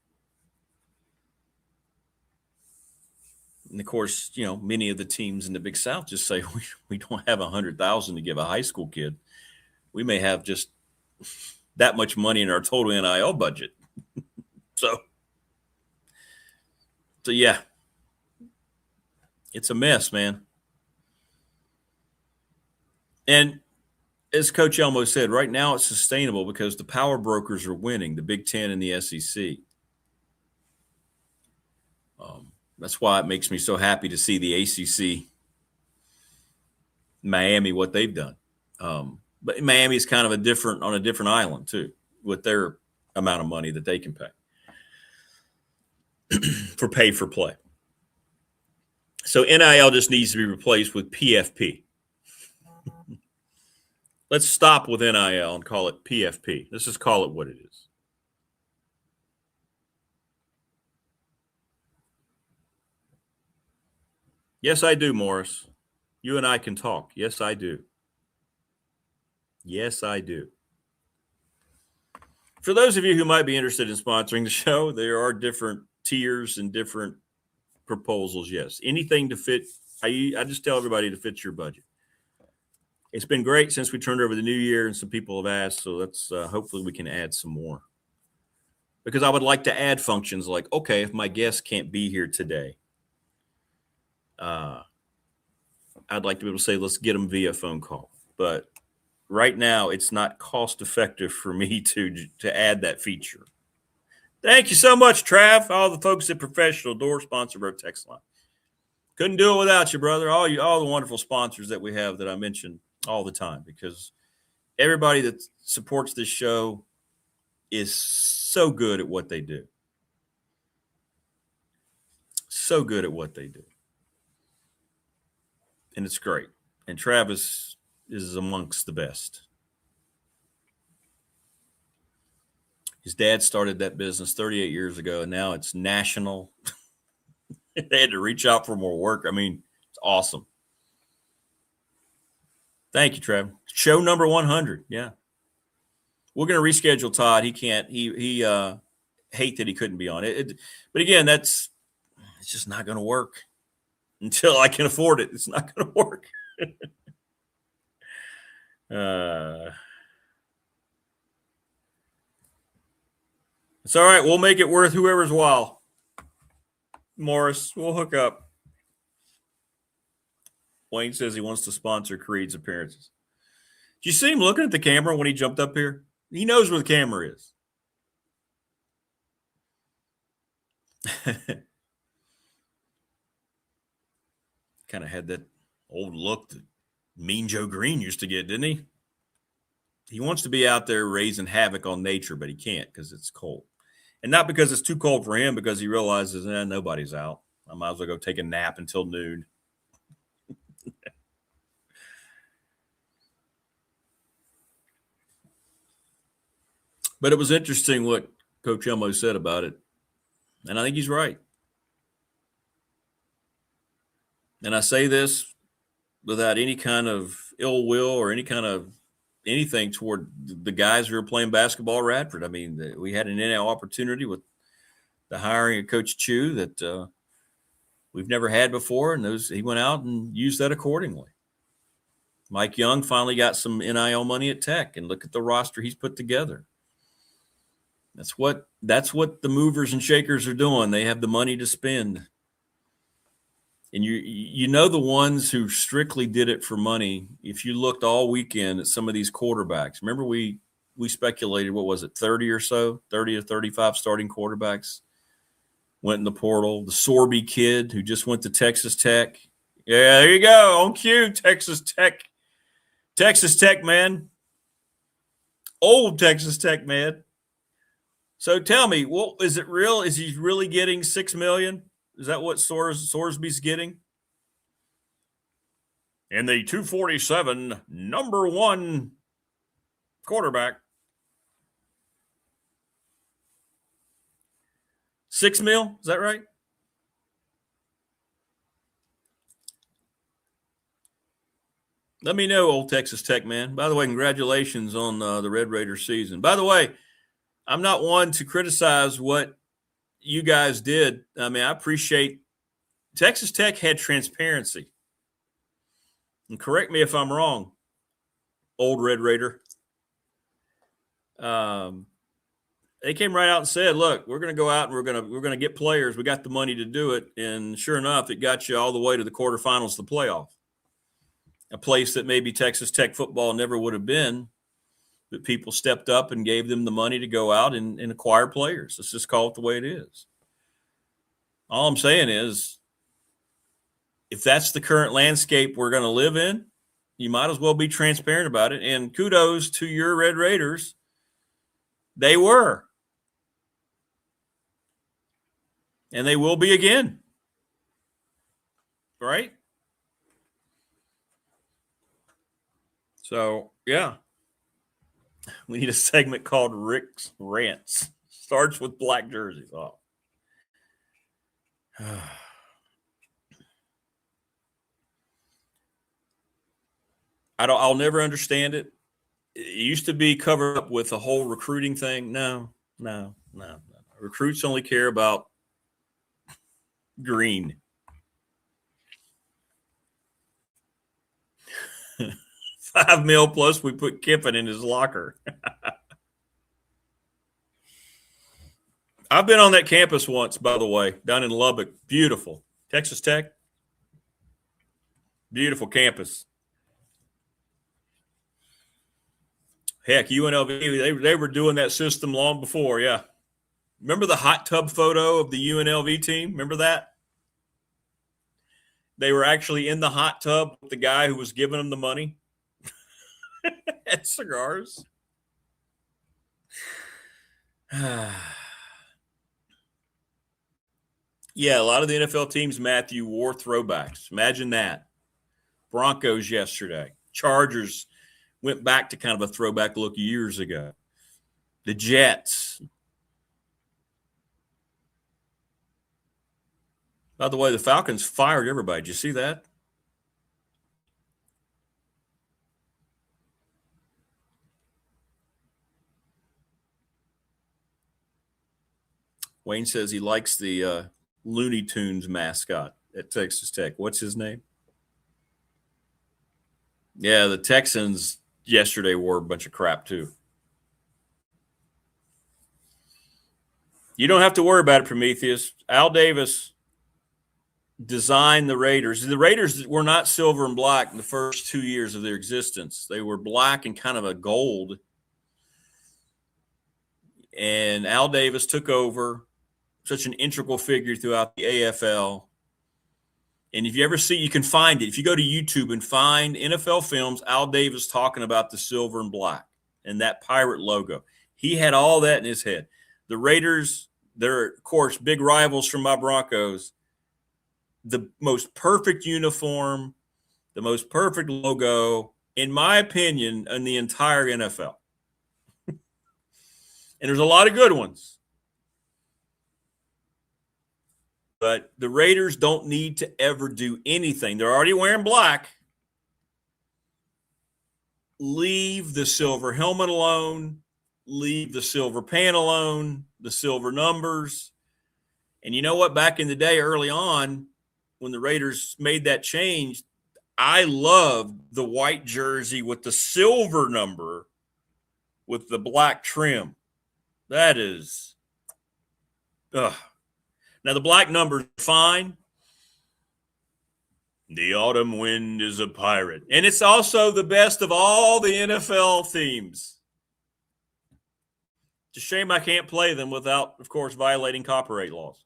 And of course, many of the teams in the Big South just say we don't have $100,000 to give a high school kid. We may have just that much money in our total NIL budget. So yeah, it's a mess, man. And as Coach Elmo said, right now it's sustainable because the power brokers are winning, the Big Ten and the SEC. That's why it makes me so happy to see the ACC, Miami, what they've done. But Miami is kind of on a different island too, with their amount of money that they can pay for pay for play. So NIL just needs to be replaced with PFP. Let's stop with NIL and call it PFP. Let's just call it what it is. Yes, I do, Morris. You and I can talk. Yes, I do. Yes, I do. For those of you who might be interested in sponsoring the show, there are different tiers and different proposals. Yes, anything to fit. I just tell everybody to fit your budget. It's been great since we turned over the new year, and some people have asked, so let's hopefully we can add some more. Because I would like to add functions like, okay, if my guest can't be here today, I'd like to be able to say, let's get them via phone call. But right now it's not cost effective for me to add that feature. Thank you so much, Trav. All the folks at Professional Door sponsor our text line. Couldn't do it without you, brother. All the wonderful sponsors that we have that I mention all the time, because everybody that supports this show is so good at what they do. So good at what they do. And it's great. And Travis is amongst the best. His dad started that business 38 years ago, and now it's national. They had to reach out for more work. I mean, it's awesome. Thank you, Trav. Show number 100. Yeah. We're going to reschedule Todd. He can't. He hate that he couldn't be on it. But again, it's just not going to work until I can afford it. It's not going to work. It's all right. We'll make it worth whoever's while. Morris, we'll hook up. Wayne says he wants to sponsor Creed's appearances. Did you see him looking at the camera when he jumped up here? He knows where the camera is. Kind of had that old look that Mean Joe Green used to get, didn't he? He wants to be out there raising havoc on nature, but he can't because it's cold. And not because it's too cold for him, because he realizes, nobody's out. I might as well go take a nap until noon. But it was interesting what Coach Elmo said about it. And I think he's right. And I say this without any kind of ill will or any kind of anything toward the guys who are playing basketball at Radford. I mean, we had an NL opportunity with the hiring of Coach Chu that we've never had before, and he went out and used that accordingly. Mike Young finally got some NIL money at Tech, and look at the roster he's put together. That's what the movers and shakers are doing. They have the money to spend. And you know the ones who strictly did it for money, if you looked all weekend at some of these quarterbacks, remember we speculated, what was it, 30 or so, 30 to 35 starting quarterbacks went in the portal. The Sorby kid who just went to Texas Tech. Yeah, there you go, on cue, Texas Tech. Texas Tech, man. Old Texas Tech, man. So tell me, is it real? Is he really getting $6 million? Is that what Sorsby's getting? And the 247 number one quarterback. $6 million, is that right? Let me know, old Texas Tech man. By the way, congratulations on the Red Raiders season. By the way, I'm not one to criticize what you guys did. I mean, I appreciate Texas Tech had transparency. And correct me if I'm wrong, old Red Raider. They came right out and said, look, we're going to go out and we're going to get players. We got the money to do it. And sure enough, it got you all the way to the quarterfinals, the playoff. A place that maybe Texas Tech football never would have been, but people stepped up and gave them the money to go out and acquire players. Let's just call it the way it is. All I'm saying is, if that's the current landscape we're going to live in, you might as well be transparent about it. And kudos to your Red Raiders. They were. And they will be again. Right? So, yeah. We need a segment called Rick's Rants. Starts with black jerseys. Oh. I'll never understand it. It used to be covered up with the whole recruiting thing. No. Recruits only care about green. $5 million plus we put Kiffin in his locker. I've been on that campus once, by the way, down in Lubbock. Beautiful. Texas Tech. Beautiful campus. Heck, UNLV, they were doing that system long before, yeah. Remember the hot tub photo of the UNLV team? Remember that? They were actually in the hot tub with the guy who was giving them the money and cigars. Yeah, a lot of the NFL teams, Matthew, wore throwbacks. Imagine that. Broncos yesterday. Chargers went back to kind of a throwback look years ago. The Jets. By the way, the Falcons fired everybody. Did you see that? Wayne says he likes the Looney Tunes mascot at Texas Tech. What's his name? Yeah, the Texans yesterday wore a bunch of crap too. You don't have to worry about it, Prometheus. Al Davis designed the Raiders. The Raiders were not silver and black in the first 2 years of their existence. They were black and kind of a gold. And Al Davis took over, such an integral figure throughout the AFL. And if you ever see, you can find it. If you go to YouTube and find NFL films, Al Davis talking about the silver and black and that pirate logo. He had all that in his head. The Raiders, they're, of course, big rivals from my Broncos. The most perfect uniform, the most perfect logo, in my opinion, in the entire NFL. And there's a lot of good ones. But the Raiders don't need to ever do anything. They're already wearing black. Leave the silver helmet alone. Leave the silver pant alone, the silver numbers. And you know what? Back in the day, early on, when the Raiders made that change, I loved the white jersey with the silver number with the black trim. That is, ugh. Now, the black number's fine. The autumn wind is a pirate. And it's also the best of all the NFL themes. It's a shame I can't play them without, of course, violating copyright laws.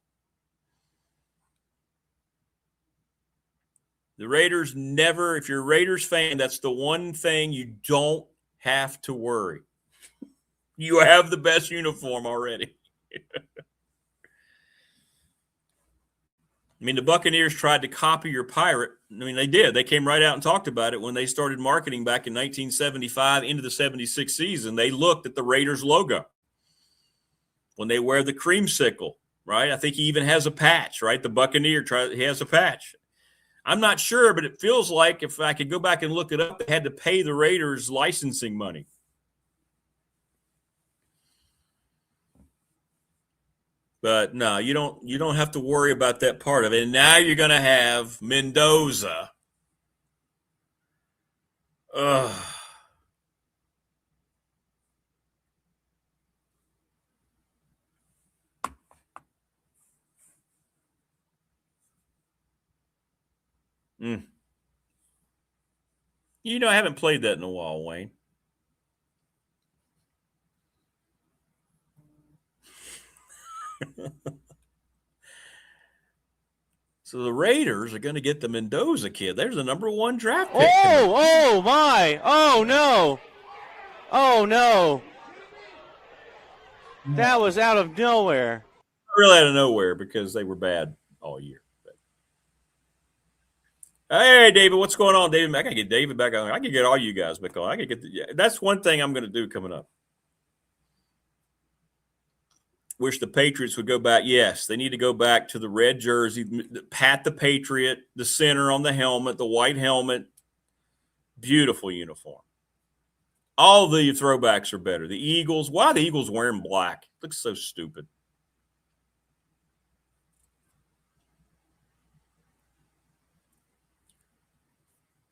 The Raiders never, if you're a Raiders fan, that's the one thing you don't have to worry. You have the best uniform already. I mean, the Buccaneers tried to copy your pirate. I mean, they did. They came right out and talked about it when they started marketing back in 1975 into the 76 season. They looked at the Raiders logo when they wear the creamsicle, right? I think he even has a patch, right? The Buccaneer, he has a patch. I'm not sure, but it feels like if I could go back and look it up, they had to pay the Raiders licensing money. But no, you don't have to worry about that part of it. And now you're going to have Mendoza. Ugh. You know, I haven't played that in a while, Wayne. So the Raiders are going to get the Mendoza kid. There's the number 1 draft pick. Oh my. Oh, no. Oh, no. That was out of nowhere. Really out of nowhere because they were bad all year. Hey, David, what's going on, David? I got to get David back on. I can get all you guys back on. That's one thing I'm going to do coming up. Wish the Patriots would go back. Yes, they need to go back to the red jersey, Pat the Patriot, the center on the helmet, the white helmet. Beautiful uniform. All the throwbacks are better. The Eagles, why are the Eagles wearing black? Looks so stupid.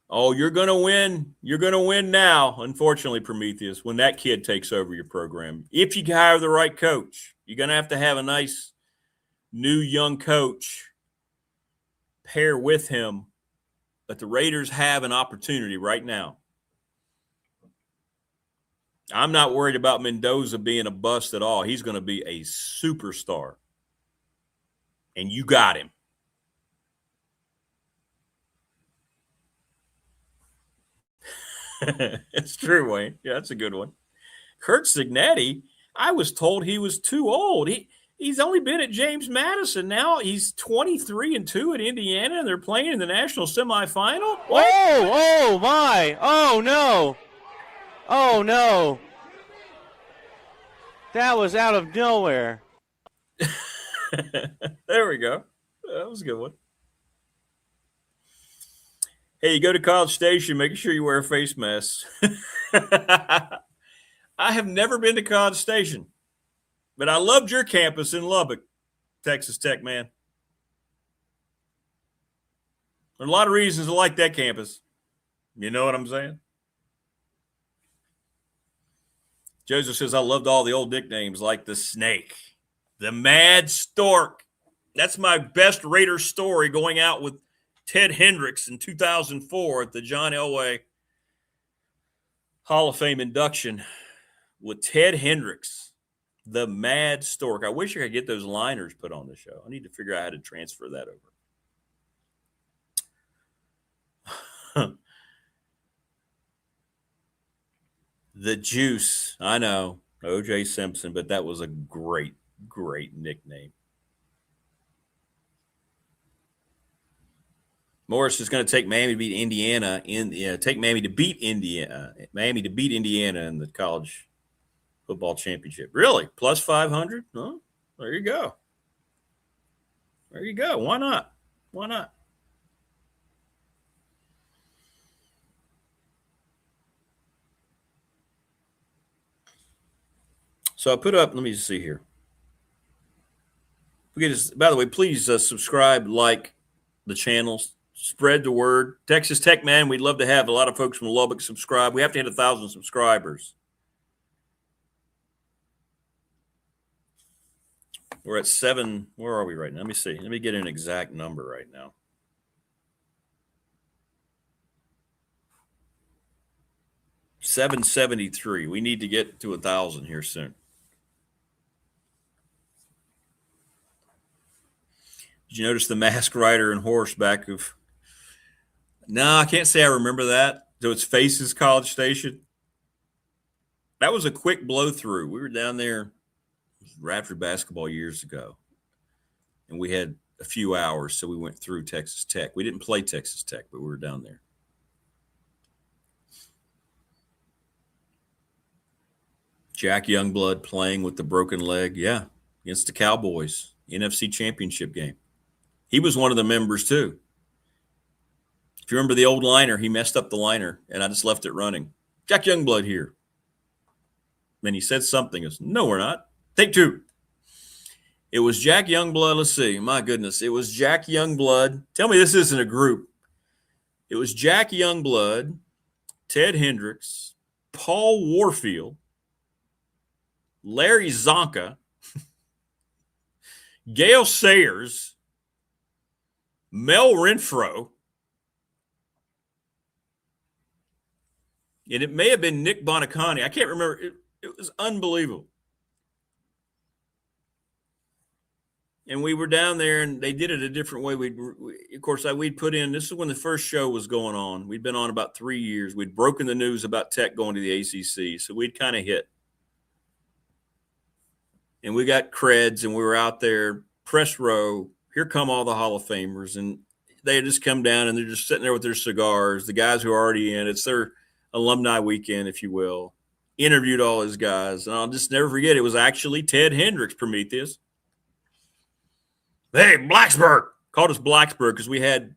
Oh, you're going to win. You're going to win now, unfortunately, Prometheus, when that kid takes over your program. If you hire the right coach, you're going to have a nice new young coach pair with him. But the Raiders have an opportunity right now. I'm not worried about Mendoza being a bust at all. He's going to be a superstar. And you got him. It's true, Wayne. Yeah, that's a good one. Kurt Signetti, I was told he was too old. He's only been at James Madison now. He's 23-2 at Indiana, and they're playing in the national semifinal. What? Oh my. Oh, no. Oh, no. That was out of nowhere. There we go. That was a good one. Hey, you go to College Station, make sure you wear a face mask. I have never been to College Station, but I loved your campus in Lubbock, Texas Tech, man. There are a lot of reasons to like that campus. You know what I'm saying? Joseph says, I loved all the old nicknames like the Snake, the Mad Stork. That's my best Raider story, going out with Ted Hendricks in 2004 at the John Elway Hall of Fame induction with Ted Hendricks, the Mad Stork. I wish I could get those liners put on the show. I need to figure out how to transfer that over. The Juice. I know. O.J. Simpson, but that was a great, great nickname. Morris is going to take Miami to beat Indiana Miami to beat Indiana in the college football championship. Really? Plus 500? Oh, there you go. There you go. Why not? Why not? So I put up, let me see here. By the way, please subscribe, like the channels, spread the word. Texas Tech, man, we'd love to have a lot of folks from Lubbock subscribe. We have to hit 1,000 subscribers. We're at 7. Where are we right now? Let me see. Let me get an exact number right now. $773. We need to get to 1,000 here soon. Did you notice the masked rider and horseback of? No, I can't say I remember that. So it's Faces College Station. That was a quick blow through. We were down there Raptor basketball years ago, and we had a few hours, so we went through Texas Tech. We didn't play Texas Tech, but we were down there. Jack Youngblood playing with the broken leg, yeah, against the Cowboys, NFC Championship game. He was one of the members too. If you remember the old liner, he messed up the liner, and I just left it running. Jack Youngblood here. Then he said something. He goes, no, we're not. Take 2. It was Jack Youngblood. Let's see. My goodness. It was Jack Youngblood. Tell me this isn't a group. It was Jack Youngblood, Ted Hendricks, Paul Warfield, Larry Zonka, Gail Sayers, Mel Renfro, and it may have been Nick Bonicani. I can't remember. It was unbelievable. And we were down there, and they did it a different way. Of course, we'd put in, this is when the first show was going on. We'd been on about 3 years. We'd broken the news about Tech going to the ACC, so we'd kind of hit. And we got creds, and we were out there, press row. Here come all the Hall of Famers, and they had just come down, and they're just sitting there with their cigars. The guys who are already in, it's their alumni weekend, if you will. Interviewed all his guys, and I'll just never forget, it was actually Ted Hendricks, Prometheus. Hey, Blacksburg. Called us Blacksburg because we had,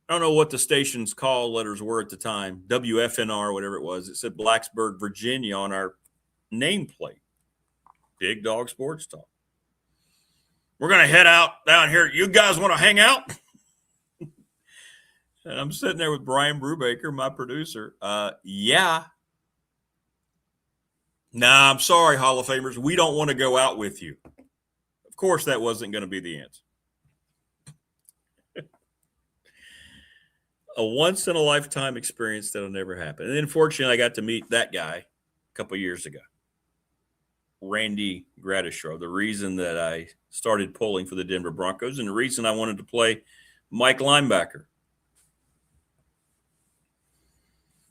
I don't know what the station's call letters were at the time, WFNR, whatever it was. It said Blacksburg, Virginia on our nameplate. Big Dog Sports Talk. We're going to head out down here. You guys want to hang out? And I'm sitting there with Brian Brubaker, my producer. Yeah. Nah, I'm sorry, Hall of Famers. We don't want to go out with you. Of course, that wasn't going to be the answer. A once-in-a-lifetime experience that'll never happen. And then, fortunately, I got to meet that guy, couple of years ago. Randy Gradishar, the reason that I started pulling for the Denver Broncos and the reason I wanted to play Mike linebacker.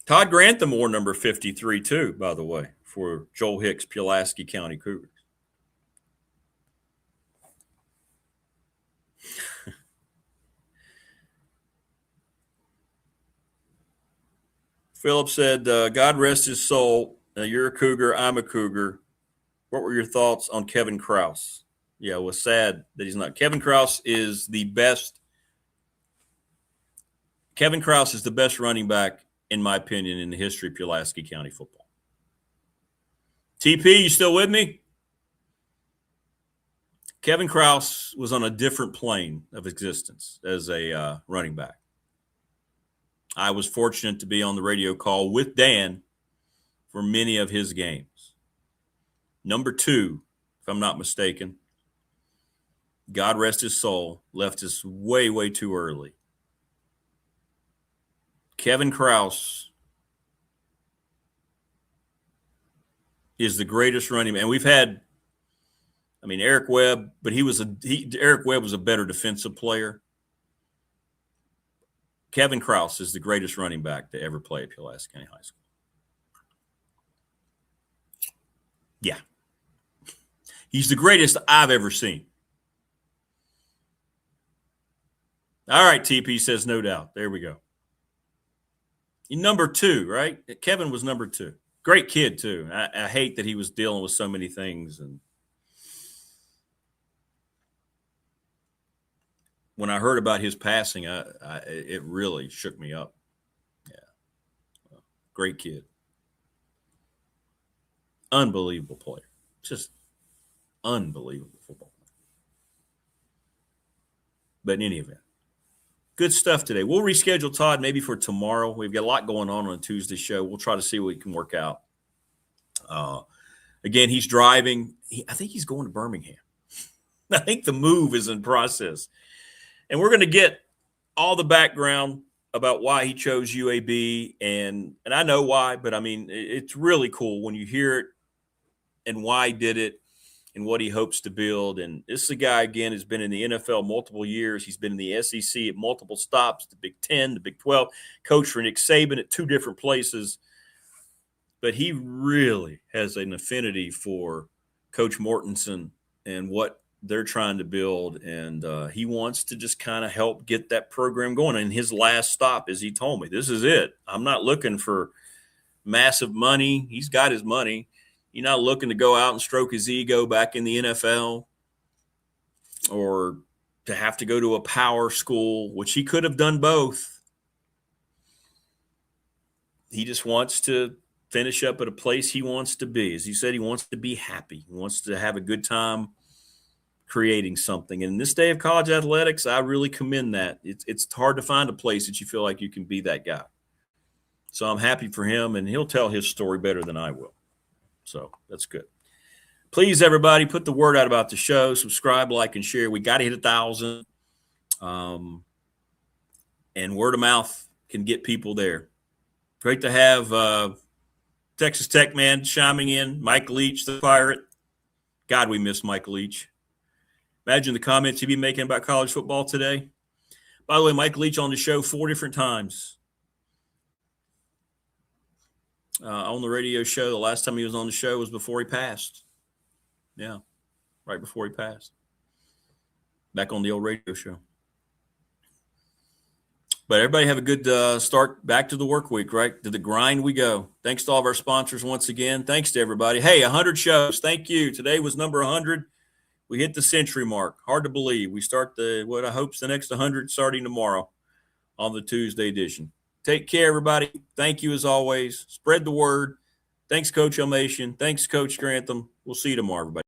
Todd Grantham wore number 53 too, by the way, for Joel Hicks, Pulaski County Cougars. Philip said, God rest his soul. You're a Cougar. I'm a Cougar. What were your thoughts on Kevin Krause? Yeah, it was sad that he's not. Kevin Krause is the best. Kevin Krause is the best running back, in my opinion, in the history of Pulaski County football. TP, you still with me? Kevin Krause was on a different plane of existence as a running back. I was fortunate to be on the radio call with Dan for many of his games. Number 2, if I'm not mistaken, God rest his soul, left us way, way too early. Kevin Krause is the greatest running man. And we've had, Eric Webb, but Eric Webb was a better defensive player. Kevin Krause is the greatest running back to ever play at Pulaski County High School. Yeah. He's the greatest I've ever seen. All right, TP says no doubt. There we go. Number 2, right? Kevin was number 2. Great kid, too. I hate that he was dealing with so many things. And when I heard about his passing, it really shook me up. Yeah. Great kid. Unbelievable player. Just unbelievable football. But in any event, good stuff today. We'll reschedule Todd maybe for tomorrow. We've got a lot going on a Tuesday show. We'll try to see what we can work out. Again, he's driving. I think he's going to Birmingham. I think the move is in process. And we're going to get all the background about why he chose UAB. And I know why, but it's really cool when you hear it and why he did it and what he hopes to build. And this is a guy, again, who's been in the NFL multiple years. He's been in the SEC at multiple stops, the Big 10, the Big 12, coached for Nick Saban at 2 different places. But he really has an affinity for Coach Mortensen and what they're trying to build. And he wants to just kind of help get that program going. And his last stop, as he told me, this is it. I'm not looking for massive money. He's got his money. He's not looking to go out and stroke his ego back in the NFL or to have to go to a power school, which he could have done both. He just wants to finish up at a place he wants to be. As he said, he wants to be happy. He wants to have a good time creating something. And in this day of college athletics, I really commend that. It's hard to find a place that you feel like you can be that guy. So I'm happy for him, and he'll tell his story better than I will. So that's good. Please, everybody, put the word out about the show. Subscribe, like, and share. We got to hit 1,000. And word of mouth can get people there. Great to have Texas Tech man chiming in. Mike Leach, the Pirate. God, we miss Mike Leach. Imagine the comments he'd be making about college football today. By the way, Mike Leach on the show 4 different times. On the radio show, the last time he was on the show was before he passed. Yeah, right before he passed. Back on the old radio show. But everybody have a good start back to the work week, right? To the grind we go. Thanks to all of our sponsors once again. Thanks to everybody. Hey, 100 shows. Thank you. Today was number 100. We hit the century mark. Hard to believe. We start what I hope's the next 100 starting tomorrow on the Tuesday edition. Take care, everybody. Thank you as always. Spread the word. Thanks, Coach Elmassian. Thanks, Coach Grantham. We'll see you tomorrow, everybody.